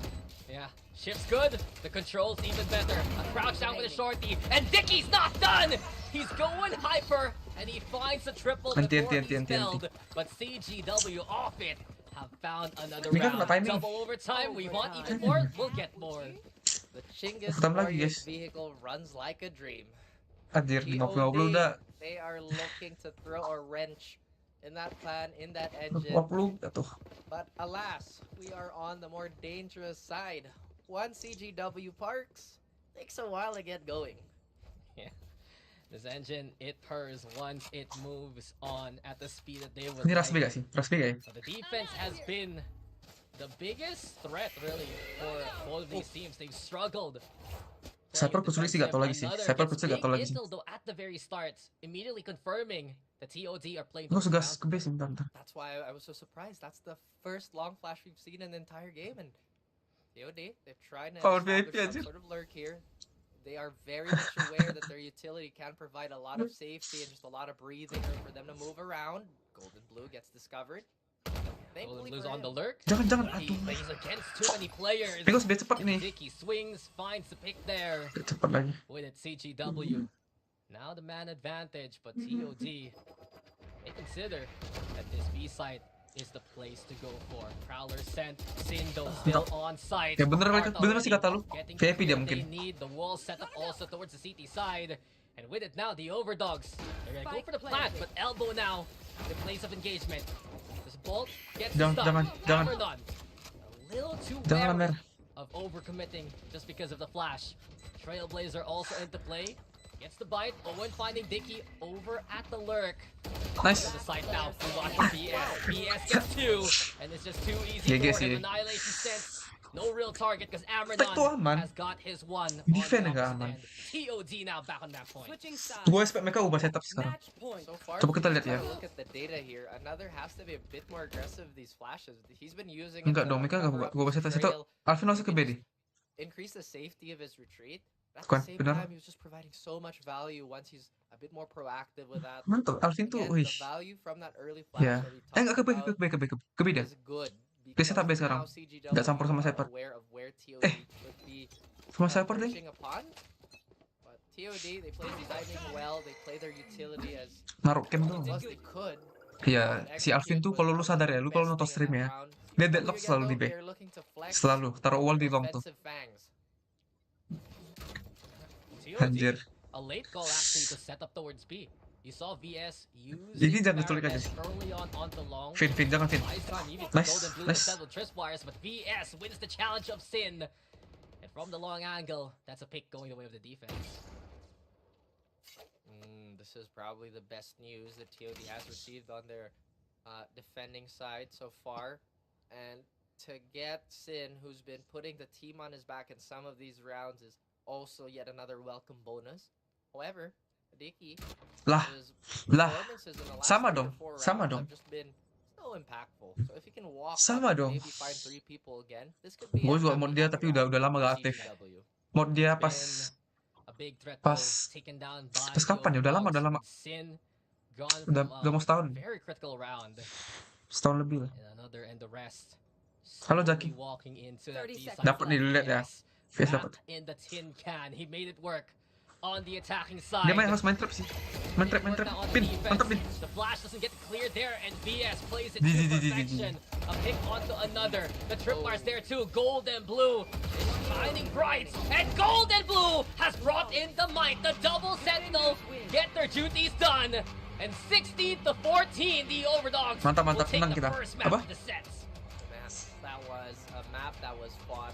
Yeah, shift's good. The control's even better. A crouch down with a shorty, and Dicky's not done. He's going hyper, and he finds the triple before he's felled. But CGW off it have found another Ini kan round. kena timing. Double overtime. We want even more. We'll get more. The CHINGGIS Pertama lagi, Warriors guys. vehicle runs like a dream. Anjir, 50 udah. They are looking to throw a wrench in that plan, in that engine. 50 tuh. But alas, we are on the more dangerous side. One CGW parks, takes a while to get going. Yeah. This engine, it purrs once it moves on at the speed that they would Ini like. Rasbi gak sih? Rasbi gak ya? So the defense has been the biggest threat really for both of these teams. They've struggled. Cypher kusulit sih gak tau lagi sih. Cypher kusulit gak tau lagi sih. Though at the very start, immediately confirming the TOD are playing. Gue segas ke base bentar. That's why I was so surprised. That's the first long flash we've seen in the entire game, and TOD, they've tried to Power establish VIP some aja. sort of lurk here. They are very much aware that their utility can provide a lot of safety and just a lot of breathing room for them to move around. Golden Blue gets discovered. Golden Thankfully Blue's for on the him. lurk. Jangan, He aduh. plays against too many players. Ini gue biar cepet ini. Dicky swings, finds the pick there. Cepet lagi. With it, CGW. Now the man advantage, but TOD, they consider that this B site is the place to go for. Prowler sent, Sindo still on site. Ya bener Smart sih kata lu. already getting VIP dia what mungkin. They need the wall set up also towards the CT side. And with it now, the Overdogs. They're gonna go for the plant, but elbow now, the place of engagement. This bolt gets Jangan, stuck. jangan. Hammer none. A little too Jangan wary Amer. of overcommitting just because of the flash. Trailblazer also into play. Gets the bite. Owen finding Dicky over at the lurk. Nice. The site now. We watch for BS. BS gets 2. And it's just too easy GG for sih. him. Annihilation sense. No real target because Tek tuh aman. Amranon has got his one. Defend on the nggak opposite aman. end. TOD now back on that point. Switching sides. Gue expect mereka ubah setup sekarang. Match point. So far, Coba kita if lihat you ya. look at the data here, another has to be a bit more aggressive with these flashes. He's been using Enggak it to dong, mereka gak cover ubah. up Gue ubah his setup. trail, Alvin langsung ke B deh. increase the safety of his retreat. At the Bukan, same benar. time, he was just providing so much value once he's a bit more proactive with that. Mantap, Alvin tuh, Again, wih. the value from that early flash Ya. that we Enggak ke B, talked ke B, ke B deh. is good. Dia setup B because sekarang. now CGW Nggak campur sama are Cypher. aware of where TOD could be Sama Cypher deh. pushing upon. But TOD, they play the timing well. They play their utility as Naruh camp doang. well as they could. Iya, si Alvin tuh kalau lu sadar ya, lu kalau nonton stream ya, dia deadlock selalu di B. Selalu, taruh wall di long tuh. TOD, Anjir. a late call actually to set up towards B. You saw VS Ini using jangan diculik aja Baroness sih. early on the long. Fin, jangan Fin. Nice time even Nice, Golden Blue nice. to settle Tripwires, but VS wins the challenge of Sin. And from the long angle, that's a pick going the way of the defense. This is probably the best news that TOD has received on their defending side so far. And to get Sin, who's been putting the team on his back in some of these rounds, is also yet another welcome bonus. However, Dicky, Lah, his lah. performances in the last Sama 3 dong, to 4 sama rounds dong. have just been so impactful. So if he can walk Sama up and dong. maybe find 3 people again, this could be Gue a juga happy, mod dia happy tapi udah round lama for gak aktif. CGW. Mod dia It's pas been a big threat pas though, taken down by pas kapan ya? Udah lama, udah lama. Sin gone Udah mau setahun. very critical round. Setahun lebih lah. And another and the rest. Halo, slowly Jackie. walking into that 30 B side. seconds Dapat nih lihat ya. VS Back dapat. in the tin can. He made it work on the attacking side. Dia harus main trap sih. Main trap. Pin, mantap pin. The flash doesn't get cleared there, and VS plays it Di. to perfection. A pick onto another. The tripwire's there too. Gold and blue is shining bright, and Gold and blue has brought in the might. The double sentinel get their duties done, and 16 to 14, the Overdogs Mantap, will take menang the kita. first map Apa? of the sets. Man, that was a map that was fought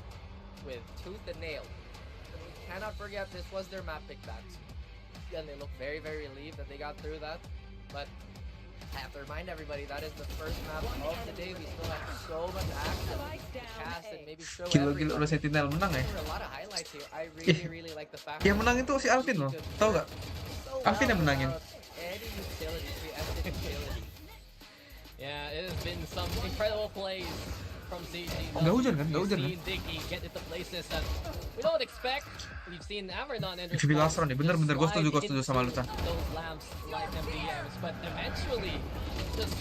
with tooth and nail. And we cannot forget this was their map pickbacks. And they look very, very relieved that they got through that. But I have to remind everybody that is the first map of the day. We still have so much action to cast and maybe show Gila everyone. udah Sentinel menang ya. There were a lot of highlights here. I really like the fact Yang menang itu si Alvin loh. Tahu gak? so Alvin yang well menangin. without any utility, preemptive utility. Yeah, it has been some incredible plays from CG. Nggak hujan kan? Nggak hujan kan? We've seen Dicky get into places that we don't expect. We've seen Amerdon enter HV last round ya, bener gue setuju sama lu Chan. those lamps like MDMs, but eventually just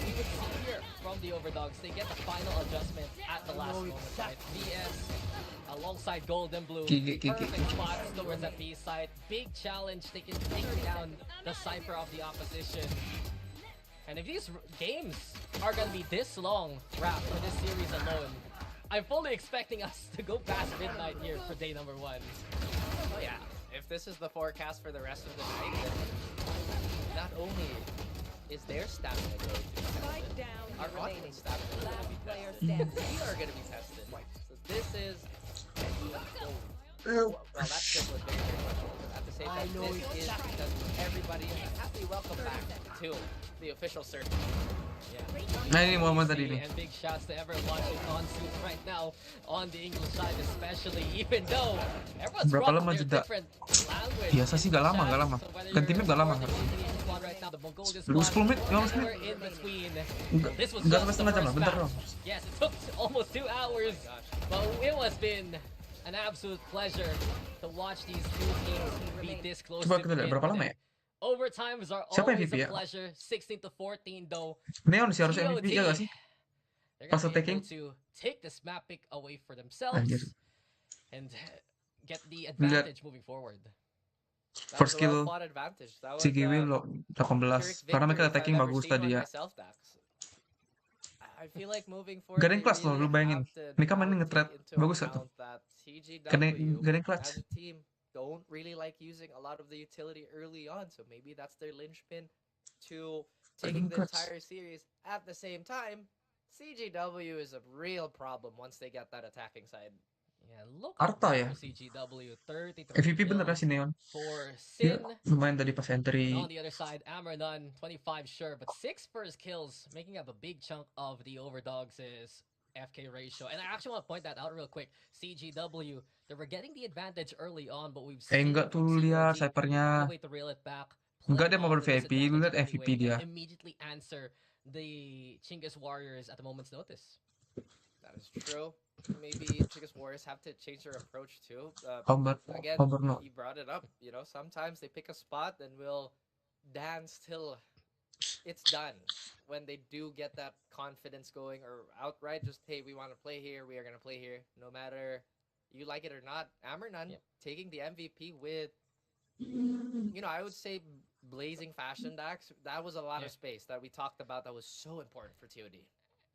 we could see here from the Overdogs, they get the final adjustment at the last moment, right? VS alongside Gold and Blue, Gigi. perfect spots towards that B side. Big challenge, they can take down the Cypher of the opposition. And if these games are gonna be this long wrapped for this series alone, I'm fully expecting us to go past midnight here for day number 1. Oh yeah, if this is the forecast for the rest of the night, then not only is their stamina going to be Spike tested, down our remaining. audience stamina is going to Last be player tested. standing. We are going to be tested. So this is... Well, that trip was very, very much. At the same time, this is because everybody is happy. Welcome back to the official circuit. Yeah. Nah ini momen tadi nih. And big shouts to everyone watching on Zoom right now on the English side especially, even though everyone's Berapa brought lama their jeda? different language. Biasa sih gak lama. So whether Ganti you're map gak lama. supporting the Indonesian squad right now, the Mongolian Dulu squad, 10 menit, 15 menit. anywhere in between. This was Enggak just sampai setengah the jam lah, first bentar map. doang. Yes, it took almost 2 hours, but it has been an absolute pleasure to watch these two teams be this close Coba to kita lihat the berapa end. lama ya? Overtimes are Siapa always MVP a ya? pleasure. 16 to 14 though. Neon sih harusnya MVP ya gak sih? They're Pas gonna be attacking? able to take this map pick away for themselves Anjir. and get the advantage moving forward. That First was a kill well-fought advantage. That was, CGW lo 18. Karena mereka victory attacking if I've ever bagus seen tadi one ya. myself, Dax. I feel like moving forward, Gak ada yang they kelas loh, really lu bayangin. have to Mereka now mainin take nge-trap. into Bagus gak tuh? account that CGW Gak ada yang clutch. as a team don't really like using a lot of the utility early on, so maybe that's their linchpin to taking the clutch. entire series. At the same time, CGW is a real problem once they get that attacking side. Yeah, look Arta at ya. for CGW 33 MVP bener kan kills si Neon? for Dia Sin. lumayan tadi pas And entry. on the other side, Amerdon 25 sure, but 6 first kills, making up a big chunk of the Overdogs' FK ratio. And I actually want to point that out real quick. CGW, they were getting the advantage early on, but we've seen Enggak tuh from lihat COD snipernya. find a way to reel it back. Enggak, dia play mau off the ber-VIP, lu lihat disadvantage MVP anyway, dia. and immediately answer the CHINGGIS Warriors at a moment's notice. That is true. Maybe Chicas Warriors have to change their approach too. Again, No. you brought it up. You know, sometimes they pick a spot and will dance till it's done. When they do get that confidence going, or outright just, hey, we want to play here, we are gonna play here, no matter you like it or not. Amerdon taking the MVP with, you know, I would say blazing fashion, Dax. That was a lot of space that we talked about. That was so important for TOD.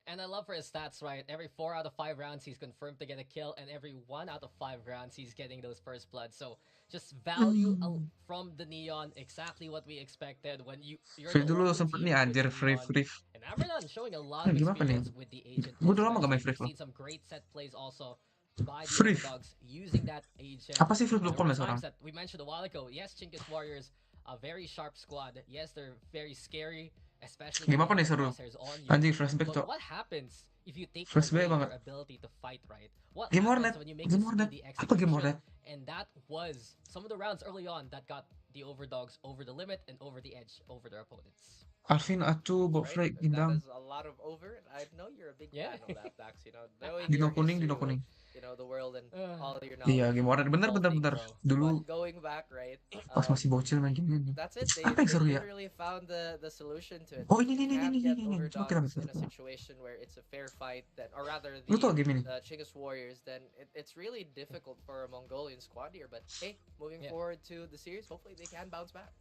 And I love for his stats, right? Every 4 out of 5 rounds, he's confirmed to get a kill, and every 1 out of 5 rounds, he's getting those first blood. So just value from the Neon, exactly what we expected when you're Free the dulu only sempet team nih with anjir, free Neon. free. And Ambernon showing a lot of Gimana nih? experience with the agent. Gue udah lama gak main Especially, free we've loh. seen some great set plays also by the Free. Overdogs using that agent. Apa sih free There lokal were ya sekarang? times that we mentioned a while ago. Yes, CHINGGIS Warriors, a very sharp squad. Yes, they're very scary, especially when Gimana you nih have the seru? crosshairs on you. Anjing flashback But cok. what happens if you take Flashback away banget. your ability to fight, right? What Game happens Hornet. when you make Game the Hornet. speedy Apa Game execution? Hornet? And that was some of the rounds early on that got the Overdogs over the limit and over the edge over their opponents. Alvin, Acu, Bob Right? Flake, That Gindang. is a lot of over. And I know you're a big Yeah. fan of that, Dax. You know, knowing Dino your kuning, history Dino with, kuning. you know, the world and all your Iya, knowledge. Game Hornet. Bener, All bener, things, bener. bro. Dulu But going back, right? pas masih bocil main game ini. That's it. They, Apa yang they seru ya? literally found the solution to it. Oh, ini, You ini, can't ini, get ini, ini. Coba kita Overdogs bisa. in a situation where it's a fair fight, then, or rather Lu tau the game ini? CHINGGIS Warriors, then it's really difficult for a Mongolian squad here. But hey, moving Yeah. forward to the series, hopefully they can bounce back.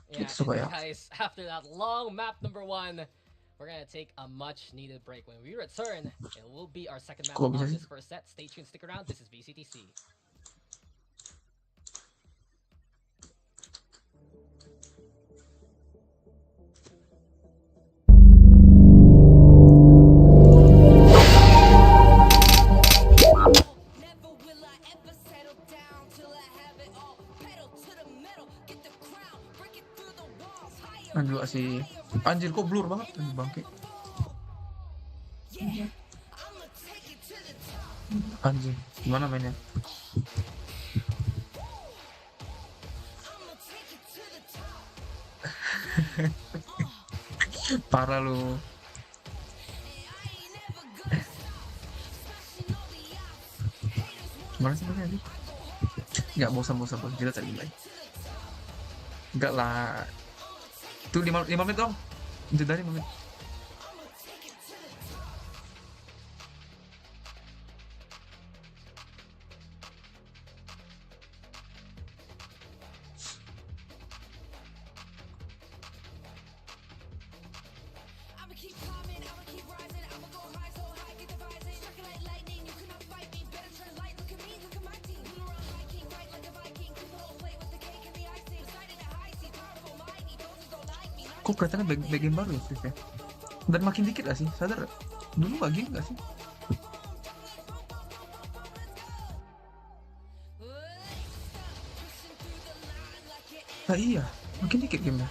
Yeah, It's okay, and yeah. guys, after that long map number 1, we're gonna take a much needed break. When we return, it will be our second map Kok of bisa sih? this first set. Stay tuned, stick around. This is VCTC. Never will I ever settle down till I have it all. Pedal to the metal, get the crown, break it through the walls. Higher, Kan dulu sih. Anjir kok blur banget anjing bangke. yeah, I'ma take it to the top. Anjing, gimana mainnya? I'ma take it to the top. Parah lu. And I ain't never gonna stop. Smashing all the odds. Haters wanna Gimana sih mainnya tadi? Nggak bosan. Kita cari lagi. Enggak lah. Tuh 5 menit dong. Jeda 5 menit. I'ma keep climbing, I'ma keep rising, I'ma go high, so high, get the rising. Striking like lightning, you cannot fight me. Better turn light, look at me, look at my team. We run hiking, right like a Viking. Keep the whole plate with the cake and the icing. Decided to high seas, powerful, mighty. Those don't like me. Kok kelihatannya back game baru ya Free ya? Dan makin dikit gak sih? Sadar gak? Dulu gak gini gak sih? Nah iya, makin dikit gamenya.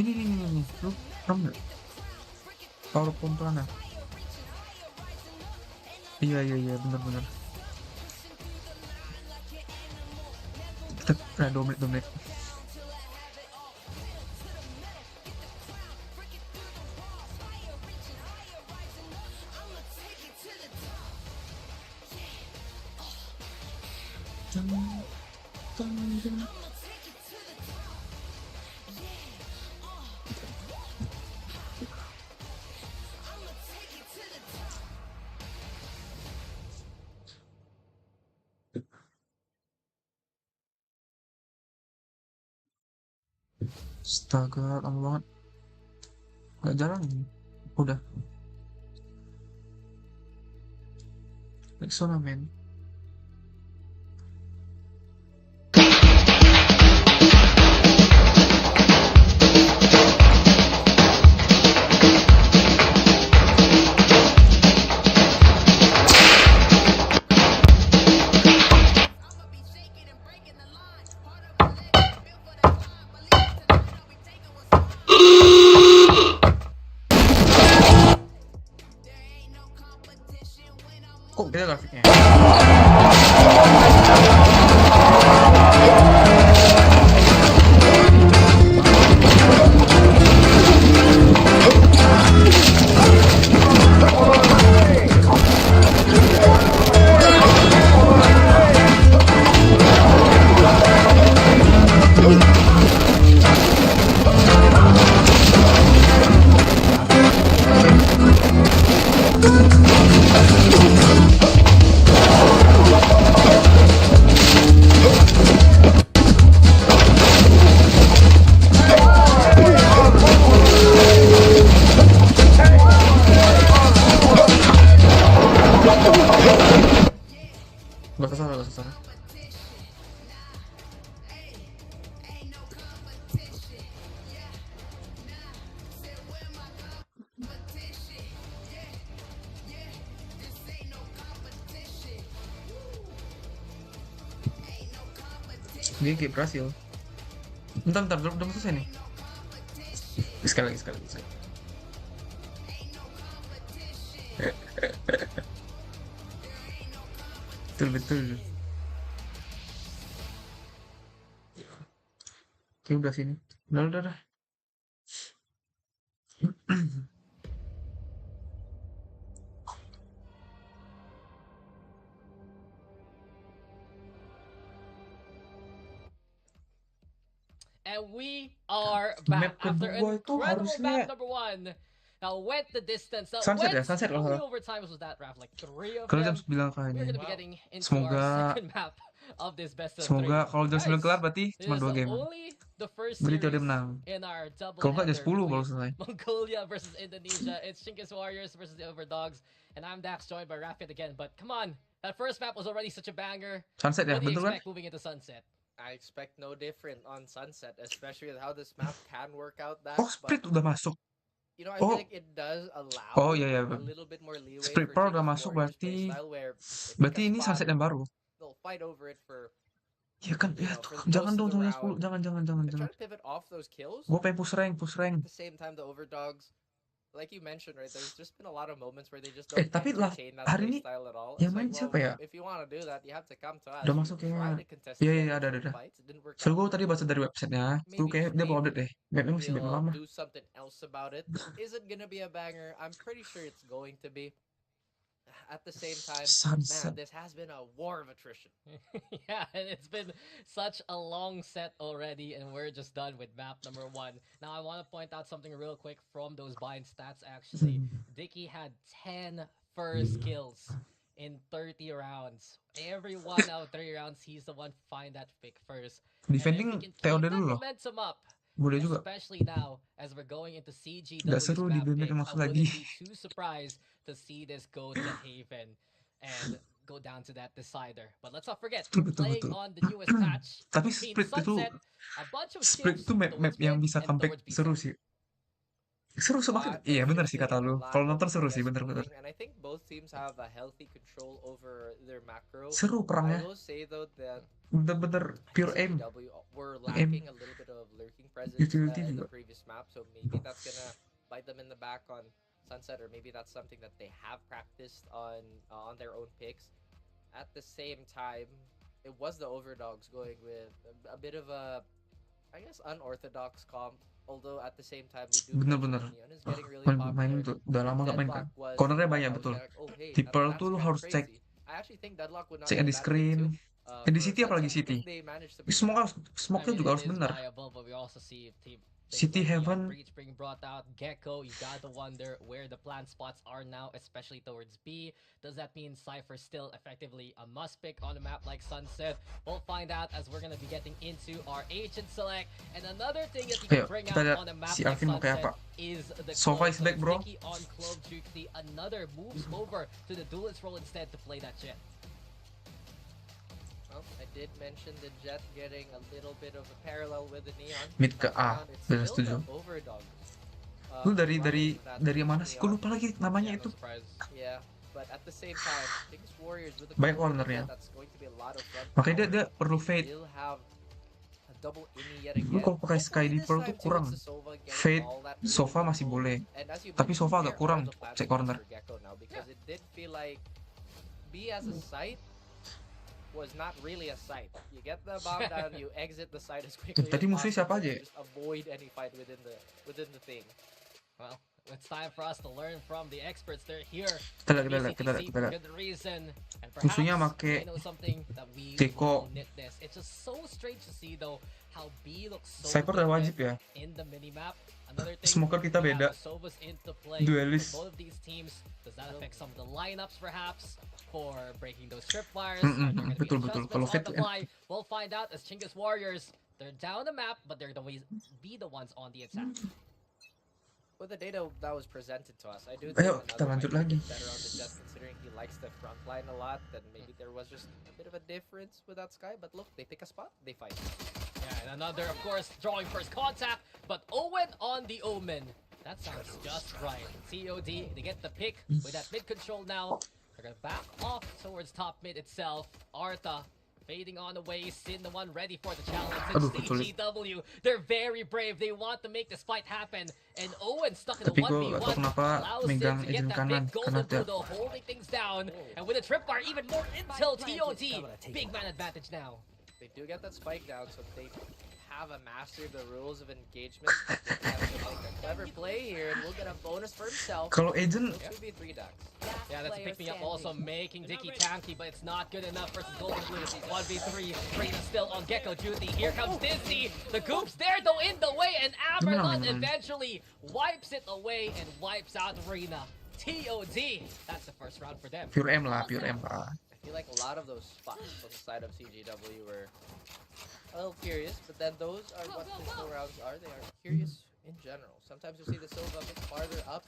Ini. Lu paham gak? Power pomplana. Iya, bener. Kita dominate. Astaga, lama banget. Gak jalan ini. Udah. Rexona men. Kok beda grafiknya? GG berhasil. Bentar, udah selesai nih. Sekali lagi. Betul. Oke, udah sini. Udah. And we are back Map after kedua an itu incredible harusnya map number 1. Now went the distance. Sunset Went ya? Sunset how kalau many salah. overtimes was that, Raf? Like 3 of Kalau jam them? 9 We're kayaknya. gonna be Wow. getting into Semoga our second map of this best of 3. Semoga kalau jam 9 kelar berarti This cuma is 2 game. only the first Berarti series udah menang. in our double Kalau nggak jam header 10 baru between selesai. Mongolia versus Indonesia. It's CHINGGIS Warriors versus the Overdogs. And I'm Dax, joined by Rafit again. But come on, that first map was already such a banger. Sunset ya, What do you betul kan? expect moving into Sunset? I expect no different on Sunset, especially with how this map can work out that. Oh, Split udah masuk. You know, I Oh. feel like it does allow Oh, iya. a little bit more leeway Split for Power udah CHINGGIS masuk Warriors berarti playstyle where they pick berarti a ini spot, Sunset yang baru. they'll fight over it for Ya kan, you ya know, for jangan most dong of the 10. round. Jangan. They try to pivot off those kills. Gue pengen push rank. At the same time, the Overdogs, like you mentioned, right, there's just been a lot of moments where they just don't Tapi lah, entertain that hari ini playstyle at all. yang It's main like, siapa well, ya? if you want to do that, you have to come to us. Udah You masuk ya. tried to contest Iya, the iya, ada. initial fights, it didn't work So out. gue tadi baca dari websitenya, itu Maybe kayak just dia mau maybe update deh. Mapnya masih map They'll lama. do something else about it. Is it gonna be a banger? I'm pretty sure it's going to be. At the same time, Sunset. man, this has been a war of attrition. Yeah, and it's been such a long set already, and we're just done with map number 1. Now, I want to point out something real quick from those bind stats, actually. Dicky had 10 first kills in 30 rounds. Every 1 out of 3 rounds, he's the one to find that pick first. Defending And if we can keep TOD that dulu loh. momentum up, Boleh juga. especially now, as we're going into CGW's Nggak seru di map band picks, yang I masuk wouldn't lagi. be too surprised to see this go to Haven and go down to that decider. But let's not forget, Betul. playing on the newest patch, Tapi between Split itu Sunset, a bunch of Split shifts itu map towards yang mid bisa and comeback towards B seru side. sih. Seru semakin. Iya benar sih kata lu. Kalau nonton seru sih, bener. And I think both teams have a healthy control over their macro. Seru I perangnya. will say though that Bener-bener pure aim. CGW were lacking a little bit of lurking presence Utility in juga. the previous map, so maybe that's gonna bite them in the back on Sunset, or maybe that's something that they have practiced on their own picks. At the same time, it was the Overdogs going with a bit of a, I guess, unorthodox comp. Although at the same time, we do Bener-bener. mention Neon is getting really Main popular. tuh udah lama gak main kan. Deadlock was Cornernya one banyak I was betul. kinda like, oh, hey, Di that- Pearl that's tuh lu kinda harus cek. crazy. I actually think Deadlock would not Cek be a di bad pick screen. too. Di For City apalagi Sunset, I City. think they managed to bring Smoke-nya juga harus it is bener. viable, but we also see City things like Heaven. Breach being brought out. Gecko, you gotta wonder where the plant spots are now, especially towards B. Does that mean Cypher still effectively a must pick on a map like Sunset? We'll find out as we're gonna be getting into our agent select. And another thing that you can Ayo, bring kita out lihat on a map si like Alvin mau kayak Sunset apa. is the Sova Clove. is back, bro. Dicky on Clove Juxi, another moves over to the duelist role instead to play that Jet. Well, I did mention the Jet getting a little bit of a parallel with the Neon. Mid ke A, It's bener still setuju. the Overdogs. Lu dari running that mana Neon. sih? Gue lupa lagi namanya Yeah, itu. no surprise. Yeah, but at the same time, CHINGGIS Warriors with the Banyak core cornernya. that's going to be a lot of front Makanya power. dia perlu They fade. will have a double innie yet Lu again. kalau pakai Sky Hopefully di this Pearl time tuh too, kurang. it's the Sova getting Fade, all that really Sova masih control. boleh. And as you Tapi mentioned, Sova agak there kurang are the plans cek for corner. Gecko now, because it did feel like B as a site was not really a site. You get the bomb down, you exit the site as quickly Tadi as musuhnya siapa possible, aja and ya? just avoid any fight within the thing. Well, it's time for us to learn from the experts. They're here. Kita lihat. BCTC for good reason. And Musuhnya perhaps make they know something that we Gecko. will witness. It's just so strange to see though how B looks so Cypher udah different wajib ya. in the minimap. Another thing, Smoker kita we have beda. the Sovas into play. Duelist. For both of these teams, does that affect some of the lineups perhaps for breaking those tripwires? Mm-mm, Are there gonna be betul. adjustments Kalau on fit the ya. fly? We'll find out as CHINGGIS Warriors. They're down the map, but they're be the ones on the attack. With the data that was presented to us, I do think Ayo, another kita lanjut might be lagi. better on the Jet, considering he likes the front line a lot. Then maybe there was just a bit of a difference with that Sky. But look, they pick a spot, they fight. Yeah, and another, of course, drawing first contact, but Owen on the Omen. That sounds just right. COD, they get the pick with that mid control now. They're gonna back off towards top mid itself. Arta Fading on away, Sin the one ready for the challenge. Aduh, And sulit. CGW, they're very brave. They want to make this fight happen. And Owen stuck in a Tapi gue 1v1 gak tau kenapa allows megang Sin to get agent that kanan big karena golden blue though, holding things down. And with a trip bar, even more intel TOD. Big man advantage now. They do get that spike down, so they haven't mastered the rules of engagement. They have to make a clever play here, and we'll get a bonus for himself. kalau agent 2v3 ducks. Yeah, that's a pick me up also, making Dicky tanky, but it's not good enough versus Golden Blue. 1v3, Brayden still on Gecko duty. Here comes Disney. The Goop's there though in the way, and Amerlon eventually wipes it away and wipes out Reyna. TOD. That's the first round for them. pure M lah, pure M lah. I feel like a lot of those spots on the side of CGW were a little curious, but then those are what pistol rounds are. They are curious in general. Sometimes you see the Silva a bit farther up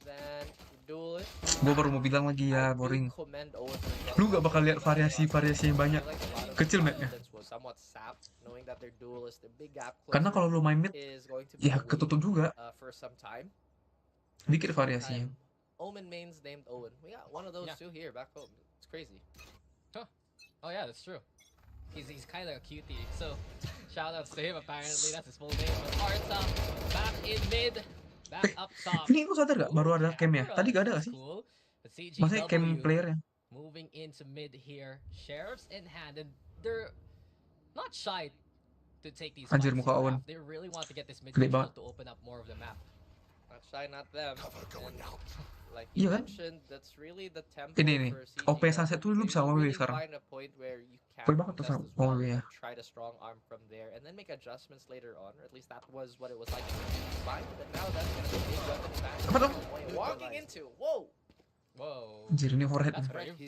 than Duelist. Gue baru mau bilang lagi ya, I do boring. commend Owen for getting Lu gak bakal lihat variasi-variasi yang I banyak. feel like a lot of Kecil the mapnya. confidence was somewhat sapped, knowing that their Duelist, their big gap Karena kalau lu main mid, is going to be ya away, ketutup juga. for some time. Dikit variasinya. Omen mains named Owen. We got one of those Yeah. too here back home. It's crazy. Oh yeah, that's true. He's kind of a cutie, so shout outs to him apparently, that's his full name. But Arta, back in mid, back up top. Ini lu sadar gak? Baru ada cam ya? Camera, Tadi gak ada gak that's sih? cool. But Maksudnya cam CGW playernya. moving into mid here, sheriffs in hand, and they're not shy to take these Anjir, fights muka in Owen. half. They really want to get this mid Gede control banget. to open up more of the map. Not shy, not them. And like Iya you kan? mentioned, that's really the tempo Ini nih, for OP CGW. Sunset tuh lu They bisa don't OWW really sekarang. find a point where you can OP banget tuh contest sama as well, OWW ya. and try to strong arm from there, and then make adjustments later on, or at least that was what it was like. Fine, but now that's gonna be a big weapon advantage. Apa dong? Walking into, whoa! Whoa. Anjir, ini overhead. That's brave.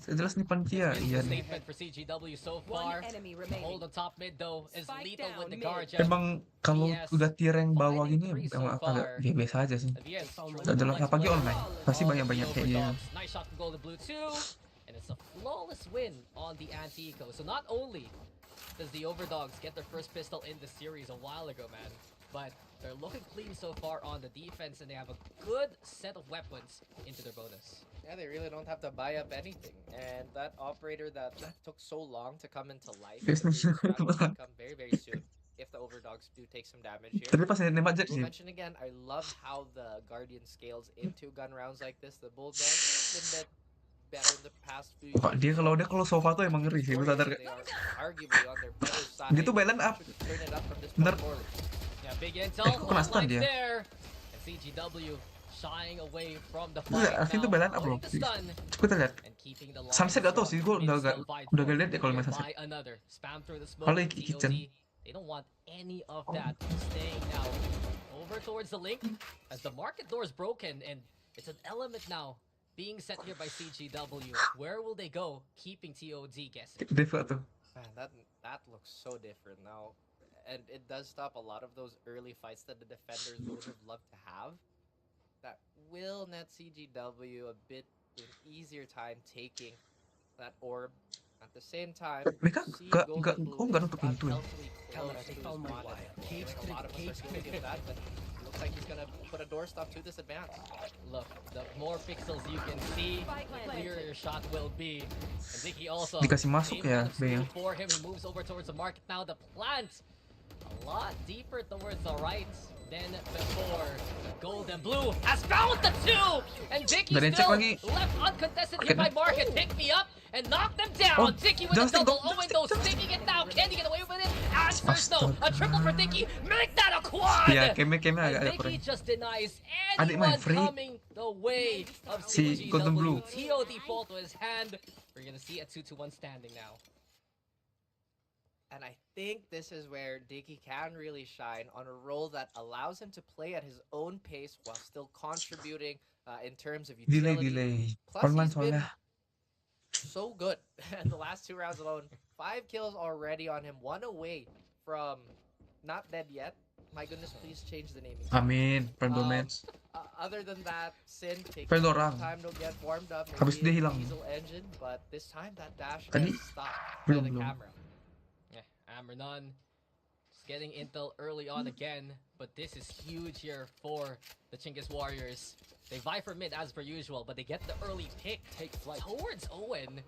Jelas nih panitia. It's Iya a nih. statement for CGW so One far. enemy Hold remaining. on top mid though is Spike lethal with down the mid. guard jump. Emang kalau Yes. udah tier yang bawah Finding gini three so emang far. agak ya biasa aja sih. At the end, Gak jelas, apalagi online. Pasti banyak-banyak kayak gini. Overdogs. Nice shot from Golden Blue too. And it's a flawless win on the anti-eco. So not only does the Overdogs get their first pistol in the series a while ago, man, but they're looking clean so far on the defense, and they have a good set of weapons into their bonus. Yeah, they really don't have to buy up anything, and that operator that took so long to come into life Yes, will no. come very, very soon if the Overdogs do take some damage here. Tapi pas nembak jet We'll sih. mention again, I love how the Guardian scales into gun rounds like this. The Bulldog been bit better in the past few Wah, dia kalau sofa tuh emang ngeri sih, lu sadar gak? They are arguably on their better side. Dia tuh balance up. Should turn it up from this Bener. point forward. Yeah, big intel. kena stun lights dia? there. And CGW shying away from the Enggak, fight asli tuh now, balance up avoiding loh. the stun Coba kita lihat. and keeping the Sunset line gak tau sih, gue strong. udah It's gak still fight udah for gak liat ya kalau main here Sunset. by another. Spam through the smoke. Kalau with kitchen. TOD. They don't want any of that. Staying now over towards the link as the market door is broken, and it's an element now being set here by CGW. Where will they go? Keeping TOD guessing. Deva tuh. Man, that looks so different now. And it does stop a lot of those early fights that the defenders would have loved to have. That will net CGW a bit an easier time taking that orb. At the same time, Mereka see gak Golden Blue nggak is nutup pintu ya. unhealthily close to his wanted. A lot of us are guilty of that, but it looks like he's gonna put a doorstop to this advance. Look, the more pixels you can see, the clearer your shot will be. And Dicky also Dikasih masuk same ya, kind of B ya. skill for him. He moves over towards the market now. The plant a lot deeper towards the right than before. The Golden Blue has found the two, and Dicky Gak ada yang cek still lagi. left uncontested here by Akhirnya. Market. Pick me up and knock them down. Oh, Dicky with the Justin, double. don't- Owen though sticking it now. Can he get away with it? Answers no. A triple for Dicky. Make that a quad. Iya, keme And agak Dicky kurang. just denies Adik main anyone free. coming the way of Si Golden Blue. TOD fall to his hand. We're gonna see a 2-1 standing now. And I think this is where Dicky can really shine on a role that allows him to play at his own pace while still contributing in terms of utility. Delay. Plus, Online he's been soalnya. so good in the last 2 rounds alone. 5 kills already on him, 1 away from not dead yet. My goodness, please change the naming. Amin. Random Um, match. Other than that, Sin taking Pwede some orang. time to get warmed up. Habis maybe dia a hilang. Diesel engine, but this time that dash Tadi gets stopped by the belum. camera. Yeah, Amrenon just getting intel early on again, but this is huge here for the CHINGGIS Warriors. They vie for mid as per usual, but they get the early pick towards Owen.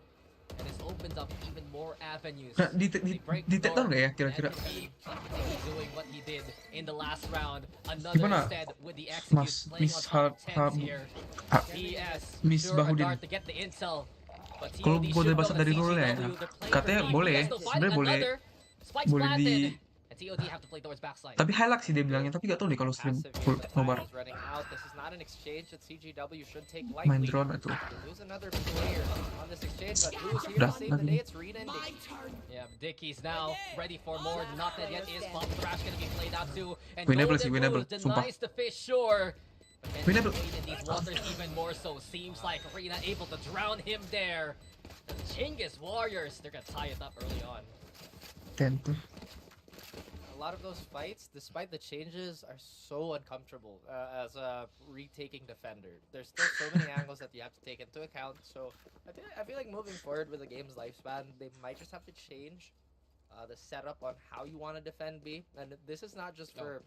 and this opens up even more avenues. Nah, di They break di the take down door, nggak ya kira-kira? and he continue doing what he did in the last round. Another Gimana, instead with the execute Mas playing Miss on top Hab 10s here. Ah, PS Miss sure a Bahudin. dart to get the intel. But Kalau TOD gue should udah know bahasa that dari dulu ya, CGW, they're playing katanya for me. boleh, PS still fighting sebenarnya boleh, another. Spike's boleh planted. di. And TOD have to play towards backside. Tapi highlight sih dia bilangnya, tapi gak tau deh kalau stream Passive here, full the time nobar. is running out. This is not an exchange that CGW should take Main lightly. drone itu. They lose another player on this exchange, but who's here Udah, to save the lagi. day? It's Rena and Dicky. Yeah, Dickie's now ready for more. Not that yet is Pop Thrash gonna be played out too. And Winnable Golden sih, Blue winnable, sumpah. denies the fish sure. And Winnable. in these waters even more so. Seems like Rena able to drown him there. The CHINGGIS Warriors, they're gonna tie it up early on. Tentu. A lot of those fights, despite the changes, are so uncomfortable as a retaking defender. There's still so many angles that you have to take into account. So I feel like moving forward with the game's lifespan, they might just have to change the setup on how you want to defend B. And this is not just for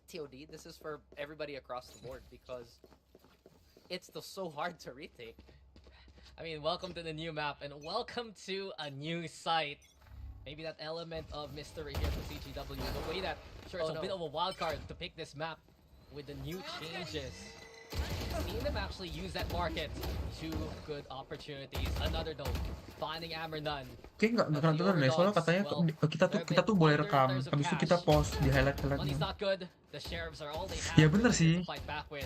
TOD. This is for everybody across the board because it's still so hard to retake. I mean, welcome to the new map and welcome to a new site. Maybe that element of mystery here for CGW. The way that, sure, it's a bit of a wild card to pick this map with the new changes. Seeing them actually use that market. Two good opportunities. Another though, finding Amber None. Kayaknya nggak kena tonton deh, soalnya katanya kita tuh boleh rekam, habis itu kita post di highlightnya. Money's not good. The sheriffs are all they have. Ya bener sih. To fight back with.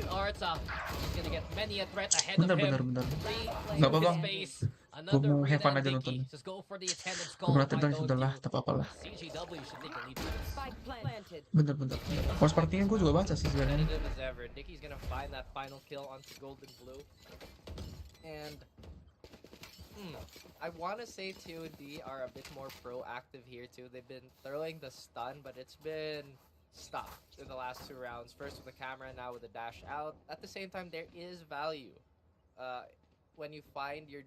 Arta is gonna get many a threat ahead Bener of him. bener. Free Nggak apa-apa. space. Gue Another mau have fun Rena aja and nonton. Dicky. Just go for the attendance Gue call. pernah tonton Why sudah lah, don't tak apa-apa lah. you? CGW should take a lead for this. Spike planted. Bener. Post partinya gue juga baca sih sebenarnya. Competitive as ever. Dicky's gonna find that final kill onto Golden Blue. And I want to say TOD are a bit more proactive here too. They've been throwing the stun, but it's been stopped in the last two rounds. First with the camera, now with the dash out. At the same time, there is value when you find your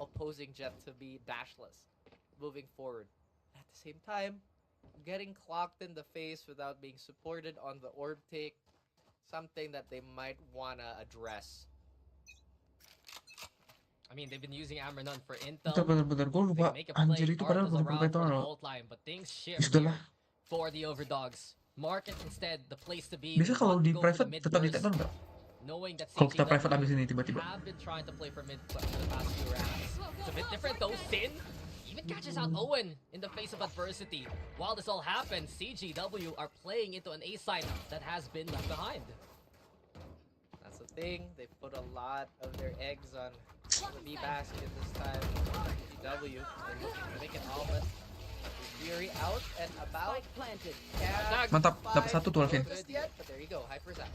opposing jet to be dashless moving forward. At the same time, getting clocked in the face without being supported on the orb take, something that they might want to address. I mean, they've been using Amber None for intel. Bener. Gue lupa. They make a Anjir play, itu padahal Arthur's belum around pernah for the tahu. vault line, but things Ya shift sudah lah. here for the Overdogs. Market instead, the place to be. Biasanya kalau They di want to go for private the mid tetap di burst, take down nggak? knowing that Kalau kita CGW private abis ini tiba-tiba. have been trying to play for mid for the past few rounds. It's a bit different though. Sin even catches out Owen in the face of adversity. While this all happens, CGW are playing into an A side that has been left behind. That's the thing. They put a lot of their eggs on the B basket this time. GW, they're looking to make it all, but Fury out and about. Spike planted. Mantap, dapat satu tuh Alvin. Just yet, but there you go. Hyper's out.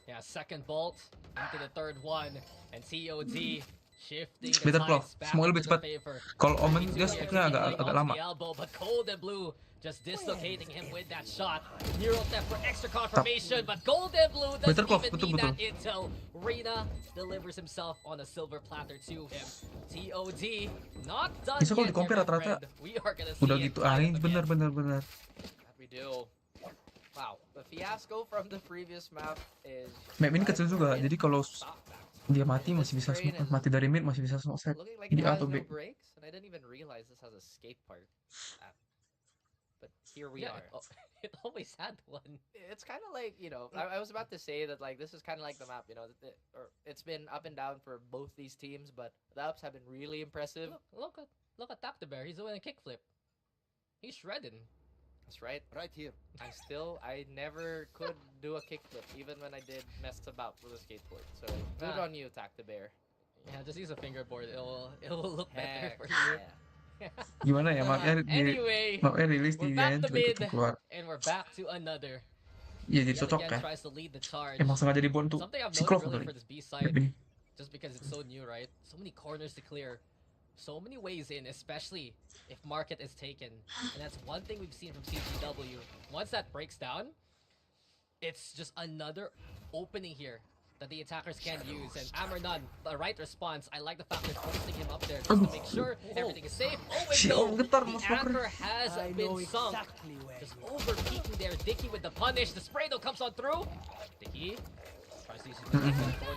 Yeah, second bolt into the third one, and TOD shifting the Better claw. tides back Semoga lebih into cepat. the favor. Kalau Omen Into dia the speknya agak onto lama. the elbow, but Golden Blue just dislocating him with that shot. Neural theft for extra confirmation, but Golden Blue doesn't Better claw, even betul. need that intel. Reyna delivers himself on a silver platter to him. TOD not done Bisa kalau yet, di-compare my rata-rata friend. We are gonna see udah it gitu live aing again. bener. That we do. Wow, the fiasco from the previous map is. Map ini kecil juga, jadi kalau Stop that. dia mati masih bisa mati dari mid masih bisa set. Looking like Di it A has atau no B. breaks, and I didn't even realize this has a skate park. But here we Yeah, are. it always had one. It's kind of like, you know, I was about to say that, like, this is kind of like the map, you know, or it's been up and down for both these teams, but the ups have been really impressive. Look at Tac the Bear. He's doing a kickflip. He's shredding. That's right. Right here. I never could do a kickflip, even when I did mess about with a skateboard. So good Ah. on you, Tac the Bear. Yeah, just use a fingerboard. It will look better Heck for you. yeah. Gimana ya mapnya Anyway, rilis di we're back end to juga ikut mid. keluar. and we're back to another. Iya jadi Yet cocok again kan. tries to lead the charge. Emang sengaja dibuat untuk Something I've psikolog noticed really kali. for this B Map side, ini. just because it's so new, right? So many corners to clear, so many ways in, especially if market is taken. And that's one thing we've seen from CGW. Once that breaks down, it's just another opening here that the attackers can use. And Amber None, the right response. I like the fact they're forcing him up there just to make sure everything is safe. Oh, Si and no, getar the mas Walker. anchor has been sunk. Just overpeaking there. Dicky with the punish. The spray though comes on through. Dicky trying For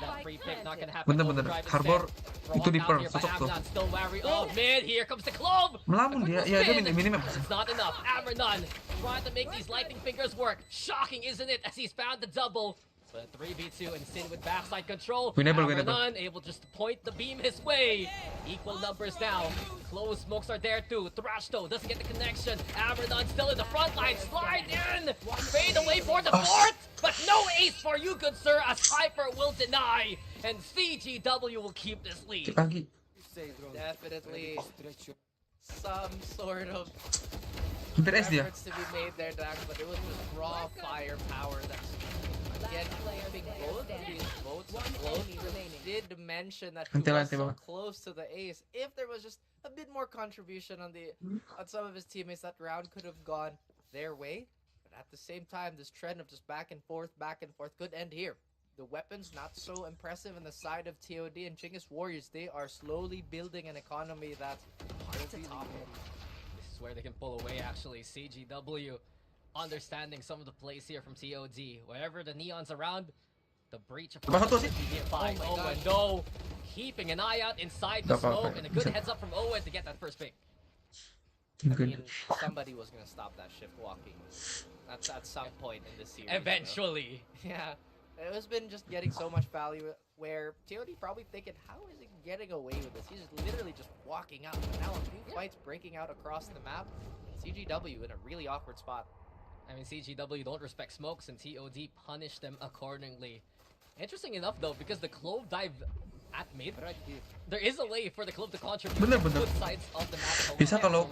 that free pick, not gonna happen. Bener-bener. Overdrive instead. Harbor Thrown itu out Deeper, here by cocok tuh. Amnon, still wary of mid. Here comes the Clove. Melamun dia, ya dia minimap. It's not enough. Amnon trying to make these lightning fingers work. Shocking, isn't it? As he's found the double. But 3v2 and Sin with backside control. Winnable. Amnon able just to point the beam his way. Equal numbers now. Close smokes are there too. Thrash though doesn't get the connection. Amnon still in the front line. Slide in. Fade away for the fourth. But no ace for you, good sir, as Hyper will deny. And CGW will keep this lead. Lagi. Definitely some sort of Hampir S dia. efforts to be made there, Dax, but it was just raw firepower that's again keeping both of these votes close. Did mention that he was so close to the ace. If there was just a bit more contribution on some of his teammates, that round could have gone their way. But at the same time, this trend of just back and forth could end here. The weapons not so impressive on the side of TOD and CHINGGIS Warriors. They are slowly building an economy that's hard to top. This is where they can pull away actually. CGW understanding some of the plays here from TOD. Wherever the Neon's around, the breach of Baka to si- by Oh my Owen. No, keeping an eye out inside the smoke and a good heads up from Owen to get that first pick. I mean, somebody was gonna stop that shift walking. That's at some point in this series. Eventually. Yeah. It has been just getting so much value where TOD probably thinking, how is he getting away with this? He's just literally just walking out. But now a few fights breaking out across the map. CGW in a really awkward spot. I mean, CGW don't respect smokes and TOD punish them accordingly. Interesting enough though, because the Clove dive at mid, there is a way for the Clove to contribute Bener. both sides of the map. Bisa kalau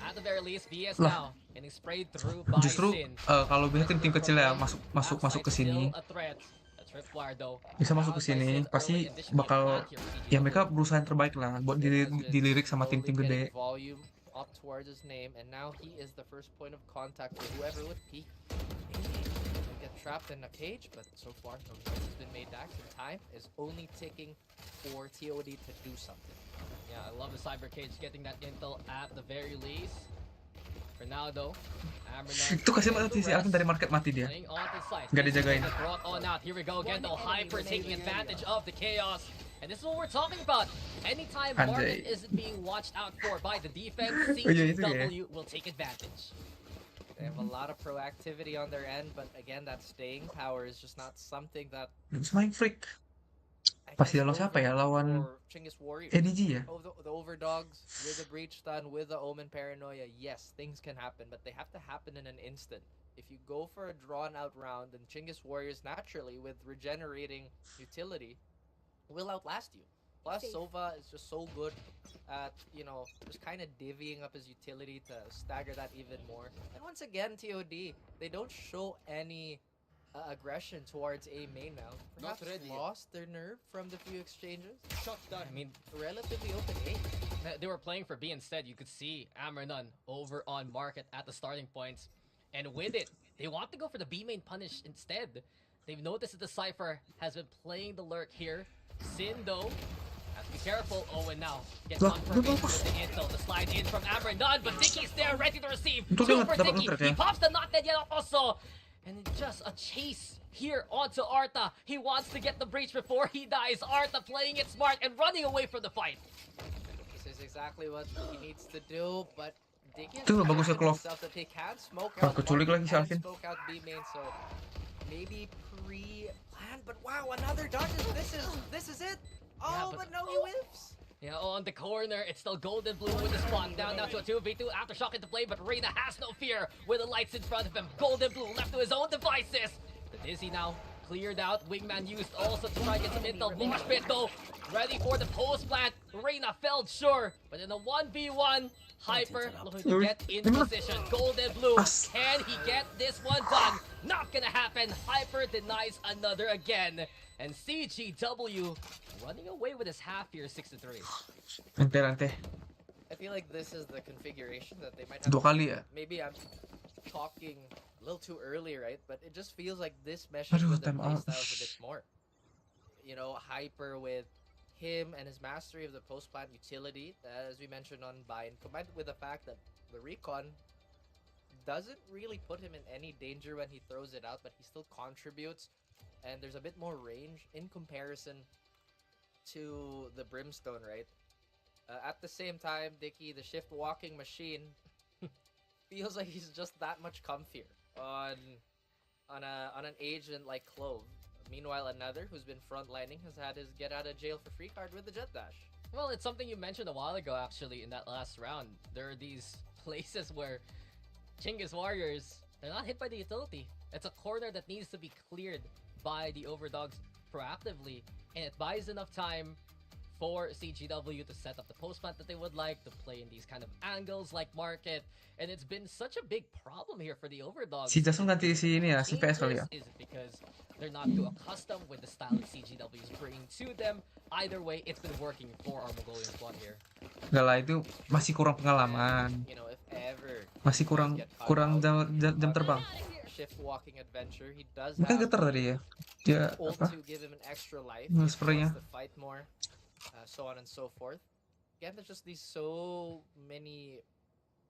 At the very least, VS Lah. now getting sprayed through by justru Sin. kalau bisa tim kecil ya masuk ke sini, Still a threat. A tripwire though. bisa masuk ke sini, pasti bakal ya mereka berusaha yang terbaik lah buat dilirik sama tim-tim gede. Volume up towards his name, and now he is the first point of contact for whoever would peek. He'll get trapped in a cage, but so far no choice has been made. Dax, and time is only ticking for TOD to do something. Yeah, I love the cyber cage getting that intel at the very least. For now though, Ambernon Itu kasih banget si Alvin dari market mati dia. playing onto site. Nggak dijagain. Brought on out. Here we go again though. Hyper taking advantage of the chaos. And this is what we're talking about. Anytime market Anjay. isn't being watched out for by the defense, Oh, iya, itu ya. CGW will take advantage. They have a lot of proactivity on their end, but again, that staying power is just not something that Main freak. I Pasti guess lawan siapa ya? Lawan for CHINGGIS Warriors. ADG ya? The Overdogs with the breach stun, with the Omen paranoia, yes, things can happen, but they have to happen in an instant. If you go for a drawn out round, then CHINGGIS Warriors naturally with regenerating utility will outlast you. Plus, Sova is just so good at, just kind of divvying up his utility to stagger that even more. And once again, TOD, they don't show any aggression towards A main now. Perhaps lost their nerve from the few exchanges. I mean, Relatively open A. they were playing for B instead. You could see Ambernon over on market at the starting points. And with it, they want to go for the B main punish instead. They've noticed that the Cypher has been playing the lurk here. Sin though, has to be careful. Owen now gets confirmation with the intel. The slide in from Ambernon, but Dicky's there ready to receive. Itu Two dia for dapat Dicky. nge-thread He ya. pops the not dead yet also. And just a chase here onto Arta. He wants to get the breach before he dies. Arta playing it smart and running away from the fight. This is exactly what he needs to do, but Dicky has Tuh, bagusnya proven Clove. himself that he can smoke Wah, out keculik market lagi si and Alvin. smoke out B main, so maybe pre-planned, but wow, another dodge. This is it. Oh, but- but no, he whiffs. Yeah, on the corner, it's still golden blue with the spawn. Down now to a 2v2. Aftershock into play, but Reina has no fear with the lights in front of him. Golden blue left to his own devices. The Dizzy now cleared out. Wingman used also to try to get some intel. Mosh pit though, ready for the post plant. Reina fell sure, but in a 1v1, Hyper looking to get in position. Golden blue, can he get this one done? Not gonna happen. Hyper denies another again. And CGW running away with his half here, 6-3. Ante. I feel like this is the configuration that they might Dua have. kali ya. Maybe I'm talking a little too early, right? But it just feels like this meshes Aduh, with the time out. playstyles a bit more. Hyper with him and his mastery of the post-plant utility, as we mentioned on Bind, combined with the fact that the recon doesn't really put him in any danger when he throws it out, but he still contributes and there's a bit more range in comparison to the Brimstone, right? At the same time, Dicky, the shift walking machine, feels like he's just that much comfier on an agent like Clove. Meanwhile, another who's been frontlining has had his get out of jail for free card with the Jet Dash. Well, it's something you mentioned a while ago, actually, in that last round. There are these places where CHINGGIS Warriors, they're not hit by the utility. It's a corner that needs to be cleared by the Overdogs proactively, and it buys enough time for CGW to set up the post plant that they would like, to play in these kind of angles like market, and it's been such a big problem here for the Overdogs. Si Jason ganti si ini ya, si PS kali ya. Is it because they're not too accustomed with the style that CGW is bringing to them? Either way, it's been working for our Mongolian squad here. Enggak lah, itu masih kurang pengalaman. You know, if ever Masih kurang jam terbang. shift walking adventure, he does Mungkin have getar tadi ya. Dia ult apa? to give him an extra life. Sepertinya. He wants to fight more, so on and so forth. Again, there's just these so many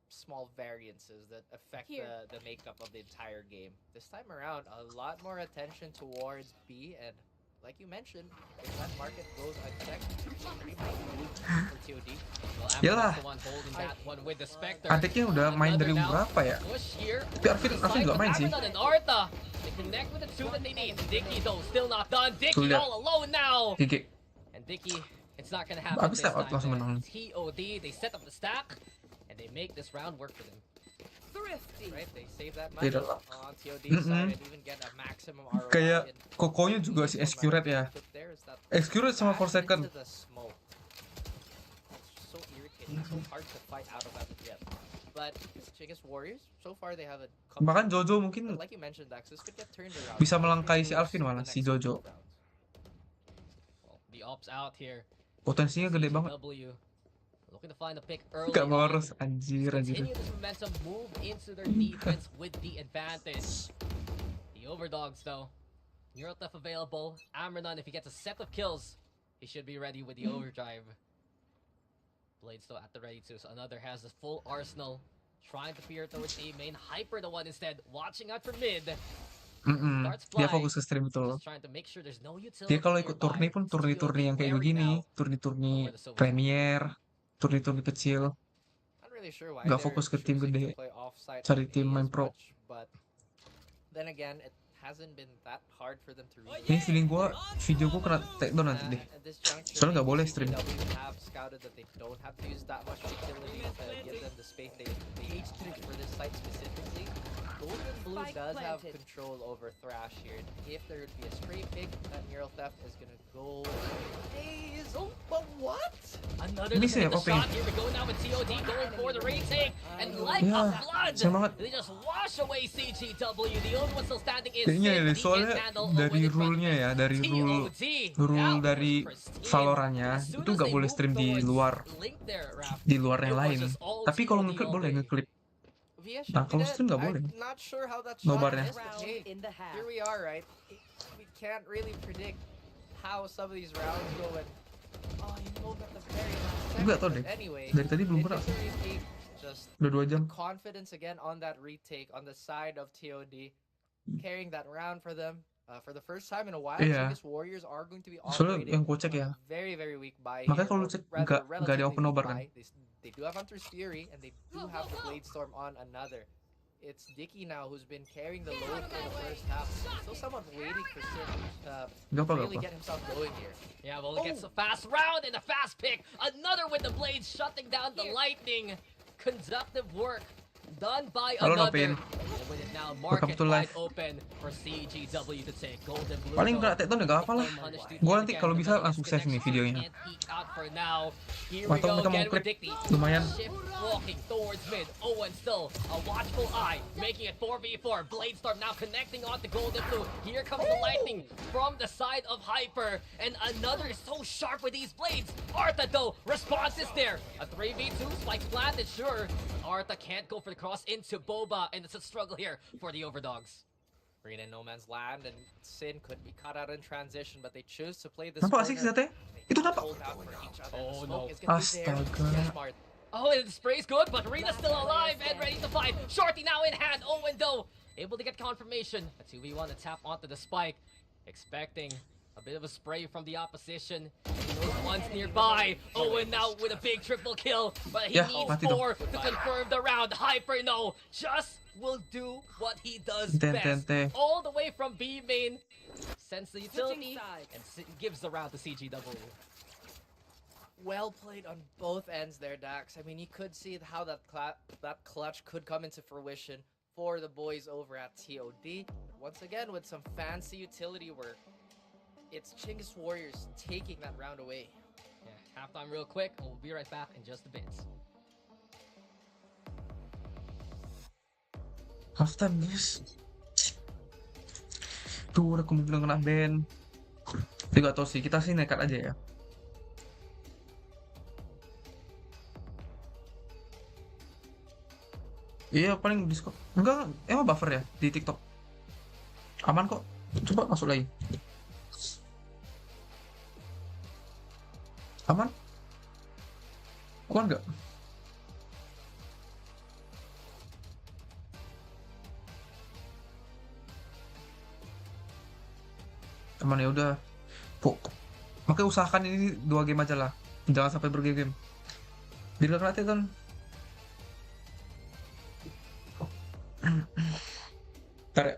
small variances that affect the makeup of the entire game. This time around, a lot more attention towards B, and like you mentioned, if that market goes unchecked, we might lose for TOD. Well, Yalah. Amber's the one holding that one with the Spectre. Adiknya udah main dari Another now. berapa ya? Push here. Tapi Arvin juga main sih. Amber's and Artha. They connect with the two that they need. Dicky though, still not done. Dicky Tuh, lihat. all alone now. Gigi. And Dicky, it's not gonna happen Abis this lewat time. langsung man. menang. TOD, they set up the stack, and they make this round work for them. Thrifty. Right, they save that money Beda. on TOD side and even get a maximum ROI. Kayak in- Kokonya juga si Excurate ya. But there is that Excurate sama back 4 second. into the smoke. It's so irritating, so hard to fight out of that jet. But CHINGGIS Warriors, so far they have a Bahkan Jojo mungkin like you mentioned, Dax, this could get turned around. bisa melangkai si Lose Alvin in the malah, next si Jojo. couple rounds. Well, the ops out here. Potensinya gede banget. CGW looking to find a pick early. Gak on. boros, anjir. Continue this momentum, move into their defense with the advantage. The Overdogs, though, Neurotheft available. Amranon, if he gets a set of kills, he should be ready with the overdrive. Blade still at the ready too, so another has the full arsenal. Trying to peer towards A main. Hyper the one instead, watching out for mid. Dia fokus ke stream betul. Just trying to make sure there's no utility Dia kalau ikut nearby. turni pun turni-turni yang kayak Wary begini, now. turni-turni premier, turni-turni kecil. Not really sure why Nggak they're fokus ke tim choosing to gede. play offside Cari on tim A main as pro. much, but then again, it hasn't been that hard for them to reach. Ini feeling gua, video gua kena takedown nanti deh. At this juncture, Soalnya nggak boleh CGW stream. have scouted that they don't have to use that much utility to give them the space they need for this site specifically. Golden Blue Spike does have planted. control over Thrash here. And if there would be a stray pick, that Neurotheft is gonna go days. Oh, but what? Another Bisa ya, the Ope? shot here. We go now with TOD going for the retake. And like a Ya, flood, sayang banget. they just wash away CGW. The only one still standing is Kayaknya Sid. ya, He soalnya can't handle dari with it, rule-nya but ya, dari rule TOD, dari that was pristine. Valorant-nya As soon itu as nggak they boleh moved stream di towards luar, Link there, Raph, di luar it yang was lain. just all Tapi kalau TOD ngeklip all boleh day. ngeklip. Via Nah, kalau Shifted, stream nggak boleh. I'm not sure how that shot Nobarnya. is, but Round hey, in the half. here we are, right? We can't really predict how some of these rounds go, and you know at the very last Nggak tahu second. deh. But anyway, Dari tadi belum it pernah. is a retake, just Udah 2 jam. confidence again on that retake on the side of TOD, carrying that round for them. For the first time in a while, Iya. CHINGGIS Warriors are going to be Soalnya operating yang gua cek ya, on a very, very weak buy makanya here, kalau lu or cek rather, nggak di relatively open weak Nobar kan. buy. They do have Hunter's Fury, and they do have the Blade Storm on another. It's Dicky now who's been carrying the load for the first half. Still somewhat waiting for Sid to Gak really apa-apa. get himself going here. Yeah, well, it gets a fast round and a fast pick. Another with the blades shutting down the lightning. Conductive work done by Halo, another. Nopin. And with it now, Welcome market to wide life. open for CGW to take. Golden Blue. Paling though, kena takedown ya gak apa lah. punish to the Gua end nanti again, kalau but bisa then langsung save nih connection videonya. can't peek out for now. Here we Mantap go kita mau again with klik. Dicky. Lumayan. Shift walking towards mid. Owen still a watchful eye, making it 4v4. Blade Storm now connecting on to Golden Blue. Here comes the lightning from the side of Hyper, and another is so sharp with these blades. Artha though, response is there. A 3v2 spike planted, sure. Artha can't go for the cross into Boba, and it's a struggle here for the Overdogs. Green in no man's land, and Sin could be cut out in transition, but they choose to play this Nampak sih corner. senjatanya? Itu nampak. Hold out for each other. Oh, The smoke no. is gonna be there. Astaga. Get smart. Oh, and the spray's good, but Rena's still alive and ready to fight. Shorty now in hand. Owen though, able to get confirmation. A 2v1 to tap onto the spike. expecting a bit of a spray from the opposition. Those ones nearby. Owen now with a big triple kill, but he Yeah, needs mati dong. 4 to confirm the round. Hyper no, just will do what he does Ente, best. ente. All the way from B main, sends the utility Switching sides. and gives the round to CGW. Well played on both ends there, Dax. I mean, you could see how that clutch could come into fruition for the boys over at TOD. Once again, with some fancy utility work, it's CHINGGIS Warriors taking that round away. Yeah, halftime real quick, and we'll be right back in just a bit. Halftime guys. Tuh udah kemungkinan kena ban. Tapi gak tau sih, kita sih nekat aja ya. Iya paling Discord. Enggak, emang buffer ya di TikTok. Aman kok. Coba masuk lagi. Aman? Kuat nggak? Aman ya udah. Makanya usahakan ini 2 game aja lah. Jangan sampai bergame-game. Bila nanti kan ntar ya.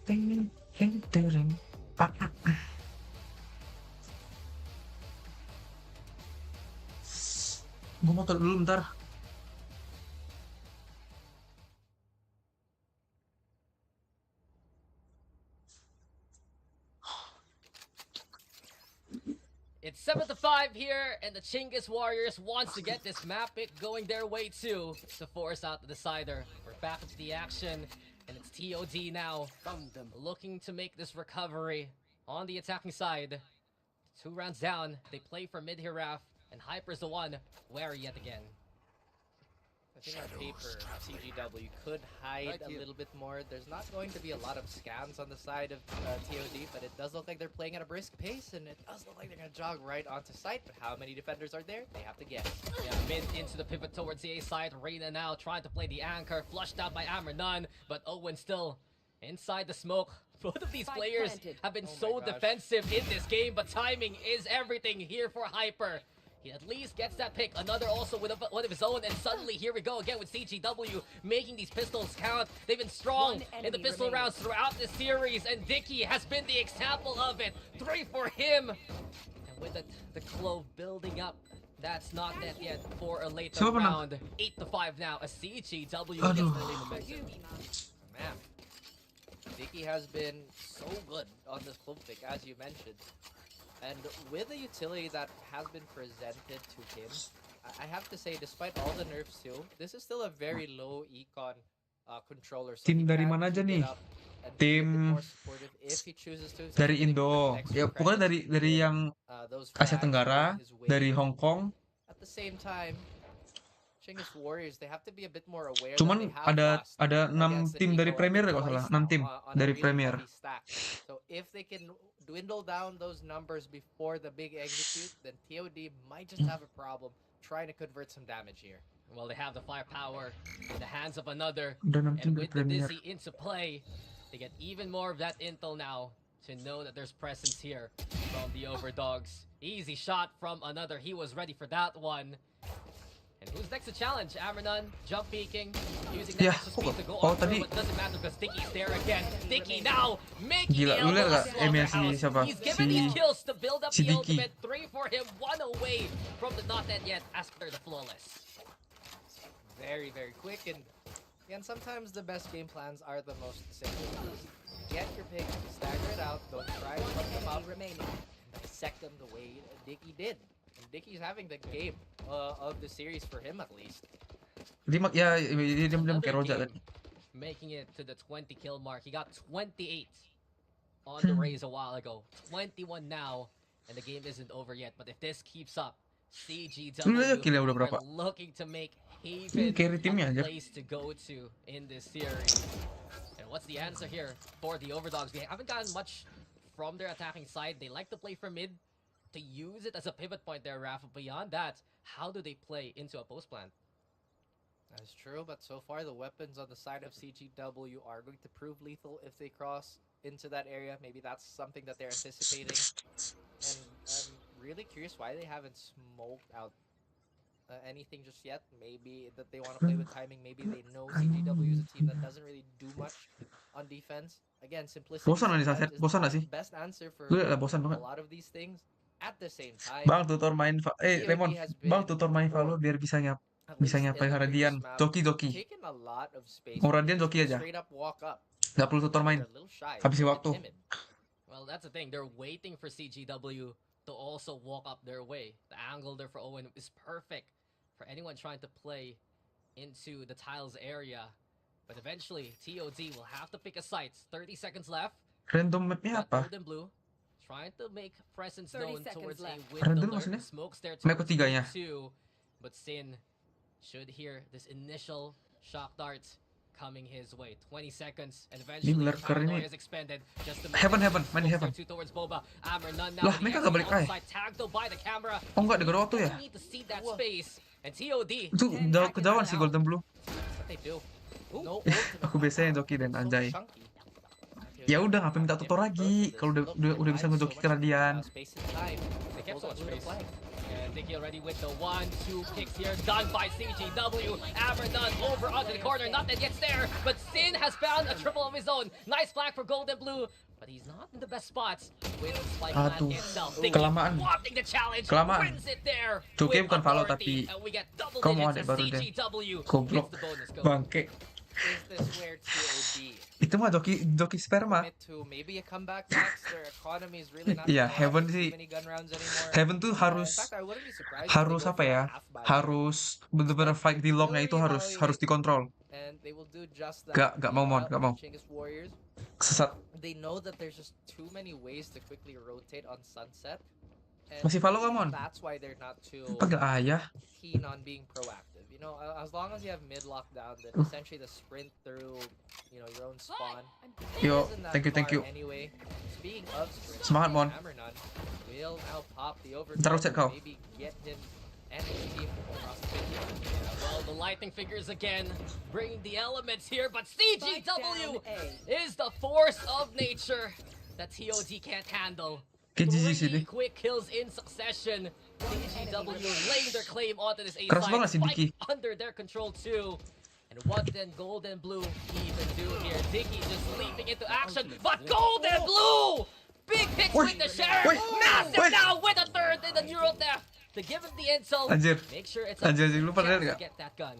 Ting ting ting. Gue mau taruh dulu bentar. It's 7-5 here, and the CHINGGIS Warriors wants to get this map pick going their way too to force out the decider. We're back into the action, and it's TOD now from them looking to make this recovery on the attacking side. 2 rounds down, they play for mid here, Raf, and Hyper's the one wary yet again. I think on paper, CGW could hide a little bit more. There's not going to be a lot of scans on the side of TOD, but it does look like they're playing at a brisk pace, and it does look like they're going to jog right onto site. But how many defenders are there? They have to guess. Yeah, mid into the pivot towards the A side. Reina now trying to play the anchor, flushed out by Amernun, but Owen still inside the smoke. Both of these players have been so defensive in this game, but timing is everything here for Hyper. He at least gets that pick. Another also with one of his own, and suddenly here we go again with CGW making these pistols count. They've been strong in the pistol rounds throughout this series, and Dicky has been the example of it. 3 for him. And with the clove building up, that's not that yet for a later round. 8-5 now. A CGW gets early momentum. Man, Dicky has been so good on this club pick, as you mentioned. And with the utility that has been presented to him, I have to say, despite all the nerfs too, this is still a very low econ controller. So Tim dari mana aja nih? Tim dari Indo. Ya pokoknya dari yang Asia Tenggara, dari Hong Kong. At the same time, CHINGGIS Warriors, they have to be a bit more aware. Cuman ada 6 tim dari Premier kalau salah, 6 tim dari Premier. So if they can dwindle down those numbers before the big execute, then TOD might just have a problem trying to convert some damage here. Well, they have the firepower in the hands of another, Dan and with the Dizzy into play, they get even more of that intel now to know that there's presence here from the Overdogs. Easy shot from another. He was ready for that one. And who's next to challenge? Amernun jump peeking, using that extra speed to go on through, but doesn't matter because Dicky's there again. Dicky now making the elbow slaughterhouse. He's given these kills to build up the ultimate. 3 for him, 1 away from the not dead yet after the flawless. Very, very quick, and again, sometimes the best game plans are the most simple ones. Get your pick, stagger it out, don't try to put them out remaining, and dissect them the way Dicky did. And Dicky's having the game of the series for him at least. Dia kayak Roja tadi. Making it to the 20 kill mark. He got 28 on the raise a while ago. 21 now, and the game isn't over yet. But if this keeps up, CGW are looking to make Haven a place to go to in this series. And what's the answer here for the Overdogs? We haven't gotten much from their attacking side. They like to play for mid, to use it as a pivot point there, Raph. Beyond that, how do they play into a post plant? That's true, but so far the weapons on the side of CGW are going to prove lethal if they cross into that area. Maybe that's something that they're anticipating. And I'm really curious why they haven't smoked out anything just yet. Maybe that they want to play with timing. Maybe they know CGW is a team that doesn't really do much on defense. Again, simplicity Bosan nih sometimes Saset, is bosan the gak sih? best answer for Gue bosan a banget. lot of these things. At the same time, Bang tutor main Remon, TOD has bang been, tutor main Valo or biar at bisa least in nyampai the previous Radian. map, Joki. taken a lot of space. Mau Where Radian they joki just aja. straight up walk up. Gak perlu tutor main. They're a little shy, Habisin a bit waktu. timid. Well, that's the thing. They're waiting for CGW to also walk up their way. The angle there for Owen is perfect for anyone trying to play into the tiles area. But eventually, TOD will have to pick a site. 30 seconds left. Random mapnya Got apa? Gold and Blue trying to make presence 30 known seconds towards a left. wind Random alert. maksudnya? Smokes there Map towards ketiganya. B2. But Sin should hear this initial shock dart coming his way. 20 seconds, and eventually Lurker paranoia ini. is expended. Just to make Heaven, it. main Smokes heaven. there too towards Boba. Amber none now. Lah, with the mereka exit gak balik ay. onside, tagged though by the camera. Oh enggak, gak ada waktu ya? Doesn't need to see that space. And TOD. Itu kejauhan sih Golden Blue. What they do? No Aku biasanya joki dan So anjay. chunky. Ya udah ngapain minta tutor lagi kalau udah bisa ngejoki ke Radian. Space and time. They kept so much Golden Blue to space. play. And Dicky already with the 1-2 picks here, done by CGW. Amber done over onto the corner, not that gets there, but Sin has found a triple of his own. Nice flag for Golden Blue, but he's not in the best spots with the spike plant Aduh, itself. Dicky kelamaan. wanting the challenge, Kelamaan. wins it there. Joki with bukan Valo, authority, tapi and we get double kau mau digits ada as baru deh. CGW Goblok. gets the bonus go. Bangke. Is this where TOD Itu mah joki sperma. commit to maybe a comeback max? Their economy is really not Iya, allowing Heaven too sih. many gun rounds anymore. Heaven tuh In harus fact, I wouldn't be surprised if they harus go apa for a ya? half buy. Harus bener-bener fight di longnya itu harus dikontrol. And they will do just that. Gak mau mon, Meanwhile, gak mau. CHINGGIS Warriors, Sesat. they know that there's just too many ways to quickly rotate on Sunset. And Masih Valo gak mon? that's why they're not too Panggil ayah. keen on being proactive. You know, as long as you have mid lockdown, then essentially the sprint through, you know, your own spawn. Yo, isn't that thank you. far Anyway, speaking of sprint, Semangat, Mon. Hammernon will now pop the Ntar overdose reset kau. and maybe get him and his team across the field. Well, the lightning figures again, bringing the elements here, but CGW is the force of nature that TOD can't handle. KGG 3 sih quick kills in succession. CGW laying their claim onto this A Keras banget side, si Dicky. spike under their control too. And what then Gold and Blue even do here? Dicky just leaping into action, but Gold and Blue! Big picks with the sheriff! Massive now with a third in the neural theft! To give him the intel, Anjir. make sure it's Anjir, lu pada chance lihat to get that gun.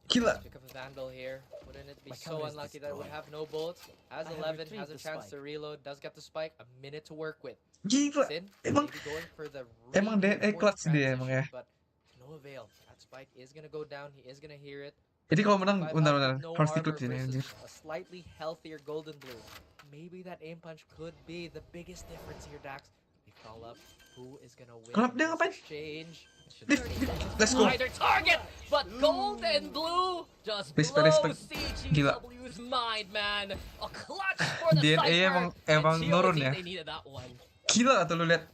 Gila. Pick up a Vandal here. Wouldn't it be My so cover is unlucky that it would destroyed. have no bullets? Has I have 11, retrieved has a the chance to spike. reload, does get the spike, a minute to work with. Gila. Sin, Emang maybe going for the emang really dia important clutch dia emang ya. transition, but no avail. That spike is gonna go down, he is gonna hear it. Jadi kalau menang Five bentar health with no harus armor diklip sini versus anjir. a slightly healthier Golden Blue. Maybe that aim punch could be the biggest difference here, Dax. We call up who is gonna win Kenapa dia this ngapain? exchange. Let's go. Either target, but Gold and Blue just Respect, blows respect. Gila. CGW's mind, man. A clutch for the DNA Cypher. emang and nurun TOD, ya. They needed that one. Gila atau lu lihat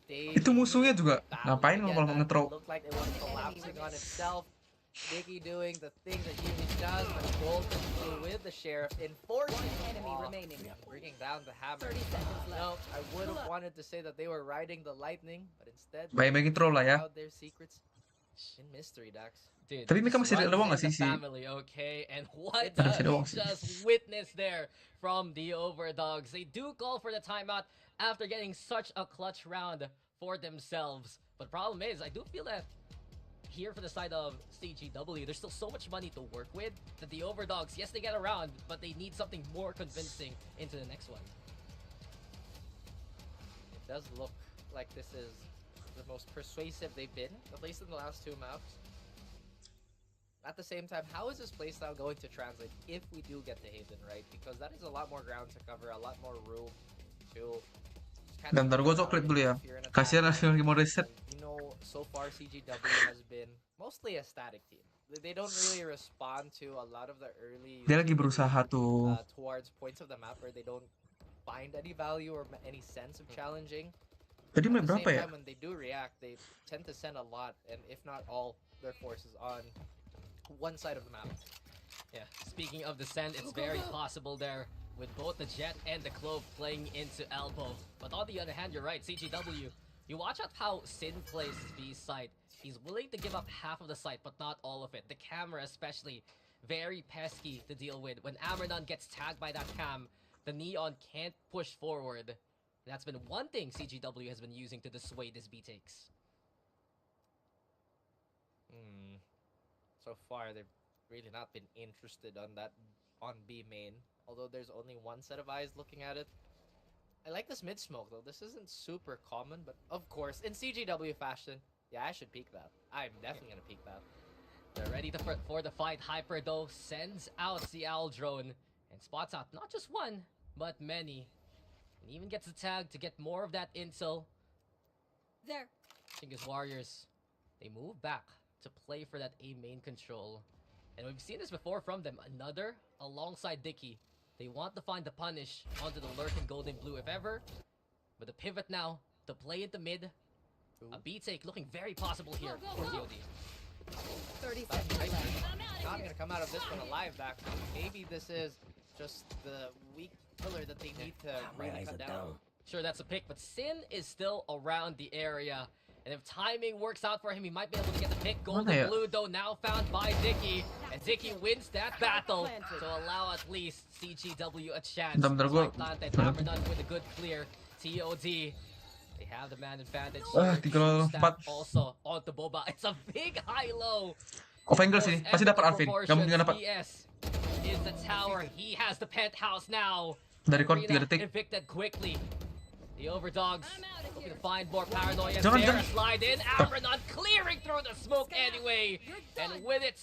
They itu musuhnya juga battle ngapain again, kalau that nge-throw. looked like it was collapsing on itself. Dicky doing the thing that he does, but Golden Blue with the sheriff enforcing enemy off, remaining. bringing down the hammer. 30 seconds left. No, I would have wanted to say that they were riding the lightning, but instead Baik-baik troll lah ya. out their secrets in mystery, Dax. Dude, Tapi mereka masih ada runs doang in nggak sih the si family, okay? And what Ada did masih we doang sih. just witness there from the Overdogs? They do call for the timeout after getting such a clutch round for themselves. But problem is, I do feel that here for the side of CGW, there's still so much money to work with that the Overdogs, yes, they get around, but they need something more convincing into the next one. It does look like this is the most persuasive they've been, at least in the last two maps. At the same time, how is this playstyle going to translate if we do get to Haven, right? Because that is a lot more ground to cover, a lot more room to kind of Bentar, gua coklat dulu ya. if you're in a Kasihan battle. lagi mau reset. And, you know, so far CGW has been mostly a static team. They don't really respond to a lot of the early Dia lagi berusaha tuh. towards points of the map where they don't find any value or any sense of challenging. Tadi At main the berapa same ya? time, when they do react, they tend to send a lot, and if not all, their forces on one side of the map. Yeah, speaking of descent, it's very possible there with both the Jet and the Clove playing into elbow. But on the other hand, you're right, CGW, you watch out how Sin plays his B site. He's willing to give up half of the site, but not all of it. The camera especially, very pesky to deal with. When Amrenon gets tagged by that cam, the Neon can't push forward. That's been one thing CGW has been using to dissuade his B takes. So far, they've really not been interested on B main. Although there's only one set of eyes looking at it. I like this mid smoke though. This isn't super common, but of course, in CGW fashion, yeah, I should peek that. I'm definitely gonna peek that. They're ready for the fight. Hyper though sends out the Owl drone and spots out not just one, but many. And even gets a tag to get more of that intel. There. CHINGGIS Warriors, they move back to play for that A main control. And we've seen this before from them. Another alongside Dicky. They want to find the punish onto the lurking golden blue if ever. But the pivot now to play into mid. A B take looking very possible here for TOD. 30 That's seconds nice. left. Not gonna come out of this one alive back. Maybe this is just the weak pillar that they need to really cut down. Sure, that's a pick, but Sin is still around the area. And if timing works out for him, he might be able to get the pick. Golden Blue, though, now found by Dicky. And Dicky wins that battle to allow at least CGW a chance. Planted Amrenon with a good clear. TOD, they have the man advantage. Stat also onto Boba. It's a big high-low. Off angle sini, pasti dapat Arvin. Gak mungkin dapat. PS is the tower. He has the penthouse now. Dari kon 3 Arena detik. evicted quickly. The Overdogs looking to find more paranoia. Jangan, There, jangan. slide in. Amrenon clearing through the smoke anyway. And with it,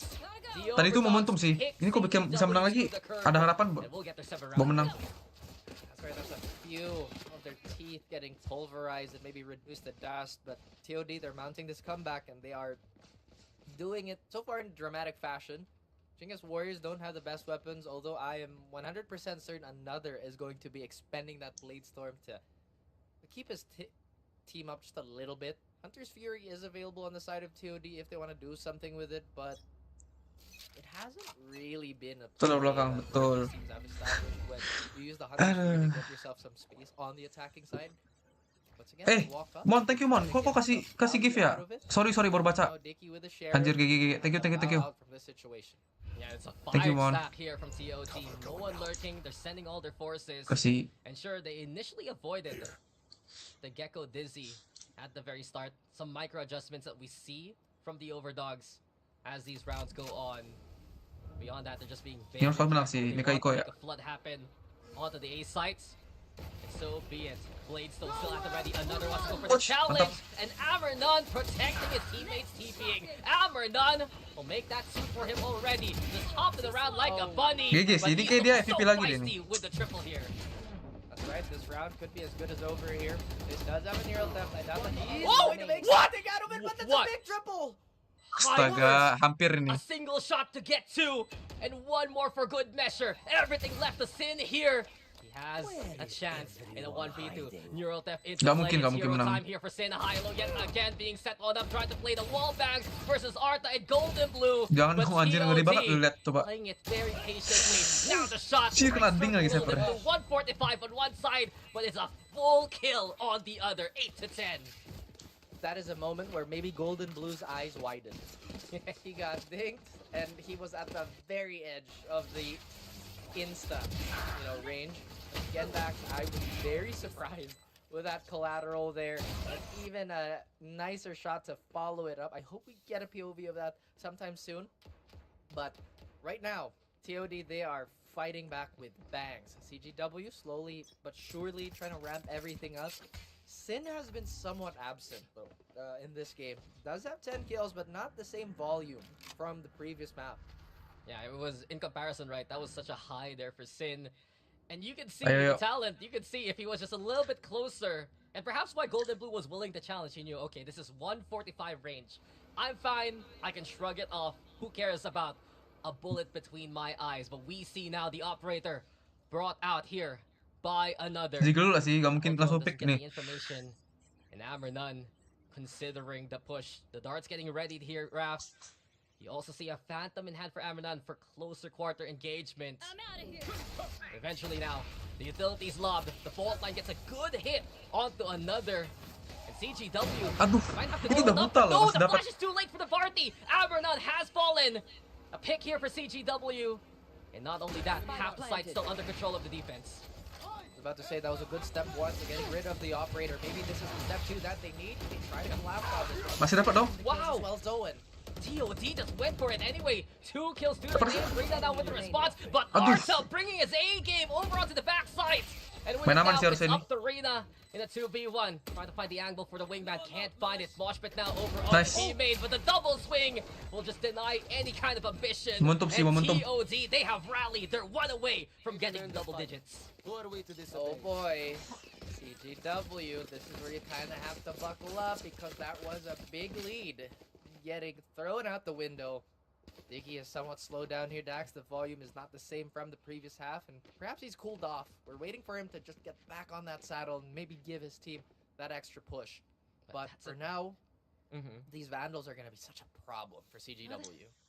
the Tadi itu Overdogs momentum sih. pick Ini kok bisa menang lagi. CGW to the curve. Ada harapan And we'll get their 7 mau rounds. menang. That's right, that's a few of their teeth getting pulverized and maybe reduce the dust. But TOD, they're mounting this comeback and they are doing it so far in dramatic fashion. CHINGGIS Warriors don't have the best weapons, although I am 100% certain another is going to be expending that Blade Storm to keep his team up just a little bit. Hunter's Fury is available on the side of TOD if they want to do something with it, but it hasn't really been a Betul, play belakang, that betul. these teams have established when you use the Hunter's Fury to get yourself some space on the attacking side. Once again, Eh, walk up. Mon, thank you Mon. Kok kasih gift ya? Sorry baru baca. Now Dicky with a share. Anjir, GG. Thank you. Out from this situation. Yeah, it's a Thank you, 5 Mon. stack here from TOD. No one lurking. They're sending all their forces. Kasih. And sure, they initially avoided the Gecko Dizzy at the very start. Some micro adjustments that we see from the Overdogs as these rounds go on. Beyond that, they're just being very Yung menang careful. si They Mika want Iko to ya. make a flood happen onto the A sites. And so be it. Blade still at the ready. Another wants to go for the Ouch, challenge. mantap. And Amrenon protecting his teammates TPing. Amrenon will make that suit for him already. Just top of the round like a bunny. GG But sih, ini he's kayak dia so FVP lagi deh feisty nih. with the triple here. That's right, this round could be as good as over here. This does have a neural theft. I doubt that he is Whoa, going to make what? something out of it, but that's What? a big triple! Astaga, hampir ini. A single shot to get 2, and one more for good measure. Everything left to Sin here. He has a chance in a 1v2. Neural theft into Gak play. mungkin It's hero menang. time here for Sin. Hilo yet again being set on up, trying to play the wall bangs versus Arta and Golden Blue. Jangan But dong anjir, ngeri banget lu TOD lihat coba. playing it very patiently. Now the shot. Shit, kena ding lagi Circle Seper. into 145 on one side, but it's a full kill on the other. 8 to 10. That is a moment where maybe Golden Blue's eyes widened. He got dinged, and he was at the very edge of the insta, range. Again, back, I was very surprised with that collateral there, and even a nicer shot to follow it up. I hope we get a POV of that sometime soon. But right now, TOD, they are fighting back with bangs. CGW slowly but surely trying to ramp everything up. Sin has been somewhat absent though in this game. Does have 10 kills, but not the same volume from the previous map. Yeah, it was in comparison, right? That was such a high there for Sin. And you can see Ayo, the ayo. talent. You can see if he was just a little bit closer. And perhaps why Golden Blue was willing to challenge. He knew, okay, this is 145 range. I'm fine. I can shrug it off. Who cares about a bullet between my eyes? But we see now the operator brought out here by another. Jadi dulu lah sih, gak mungkin Although langsung doesn't pick get nih. the information. And Amrenon considering the push. The dart's getting ready here, Raph. You also see a Phantom in hand for Amaran for closer quarter engagement. I'm out of here. Eventually now, the utility's lobbed. The fault line gets a good hit onto another. And CGW Aduh, might have to itu go udah up. brutal loh, No, masih the dapat. flash is too late for the Varti. Amaran has fallen. A pick here for CGW. And not only that, half the site still under control of the defense. I was about to say that was a good step one to getting rid of the operator. Maybe this is the step two that they need. They try to collapse on this one. Masih dapat dong. Wow. As well as Owen. TOD just went for it anyway. 2 kills to the Dapat. game. Bring that out with the response. But Aduh. Arta bringing his A game over onto the backside. And with Main it aman now, sih it's harusnya up to Rina in a 2v1. Trying to find the angle for the wingman. Can't find it. Moshpit now over on Nice. the teammate. But the double swing will just deny any kind of ambition. Momentum sih, And momentum. TOD, they have rallied. They're one away from getting double digits. Oh boy. CGW, this is where you kind of have to buckle up because that was a big lead. Getting thrown out the window. Diggy is somewhat slowed down here, Dax. The volume is not the same from the previous half, and perhaps he's cooled off. We're waiting for him to just get back on that saddle and maybe give his team that extra push. But that's for a- now, Mm-hmm. these Vandals are going to be such a problem for CGW.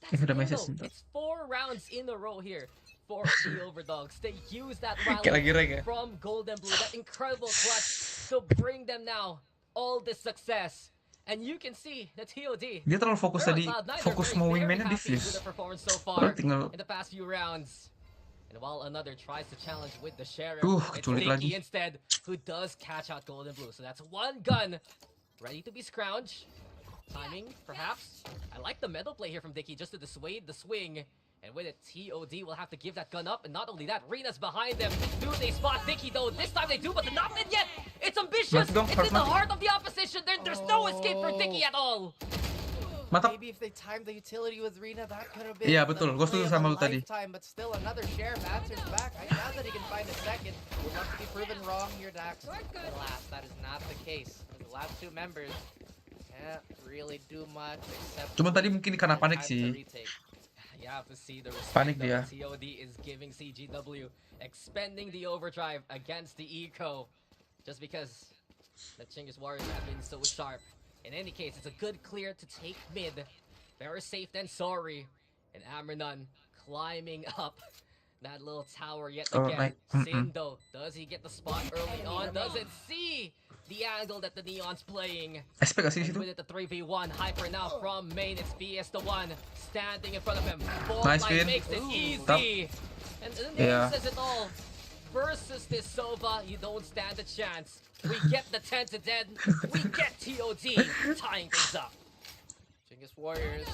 That's If the the thing, message though. is- It's 4 rounds in a row here for the Overdogs. They use that Kayak rally lagi rank ya. from Golden Blue, that incredible clutch to bring them now all this success. And you can see the TOD. Dia terlalu fokus they're on tadi, cloud nine. fokus They're mau very wingman-nya happy with diffuse. their performance so far Padahal tinggal in the past few rounds. And while another tries to challenge with the Sheriff, it's keculik Dicky lagi. instead who does catch out Golden Blue. So that's one gun ready to be scrounged. Timing, perhaps. I like the metal play here from Dicky just to dissuade the swing. And with it, TOD will have to give that gun up. And not only that, Rena's behind them. Do they spot Dicky though? This time they do, but not in yet. It's ambitious. Let's go, It's in the Hartman. heart of the opposition. There's no escape for Dicky at all. Mantap. Maybe if they timed the utility with Rina, that could have been Iya, the betul. Gua play setuju of sama a lu tadi. lifetime, but still another Sheriff answers back. I doubt that he can find a second. Would love to be proven wrong here, Dax. Alas, that is not the case. The last two members can't really do much except Cuman tadi mungkin karena panik time to sih. retake. You have to see the Panik respect dia. that TOD is giving CGW, expending the overdrive against the eco, just because the Chinggis Warriors have been so sharp. In any case, it's a good clear to take mid. Better safe than sorry. And Amranon climbing up that little tower yet Oh, again. right. Sindo, does he get the spot early on? Doesn't see the angle that the Neon's playing. SP gak sih di And situ? with it, the 3v1 hyper now from main. It's BS the one standing in front of him. Nice Line win. makes it Ooh. easy. And the name Yeah. says it all. Versus this Sova, you don't stand a chance. We get the 10 to 10. We get TOD tying things up. Chinggis Warriors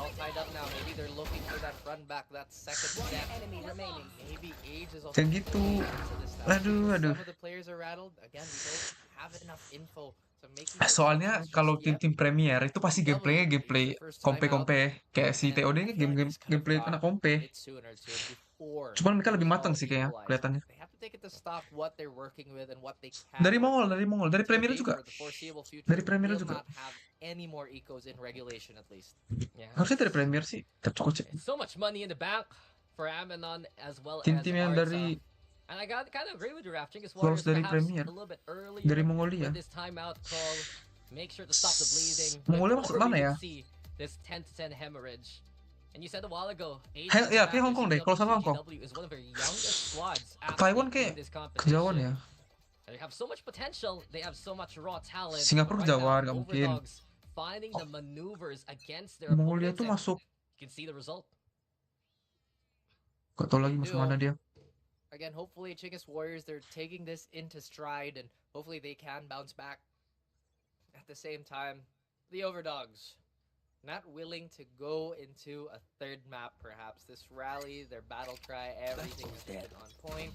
all tied up now. Maybe they're looking for that run back, that second step. Maybe Age is also Kayak gitu. into this now. Aduh, aduh. Some of the players are rattled. Again, we don't have enough info to make Soalnya kalau tim-tim Premier itu pasti gameplaynya gameplay kompe-kompe. Kayak si TOD ini gameplay anak kompe. Cuman mereka lebih matang sih kayaknya kelihatannya. They have to take it to stock what they're working with and what they can. Dari Mongol, dari Premier Maybe juga. for the foreseeable future, Dari Premier will juga. not have any more ecos in regulation at least. Yeah. Harusnya dari Premier sih. Cukup sih. So much money in the bank for Amanon as well as Tim-tim yang Arta. dari And I kind of agree with you, Raf. Chinggis Lolos Warriors dari perhaps Premier. a little bit earlier Dari Mongolia. with this timeout call. Make sure to stop the bleeding. Mongolia before maksud mana we ya? see this 10 to 10 hemorrhage. And you said a while ago, Ya, kayak Hong Kong deh. Kalau salah Hong Kong. CGW is one of their youngest squads Taiwan actually kayak in this kejauhan competition. ya. They have so much potential. They have so much raw talent. Singapura Right now, kejauhan, nggak mungkin. Overdogs finding the maneuvers against their Mongolia opponents, tuh and masuk. you can see the result. Gak tau lagi masuk mana dia. Again, hopefully Chinggis Warriors, they're taking this into stride and hopefully they can bounce back. At the same time, the Overdogs, not willing to go into a third map perhaps. This rally, their battle cry, everything has been on point.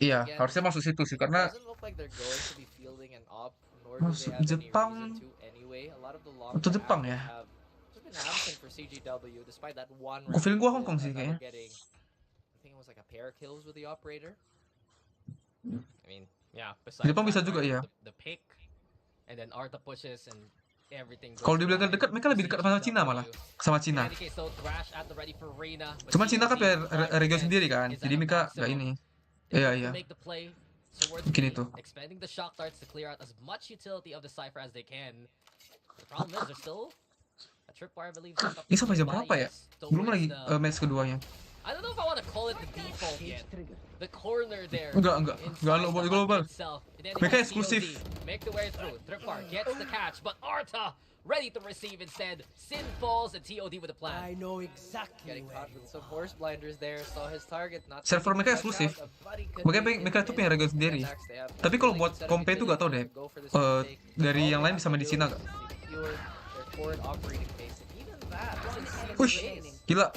Iya, Again, harusnya masuk situ sih karena doesn't look like they're going to be fielding an op, nor do Masuk they have Jepang. any reason to anyway. A lot of the long Atau Jepang ya? have just been absent for CGW despite that one Gua feeling gua round Hong Kong with sih another kayaknya. getting, I think it was like a pair of kills with the operator. I mean, yeah. Besides Jepang bisa that, juga, right, iya. The pick, and then Arta pushes and everything. Kalau goes dibilang right dekat, mereka lebih dekat sama Cina malah. Sama In Cina. any case, though, Thrash at the ready for Reyna, but Cuma Cina kan TOD region sendiri kan. is Jadi at a mereka box, gak so ini. they Iya, have to iya. make the play towards Mungkin B, itu. expending the shock darts to clear out as much utility of the Cypher as they can. The problem is there's still a tripwire, I believe. Ini sampai jam berapa ya? Belum lagi match keduanya. I don't know if I want to call it the default yet. The corner there. Enggak inside lo the global. hut itself. And then Mereka it's eksklusif. COD. Make the way through. Tripwire gets the catch, but Arta ready to receive instead. Sin falls and TOD with a plan. I know exactly Getting where caught you with some force blinders there, saw his target not. Server mereka eksklusif. Makanya mereka itu punya harga sendiri. Tapi kalau buat kompe itu gak tau deh. Dari yang lain bisa main di Cina gak? Wih, gila.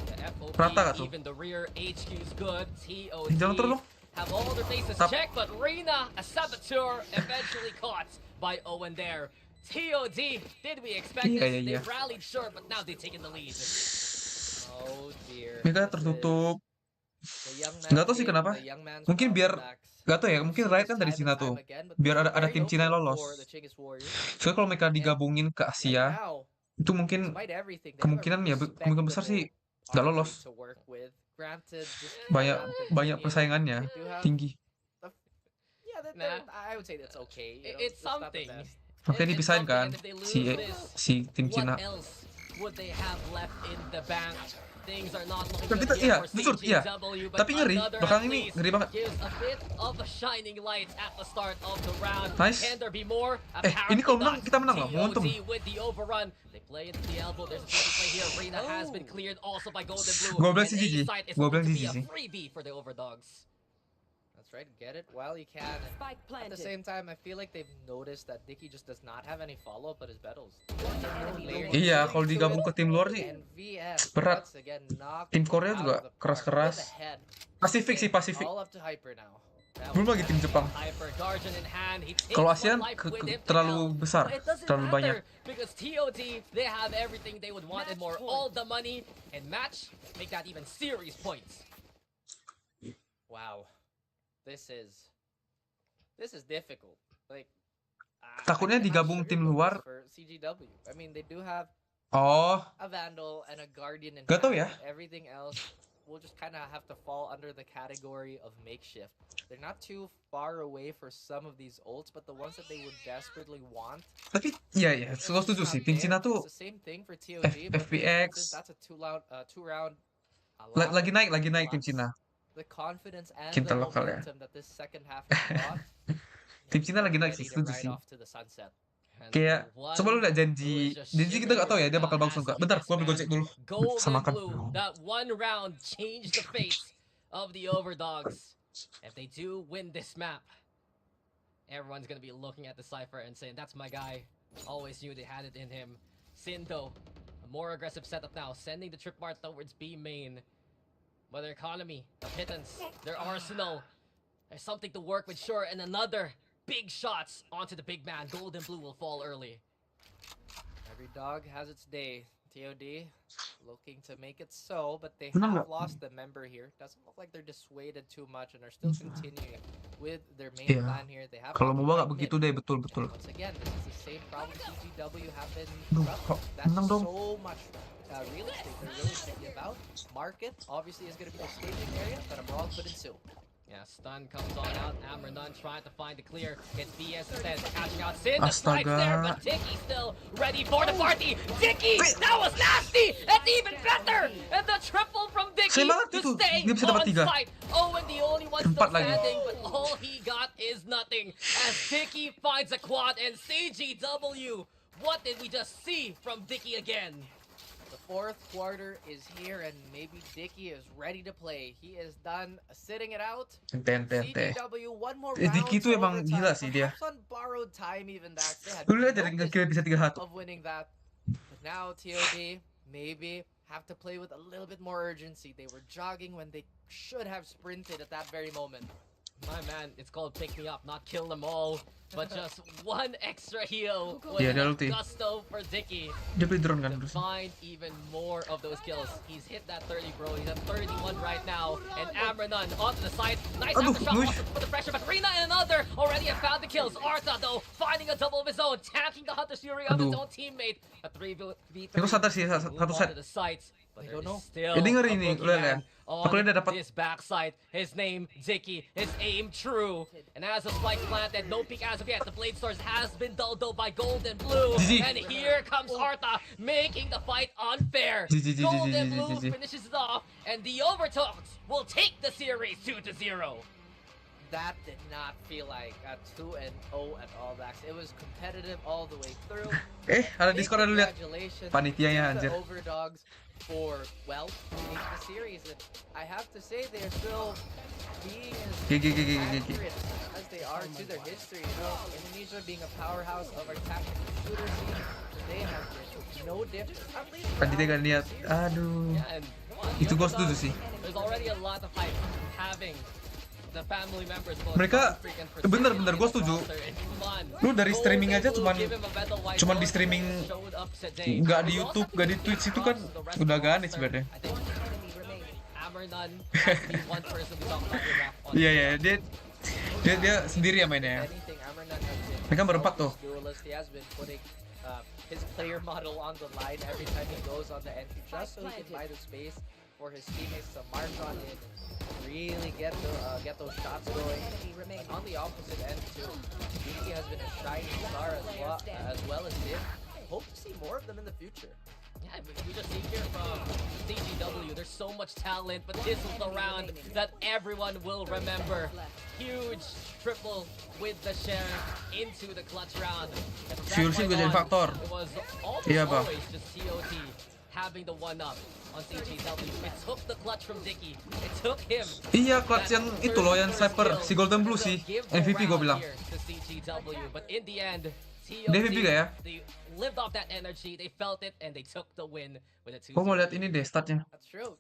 Rata gak tuh? Even the rear HQ is good. TOD Jangan terus dong. have all their faces Tap. checked, but Reina, a saboteur, eventually caught by Owen there. TOD, did we expect Iya, this? iya, They iya. rallied sure, but now they've taken the lead. Oh dear. Mereka tertutup. Nggak tahu sih kenapa. Mungkin biar gak tau ya, mungkin Riot kan dari Cina tuh. Biar ada tim Cina yang lolos. Soalnya kalau mereka digabungin ke Asia, itu mungkin kemungkinan ya kemungkinan besar sih nggak lolos. Banyak persaingannya tinggi. I would say that's okay. It's something. Makanya dipisahin kan si tim What Cina. else would they have left in the bank? Things are not looking Tapi good iya, here for jujur, iya. CGW, but Tapi ngeri, another belakangan at ini least ngeri banget. gives a bit of a shining light at the start of the round. Nice. Can there be more? Ini kalau menang, kita menang loh, momentum. TOD with the overrun. They play into the elbow. There's a tricky play here. Reina has been cleared also by Golden Blue. Gua bilang And sih GG. A-side is Gua going bilang to sih be a GG. freebie for the Overdogs. That's right. Get it while you can. And Spike at planted. the same time, I feel like they've noticed that Dicky just does not have any follow up with his battles. Iya, kalau digabung ke tim luar sih And VS berat. once again knocked Tim Korea out juga of the park. keras-keras. In the head. Pasifik sih, Pasifik. All up to Hyper now. That Belum was lagi tim Jepang. Hyper Guardian in hand. He takes Kalau one ASEAN life with him to terlalu hell. besar, But it doesn't terlalu banyak. matter because TOD, they have everything they would want and more. All the money and match make that even series points. wow. This is difficult. Like Takutnya I cannot digabung tim sugarcoat luar. this for CGW. I mean, they do have Oh, a Vandal and a Guardian in Gak tau hand. ya. Everything else will just kind of have to fall under the category of makeshift. They're not too far away for some of these ults, but the ones that they would desperately want. tapi iya, it's gue just setuju not sih. Tim there. Cina tuh It's the same thing for TOD, but FPX. that's a two-round. Lagi naik tim Cina. The confidence and Cinta the lokal ya. momentum that this second half has brought. Tim Cina lagi naik sih, ready to setuju ride sih. off to the sunset. And Kayak, one coba lu liat who janji. is just Janji kita gak tahu ya, dia bakal bagus shivering atau enggak. as Bentar, this gua ambil man. gojek dulu. Golden Sama makan. Blue, that one round changed the fate of the Overdogs. If they do win this map, everyone's gonna be looking at the Cypher and saying, that's my guy. Always knew they had it in him. Sin though, a more aggressive setup now, sending the trip mart towards B main. But their economy, the pittance, their arsenal, there's something to work with, sure, and another big shots onto the big man. Golden Blue will fall early. Every dog has its day. TOD looking to make it so, but they Menang have nggak? lost the member here. Doesn't look like they're dissuaded too much and are still continuing with their main Iya. plan here. They have Kalau got MOBA the gak right begitu mid. deh, betul. Once again, this is the same problem CGW have been Duh, running. kok That's menang dong. so much real estate they're really thinking about. Market obviously is going to be the staging area, but a brawl could ensue. Yeah, stun comes on out. Amber Nunn trying to find the clear. It's BS instead, catching out Sin. The strikes there, but Dicky still ready for the party. Dicky, that was nasty. It's even better. And the triple from Dicky Sayang banget to itu. stay Dia bisa dapat on 3. site. Owen the only one still Empat lagi. standing, but all he got is nothing. As Dicky finds a quad and CGW. What did we just see from Dicky again? The fourth quarter is here, and maybe Dicky is ready to play. He is done sitting it out. Ente. CGW, one more Eh, round. Dicky tuh emang overtime, gila sih dia. perhaps on borrowed time even that. They had Lu lihat no jadi nge-kill bisa 3-1. of winning that. But now TOD maybe have to play with a little bit more urgency. They were jogging when they should have sprinted at that very moment. My man, it's called pick me up, not kill them all. But just one extra heal was Yeah, dia enough ulti. gusto for Dicky Dia beli drone kan to terus. find even more of those kills. He's hit that 30, bro. He's at 31 right now. And Amranon onto the side. Nice Aduh, aftershock Luis. wants to put the pressure, but Rina and another already have found the kills. Arta, though, finding a double of his own, tanking the Hunter's Fury of his Aduh. own teammate. A 3v3. Itu sadar sih, satu Move on set. to the site. But I there don't is know. still Ini a ngeri nih, lihat ya. boogeyman on Pokoknya dia dapat this backside. His name, Dicky. His aim, true. And as a spike planted, no peek as of yet. The Blade Stars has been dulled though by Gold and Blue. GG. And here comes Artha, making the fight unfair. GG, GG, Gold and GG, Blue GG. finishes it off, and the Overdogs will take the series 2-0. That did not feel like a 2-0 at all, Dax. It was competitive all the way through. Ada Big Discord dulu lihat. congratulations Panitianya, to anjir. the Overdogs for, well, winning the series. And I have to say, they're still being as GG. accurate as they are to their history. You know, Indonesia being a powerhouse of our tactical shooter scene, they have been no different. At least for Panitinya our gak lihat. series. Aduh. Yeah, and come on, Itu the gua setuju Overdogs, sih. There's already a lot of hype having the family members both Mereka- Freak and bener, Precision gua in the setuju. roster. And come on, Lu dari Gold streaming and aja Blue cuman- give him a medal white cuman di belt, streaming, showed up today. nggak di We also YouTube, have nggak di to Twitch, see itu kan across the rest udah of the gak aneh roster. sebenarnya. I think Amernun has to be one person we talk about the rap on. Iya, dia sendiri ya mainnya. Anything, Amernun has been Mereka berempat tuh. duelist. He has been putting his player model on the line every time he goes on the entry, just so he can buy the space for his teammates to march on in and really get those shots going. And on the opposite end too, Yuki has been a shining star as well as him. Hope to see more of them in the future. Yeah, but we just see here from CGW, there's so much talent, but this is the round that everyone will remember. Huge triple with the Sheriff into the clutch round. And from that Fuel sih point juga jadi on, faktor. It was almost Iya, Bang. always just COT having the one-up on CGW. It took the clutch from Dicky. It took him. Iya, clutch yang itu loh, yang sniper, si Golden Blue sih. MVP gue bilang. To CGW, but in the end, Dia MVP gak ya? they lived off that energy, they felt it, and they took the win with a 2-0. Gue mau lihat ini deh, statnya. That's true.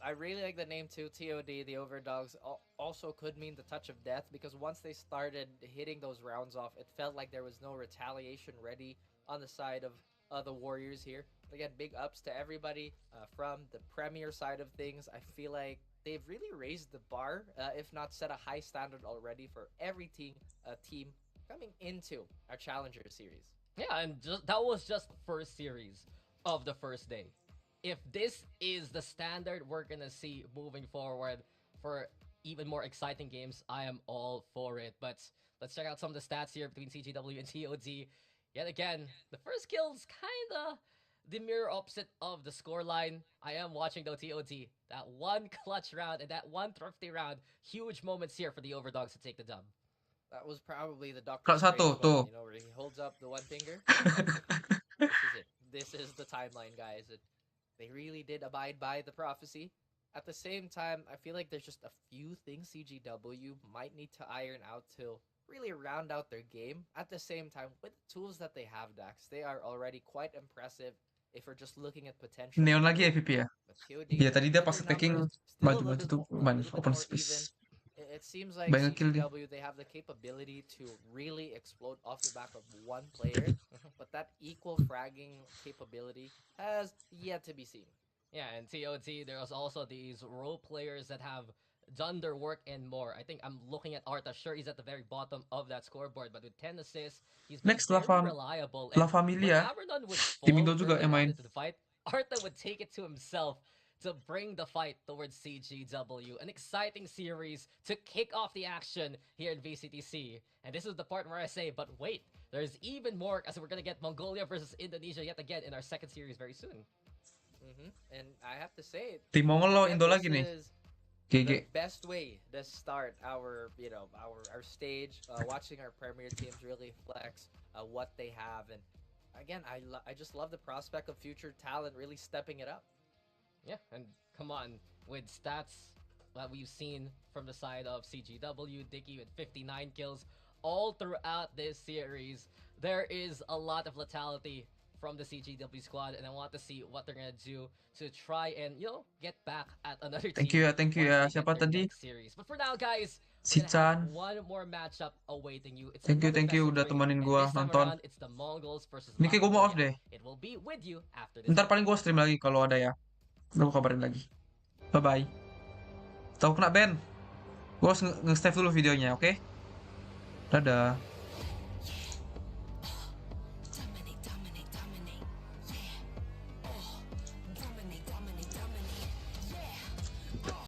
I really like the name too. TOD, the Overdogs, also could mean the touch of death, because once they started hitting those rounds off, it felt like there was no retaliation ready on the side of the Warriors here. Again, big ups to everybody from the Premier side of things. I feel like they've really raised the bar, if not set a high standard already for every team coming into our Challenger series. Yeah, and that was just the first series of the first day. If this is the standard we're gonna see moving forward for even more exciting games, I am all for it. But let's check out some of the stats here between CGW and TOD. Yet again, the first kill's kinda the mirror opposite of the scoreline. I am watching though TOD. That one clutch round and that one thrifty round. Huge moments here for the Overdogs to take the dub. That was probably the Doctor Kelas satu, Strange tuh. moment, you know, where he holds up the one finger. This is it. This is the timeline, guys. They really did abide by the prophecy. At the same time, I feel like there's just a few things CGW might need to iron out to really round out their game. At the same time, with the tools that they have, Dax, they are already quite impressive if we're just looking at potential. Neon lagi MVP ya? But TOD, Iya, tadi dia pas their attacking, numbers still a maju little tuh, bit main more open even. space. It seems like Banyak kill dia. CGW, they have the capability to really explode off the back of one player, but that equal fragging capability has yet to be seen. Yeah, and TOT, there's also these role players that have done their work and more. I think I'm looking at Arta. Sure, he's at the very bottom of that scoreboard, but with 10 assists, he's been Next, very La reliable. La And Familia. when Amernun would Tim fall Indo juga early yang on main. into the fight, Arta would take it to himself to bring the fight towards CGW. An exciting series to kick off the action here in VCTC. And this is the part where I say, but wait, there's even more, as we're going to get Mongolia versus Indonesia yet again in our second series very soon. And I have to say, Tim Mongol lo, Indo this lagi nih. is GG. the best way to start our stage, watching our Premier teams really flex what they have. And again, I just love the prospect of future talent really stepping it up. Yeah, and come on, with stats that we've seen from the side of CGW, Dicky with 59 kills all throughout this series, there is a lot of lethality from the CGW squad, and I want to see what they're gonna do to try and, you know, get back at another Thank team. you ya. once they Siapa get their tadi? next series. But for now, guys, Si we're gonna have Chan. one more matchup awaiting you. It's Thank you another udah best of three, temenin and gua this time nonton. around, it's the Mongols versus Ini kayak gue mau off Mongolia. deh. It will be with you after this. Ntar paling gue stream lagi kalau ada ya. Udah gue kabarin lagi. Bye-bye. Tahu kena ban. Gue harus nge-save dulu videonya, oke? Dadah.